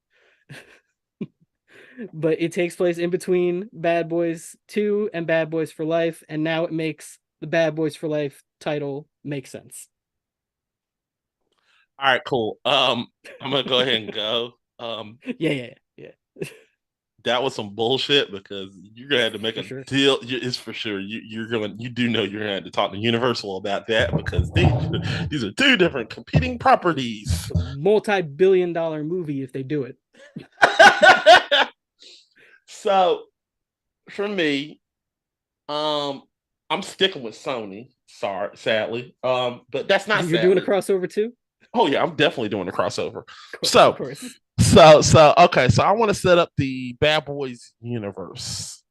S2: But it takes place in between Bad Boys 2 and Bad Boys for Life, and now it makes the Bad Boys for Life title make sense.
S1: All right, cool. I'm gonna go ahead and go.
S2: Yeah.
S1: That was some bullshit because you're gonna have to make
S2: For
S1: a
S2: sure.
S1: deal. It's for sure. You do know you're gonna have to talk to Universal about that because these are two different competing properties.
S2: It's a multi-billion-dollar movie if they do it.
S1: So for me, um, I'm sticking with Sony. Sorry, sadly. But that's not
S2: You're doing a
S1: sadly.
S2: crossover too?
S1: Oh yeah, I'm definitely doing a crossover.
S2: Of
S1: So
S2: course.
S1: okay, so I want to set up the Bad Boys universe.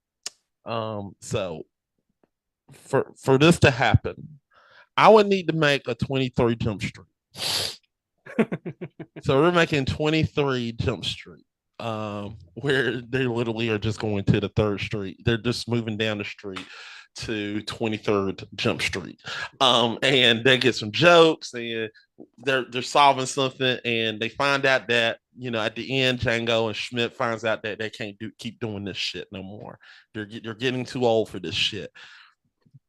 S1: So for this to happen, I would need to make a 23 Jump Street. So we're making 23 Jump Street, where they literally are just going to the third street. They're just moving down the street to 23rd Jump Street. And they get some jokes and they're solving something and they find out that, at the end, Django and Schmidt finds out that they can't keep doing this shit no more. They're getting too old for this shit.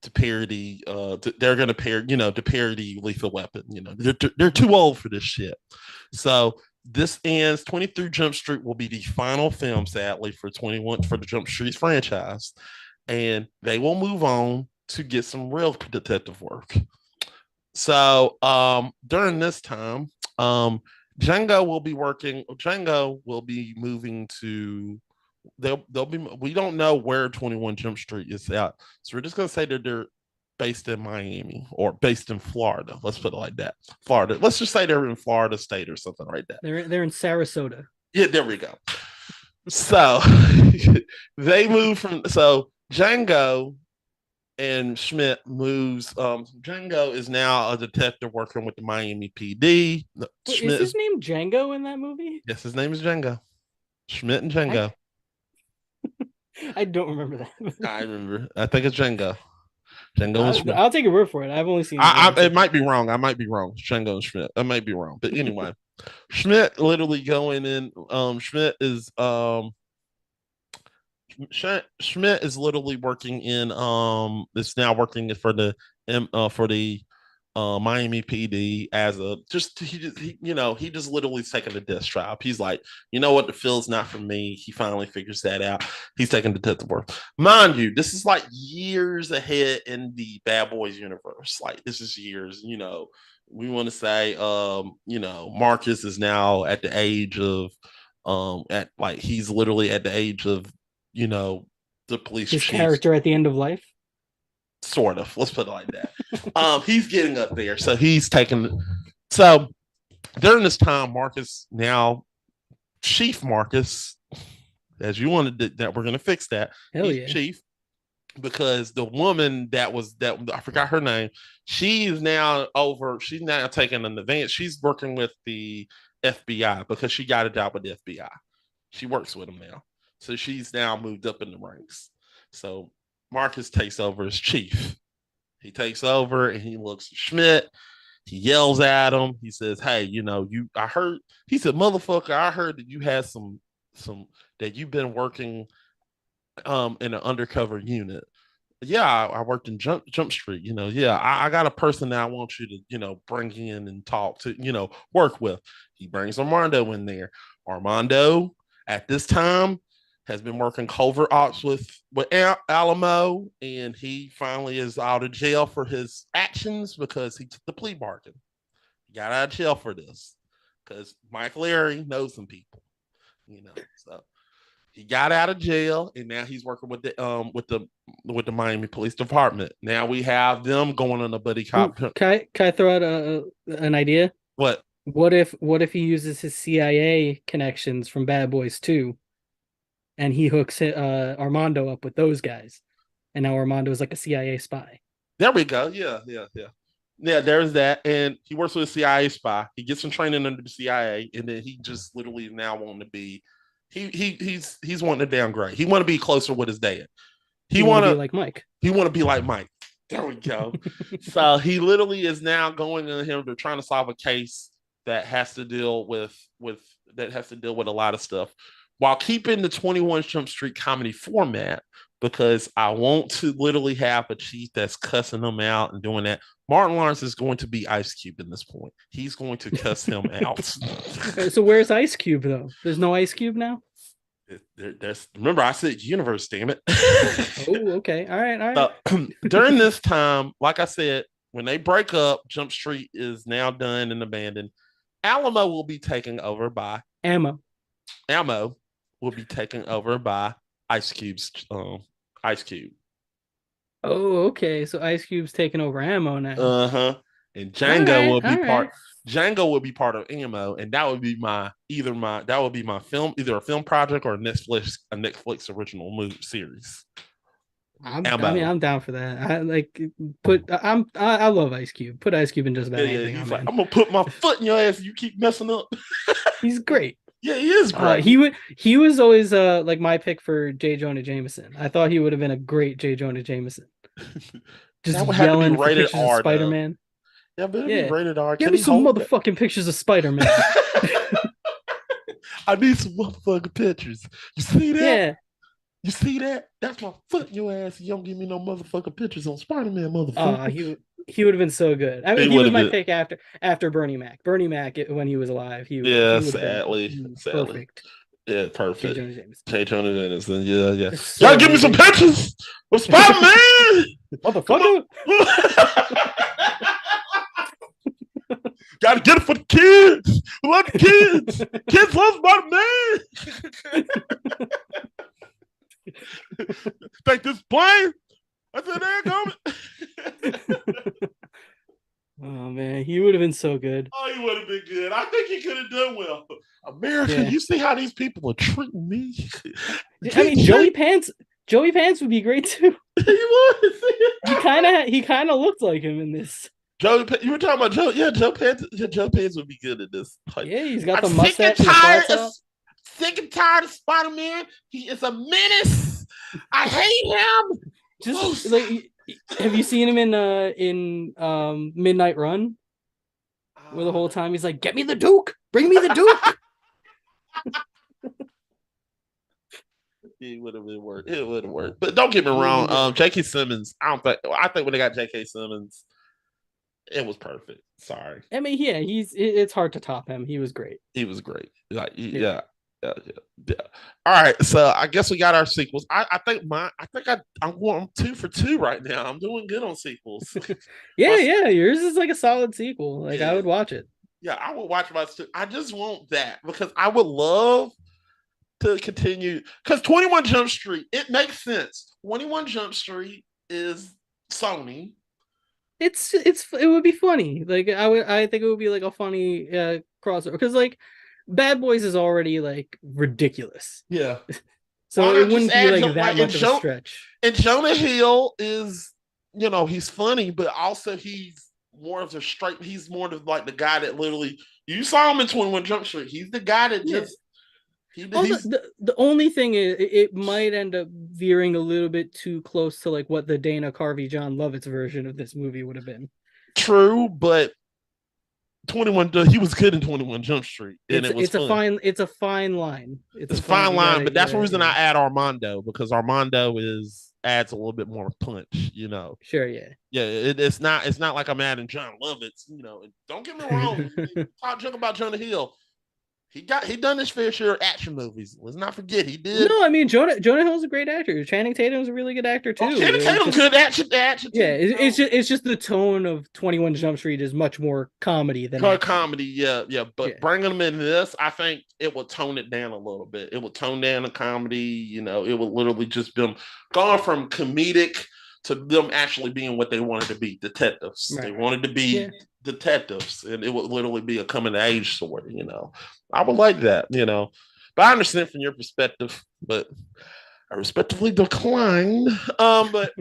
S1: to parody. They're gonna to parody Lethal Weapon. They're too old for this shit. So this ends. 23 Jump Street will be the final film, sadly, for 21 for the Jump Street franchise, and they will move on to get some real detective work. So during this time, Django will be moving to. They'll be. We don't know where 21 Jump Street is at, so we're just gonna say that they're based in Miami or based in Florida. Let's put it like that. Florida. Let's just say they're in Florida State or something like that.
S2: They're in Sarasota.
S1: Yeah, there we go. So they move from Django and Schmidt moves. Django is now a detective working with the Miami PD.
S2: Wait, is his name Django in that movie?
S1: Yes, his name is Django. Schmidt and Django.
S2: I don't remember that.
S1: I remember. I think it's Django. Django and Schmidt.
S2: I'll take your word for it. I've only seen.
S1: It might be wrong. I might be wrong. Django and Schmidt. I might be wrong. But anyway, Schmidt literally going in. Schmidt is literally working in is now working for the Miami PD as he just literally taking a desk job. He's like, you know what, the field's not for me. He finally figures that out. He's taking detective work. Mind you, this is like years ahead in the Bad Boys universe. Like this is years, we want to say Marcus is now at the age of he's literally at the age of the police
S2: his
S1: chief.
S2: Character at the end of life,
S1: sort of, let's put it like that. He's getting up there, so he's taking. So during this time, Marcus, now Chief Marcus, as you wanted that we're going to fix that.
S2: Hell yeah.
S1: Chief, because the woman that I forgot her name, she's now taking an advance. She's working with the FBI because she got a job with the FBI. She works with them now. So she's now moved up in the ranks. So Marcus takes over as chief. He takes over and he looks at Schmidt. He yells at him. He says, "Hey, I heard." He said, "Motherfucker, I heard that you had some that you've been working in an undercover unit." Yeah, I worked in Jump Street. Yeah, I got a person that I want you to bring in and talk to, work with. He brings Armando in there. Armando at this time has been working covert ops with Alamo, and he finally is out of jail for his actions because he took the plea bargain. He got out of jail for this because Mike Larry knows some people, So he got out of jail, and now he's working with the Miami Police Department. Now we have them going on a buddy cop.
S2: Can I throw out an idea?
S1: What?
S2: What if he uses his CIA connections from Bad Boys 2? And he hooks Armando up with those guys, and now Armando is like a CIA spy.
S1: There we go. Yeah. There's that, and he works with a CIA spy. He gets some training under the CIA, and then he just literally now wanting to be. He's wanting to downgrade. He want to be closer with his dad. He want to be
S2: like Mike.
S1: He want to be like Mike. There we go. So he literally is now going in him to trying to solve a case that has to deal with a lot of stuff, while keeping the 21 Jump Street comedy format, because I want to literally have a chief that's cussing them out and doing that. Martin Lawrence is going to be Ice Cube in this point. He's going to cuss him out.
S2: So where's Ice Cube, though? There's no Ice Cube now?
S1: Remember, I said universe, damn it.
S2: Oh, okay. All right.
S1: So, during this time, like I said, when they break up, Jump Street is now done and abandoned. Alamo will be taken over by
S2: Ammo
S1: will be taken over by Ice Cube's Ice Cube.
S2: Oh, okay. So Ice Cube's taking over Ammo now.
S1: And Django will be part. Django will be part of Ammo, and that would be either a film project or a Netflix original movie series.
S2: I'm down for that. I love Ice Cube. Put Ice Cube in just about anything.
S1: He's like, I'm gonna put my foot in your ass if you keep messing up.
S2: He's great.
S1: Yeah, he is great.
S2: He was always like my pick for J. Jonah Jameson. I thought he would have been a great J. Jonah Jameson. Just yelling for pictures of Spider-Man.
S1: Yeah, but it'd be rated R.
S2: Give me some motherfucking pictures of Spider-Man.
S1: I need some motherfucking pictures. You see that? You see that? That's my foot in your ass. You don't give me no motherfucking pictures on Spider-Man, motherfucker.
S2: He would have been so good. I
S1: He
S2: mean, he
S1: would
S2: was
S1: have
S2: my
S1: been.
S2: pick after Bernie Mac. Bernie Mac when he was alive,
S1: Yeah,
S2: he would have been
S1: sadly, sadly.
S2: perfect.
S1: Yeah,
S2: J.
S1: perfect.
S2: Jonah Jameson.
S1: J. Jonah Jameson. Yeah, yeah.
S2: It's so
S1: Y'all give me some
S2: amazing.
S1: pictures of Spider-Man. Come
S2: Motherfucker.
S1: on. Gotta get it for the kids. We love the kids. Kids love Spider-Man. Think this plane? I said, there you go.
S2: Oh man, he would have been so good.
S1: Oh, he would have been good. I think he could have done well. America, you see how these people are treating me?
S2: I mean, Joey Pants would be great too.
S1: He would.
S2: He kind of looked like him in this.
S1: You were talking about Joe. Yeah, Joe Pants. Joe Pants would be good at this.
S2: Like, yeah, he's got the mustache and the
S1: sick and tired of Spider-Man. He is a menace. I hate him.
S2: Just like, have you seen him in Midnight Run? Where the whole time he's like, "Get me the Duke, bring me the Duke."
S1: It would have been worked. It would have worked. But don't get me wrong. J.K. Simmons. I think when they got J.K. Simmons, it was perfect. Sorry.
S2: I mean, yeah, it's hard to top him. He was great.
S1: He was great. Like, yeah. All right, so I guess we got our sequels. I think I'm 2 for 2 right now. I'm doing good on sequels.
S2: yeah, yours is like a solid sequel. Like, I would watch it.
S1: Yeah, I would watch my. I just want that because I would love to continue because 21 Jump Street. It makes sense. 21 Jump Street is Sony.
S2: It would be funny. Like, I think it would be like a funny crossover because like Bad Boys is already like ridiculous.
S1: Yeah.
S2: So it wouldn't be like that much of a stretch.
S1: And Jonah Hill is, he's funny, but also he's more of he's more of like the guy that literally, you saw him in 21 Jump Street. He's the guy that just,
S2: the only thing is it might end up veering a little bit too close to like what the Dana Carvey, John Lovitz version of this movie would have been.
S1: True, but 21, he was good in 21 Jump Street, and it's a
S2: fine line.
S1: It's a fine line, but that's the reason I add Armando, because Armando adds a little bit more punch,
S2: Sure, yeah.
S1: Yeah, it's not like I'm adding John Lovitz, Don't get me wrong. Talk junk about Jonah Hill. He done his fair share of action movies. Let's not forget he did.
S2: No, I mean Jonah Hill's a great actor. Channing Tatum's a really good actor too.
S1: Channing Tatum's good action.
S2: Yeah, it's just the tone of 21 Jump Street is much more comedy than
S1: comedy. Yeah. But bringing them in this, I think it will tone it down a little bit. It will tone down the comedy. It will literally just be gone from comedic to them actually being what they wanted to be, detectives. Right. They wanted to be detectives, and it would literally be a coming of age story. I would like that. But I understand from your perspective, but I respectfully decline. But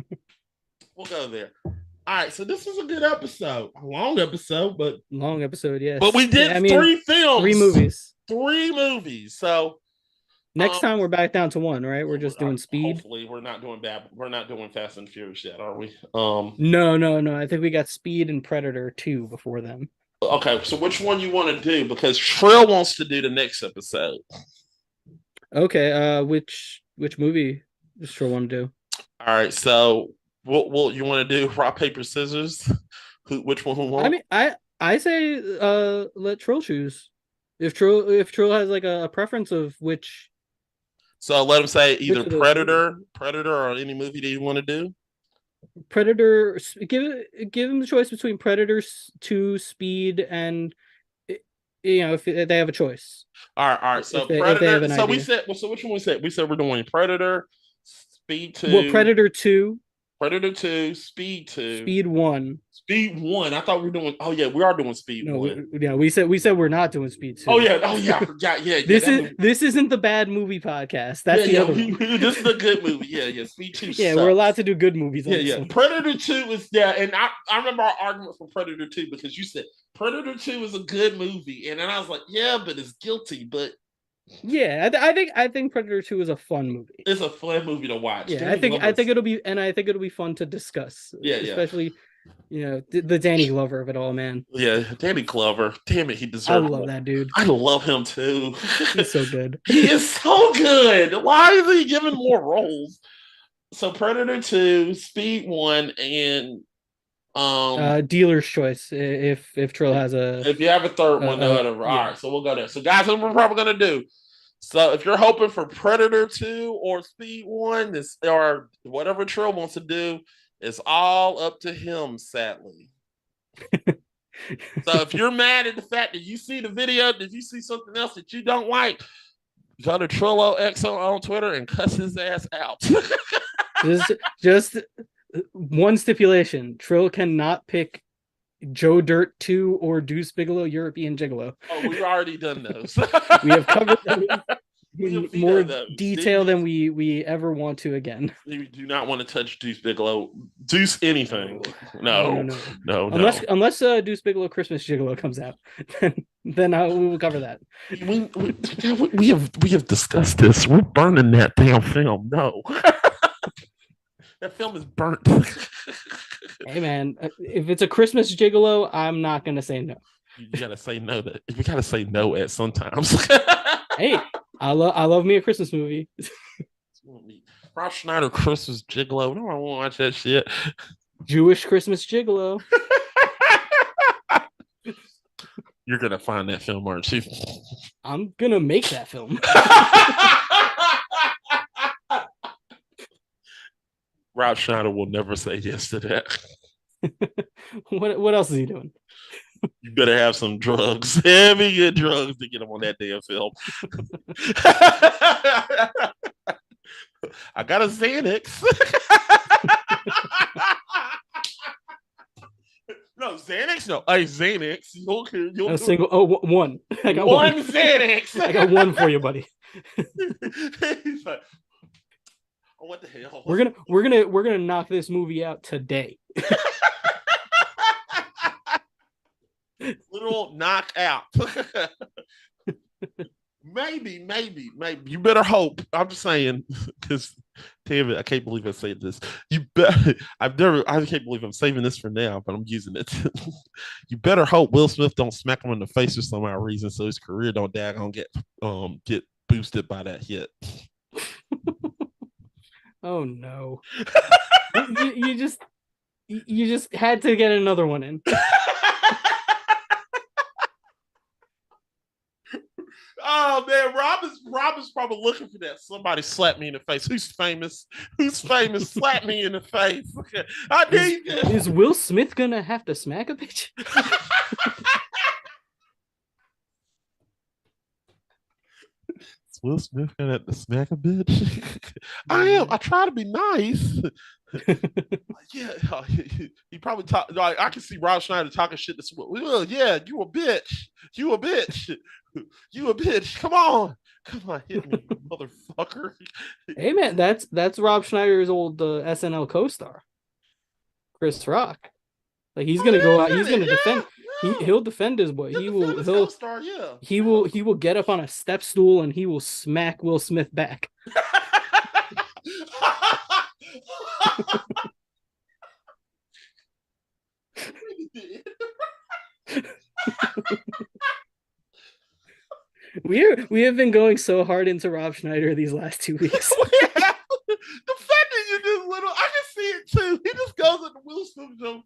S1: we'll go there. All right, so this was a good episode, a long episode,
S2: yes.
S1: But we did 3 films,
S2: 3 movies.
S1: So
S2: next time we're back down to 1, right? We're just doing Speed.
S1: Hopefully, we're not doing Fast and Furious yet, are we?
S2: No. I think we got Speed and Predator 2 before them.
S1: Okay, so which one you want to do? Because Trill wants to do the next episode.
S2: Okay, which movie does Trill want to do?
S1: All right, so what you want to do? Rock, paper, scissors. Which one?
S2: I mean, I say let Trill choose. If Trill has like a preference of which.
S1: So let him say either Predator, or any movie that you want to do.
S2: Predator, give him the choice between Predator 2, Speed, and if they have a choice.
S1: All right. So Predator. So we said. So which one we said? We said we're doing Predator, Speed 2.
S2: Well, Predator 2.
S1: Predator 2, Speed 2.
S2: Speed 1.
S1: Speed 1. I thought we were doing. Oh yeah, we are doing Speed 1.
S2: We said we're not doing Speed 2.
S1: Oh yeah. I forgot. Yeah.
S2: This isn't the bad movie podcast. That's the other one.
S1: This is a good movie. Yeah. Speed 2.
S2: Yeah, we're allowed to do good movies.
S1: Yeah. Predator 2 is and I remember our argument for Predator 2 because you said Predator 2 is a good movie, and then I was like, yeah, but it's guilty, but.
S2: Yeah, I think Predator 2 is a fun movie.
S1: It's a fun movie to watch.
S2: Yeah, I think it'll be fun to discuss.
S1: Yeah,
S2: especially The Danny Glover of it all, man.
S1: Yeah, Danny Glover. Damn it, he
S2: I
S1: deserved
S2: love
S1: more.
S2: that dude.
S1: I love him too.
S2: He's so good.
S1: He is so good. Why is he given more roles? So Predator 2, Speed 1, and
S2: Dealer's choice. If Trill has
S1: if you have a third one, no
S2: a
S1: other. All
S2: yeah.
S1: right, so we'll go there. So guys, what we're probably gonna do. So if you're hoping for Predator 2 or Speed 1, this or whatever Trill wants to do, it's all up to him, sadly. So if you're mad at the fact that you see the video, if you see something else that you don't like, go to Trillo XO on Twitter and cuss his ass out.
S2: Just one stipulation: Trill cannot pick Joe Dirt 2 or Deuce Bigelow European Gigolo.
S1: Oh, we've already done those.
S2: We have covered them in more
S1: those.
S2: detail than we ever want to again.
S1: We do not want to touch Deuce Bigelow. Deuce anything. No.
S2: Unless Deuce Bigelow Christmas Gigolo comes out, then we will cover that.
S1: We have discussed this. We're burning that damn film. No. That film is burnt.
S2: Hey man, if it's a Christmas Gigolo, I'm not gonna say no.
S1: You gotta say no. You gotta say no at sometimes.
S2: Hey, I love me a Christmas movie.
S1: Rob Schneider Christmas Gigolo. No, I won't watch that shit.
S2: Jewish Christmas Gigolo.
S1: You're gonna find that film, aren't you?
S2: I'm gonna make that film.
S1: Rob Schneider will never say yes to that.
S2: What else is he doing?
S1: You better have some drugs, heavy good drugs to get him on that damn film. I got a Xanax. No, Xanax? No, a Xanax. You'll
S2: a single, one. I got
S1: one Xanax.
S2: I got one for you, buddy.
S1: He's like, oh, what the hell?
S2: We're gonna knock this movie out today.
S1: Literal knockout. Maybe. You better hope. I'm just saying, because damn it, I can't believe I said this. I can't believe I'm saving this for now, but I'm using it. You better hope Will Smith don't smack him in the face for some odd reason, so his career don't daggone get boosted by that hit.
S2: Oh no. you just had to get another one in.
S1: Oh man, Rob is probably looking for that. Somebody slap me in the face. Who's famous? Slap me in the face. I need this.
S2: Is Will Smith gonna have to smack a bitch?
S1: Is Will Smith gonna have to smack a bitch? I am. I try to be nice. Yeah, he probably talk. Like, I can see Rob Schneider talking shit to Will. Yeah, you a bitch. You a bitch. You a bitch. Come on, hit me, motherfucker.
S2: Hey man, that's Rob Schneider's old SNL co-star, Chris Rock. Like he's gonna go out. He's gonna defend. He'll defend his boy. He will get up on a step stool and he will smack Will Smith back. We have been going so hard into Rob Schneider these last 2 weeks.
S1: The fact that you just little, I can see it too. He just goes into Will Smith joke.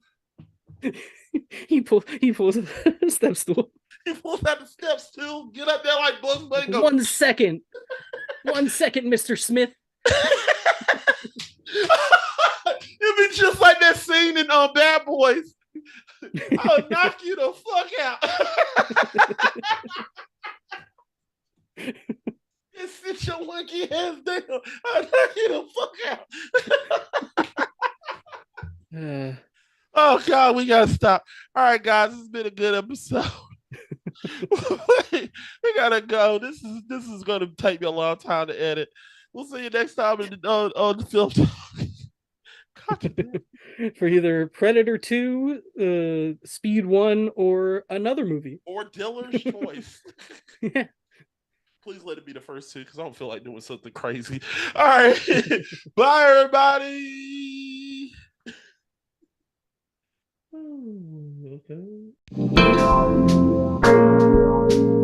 S2: He pulls a step stool.
S1: He pulls out the steps too. Get up there like Bugs Bunny.
S2: 1 second. 1 second, Mr. Smith.
S1: It'd be just like that scene in Bad Boys. I'll knock you the fuck out. Just sit your monkey ass down. I'll knock you the fuck out. Oh God, we gotta stop. All right, guys, this has been a good episode. We gotta go. This is gonna take me a long time to edit. We'll see you next time on the film talk.
S2: For either Predator 2, Speed 1, or another movie.
S1: Or Diller's Choice.
S2: Yeah.
S1: Please let it be the first two because I don't feel like doing something crazy. All right. Bye, everybody.
S2: Da, da, da.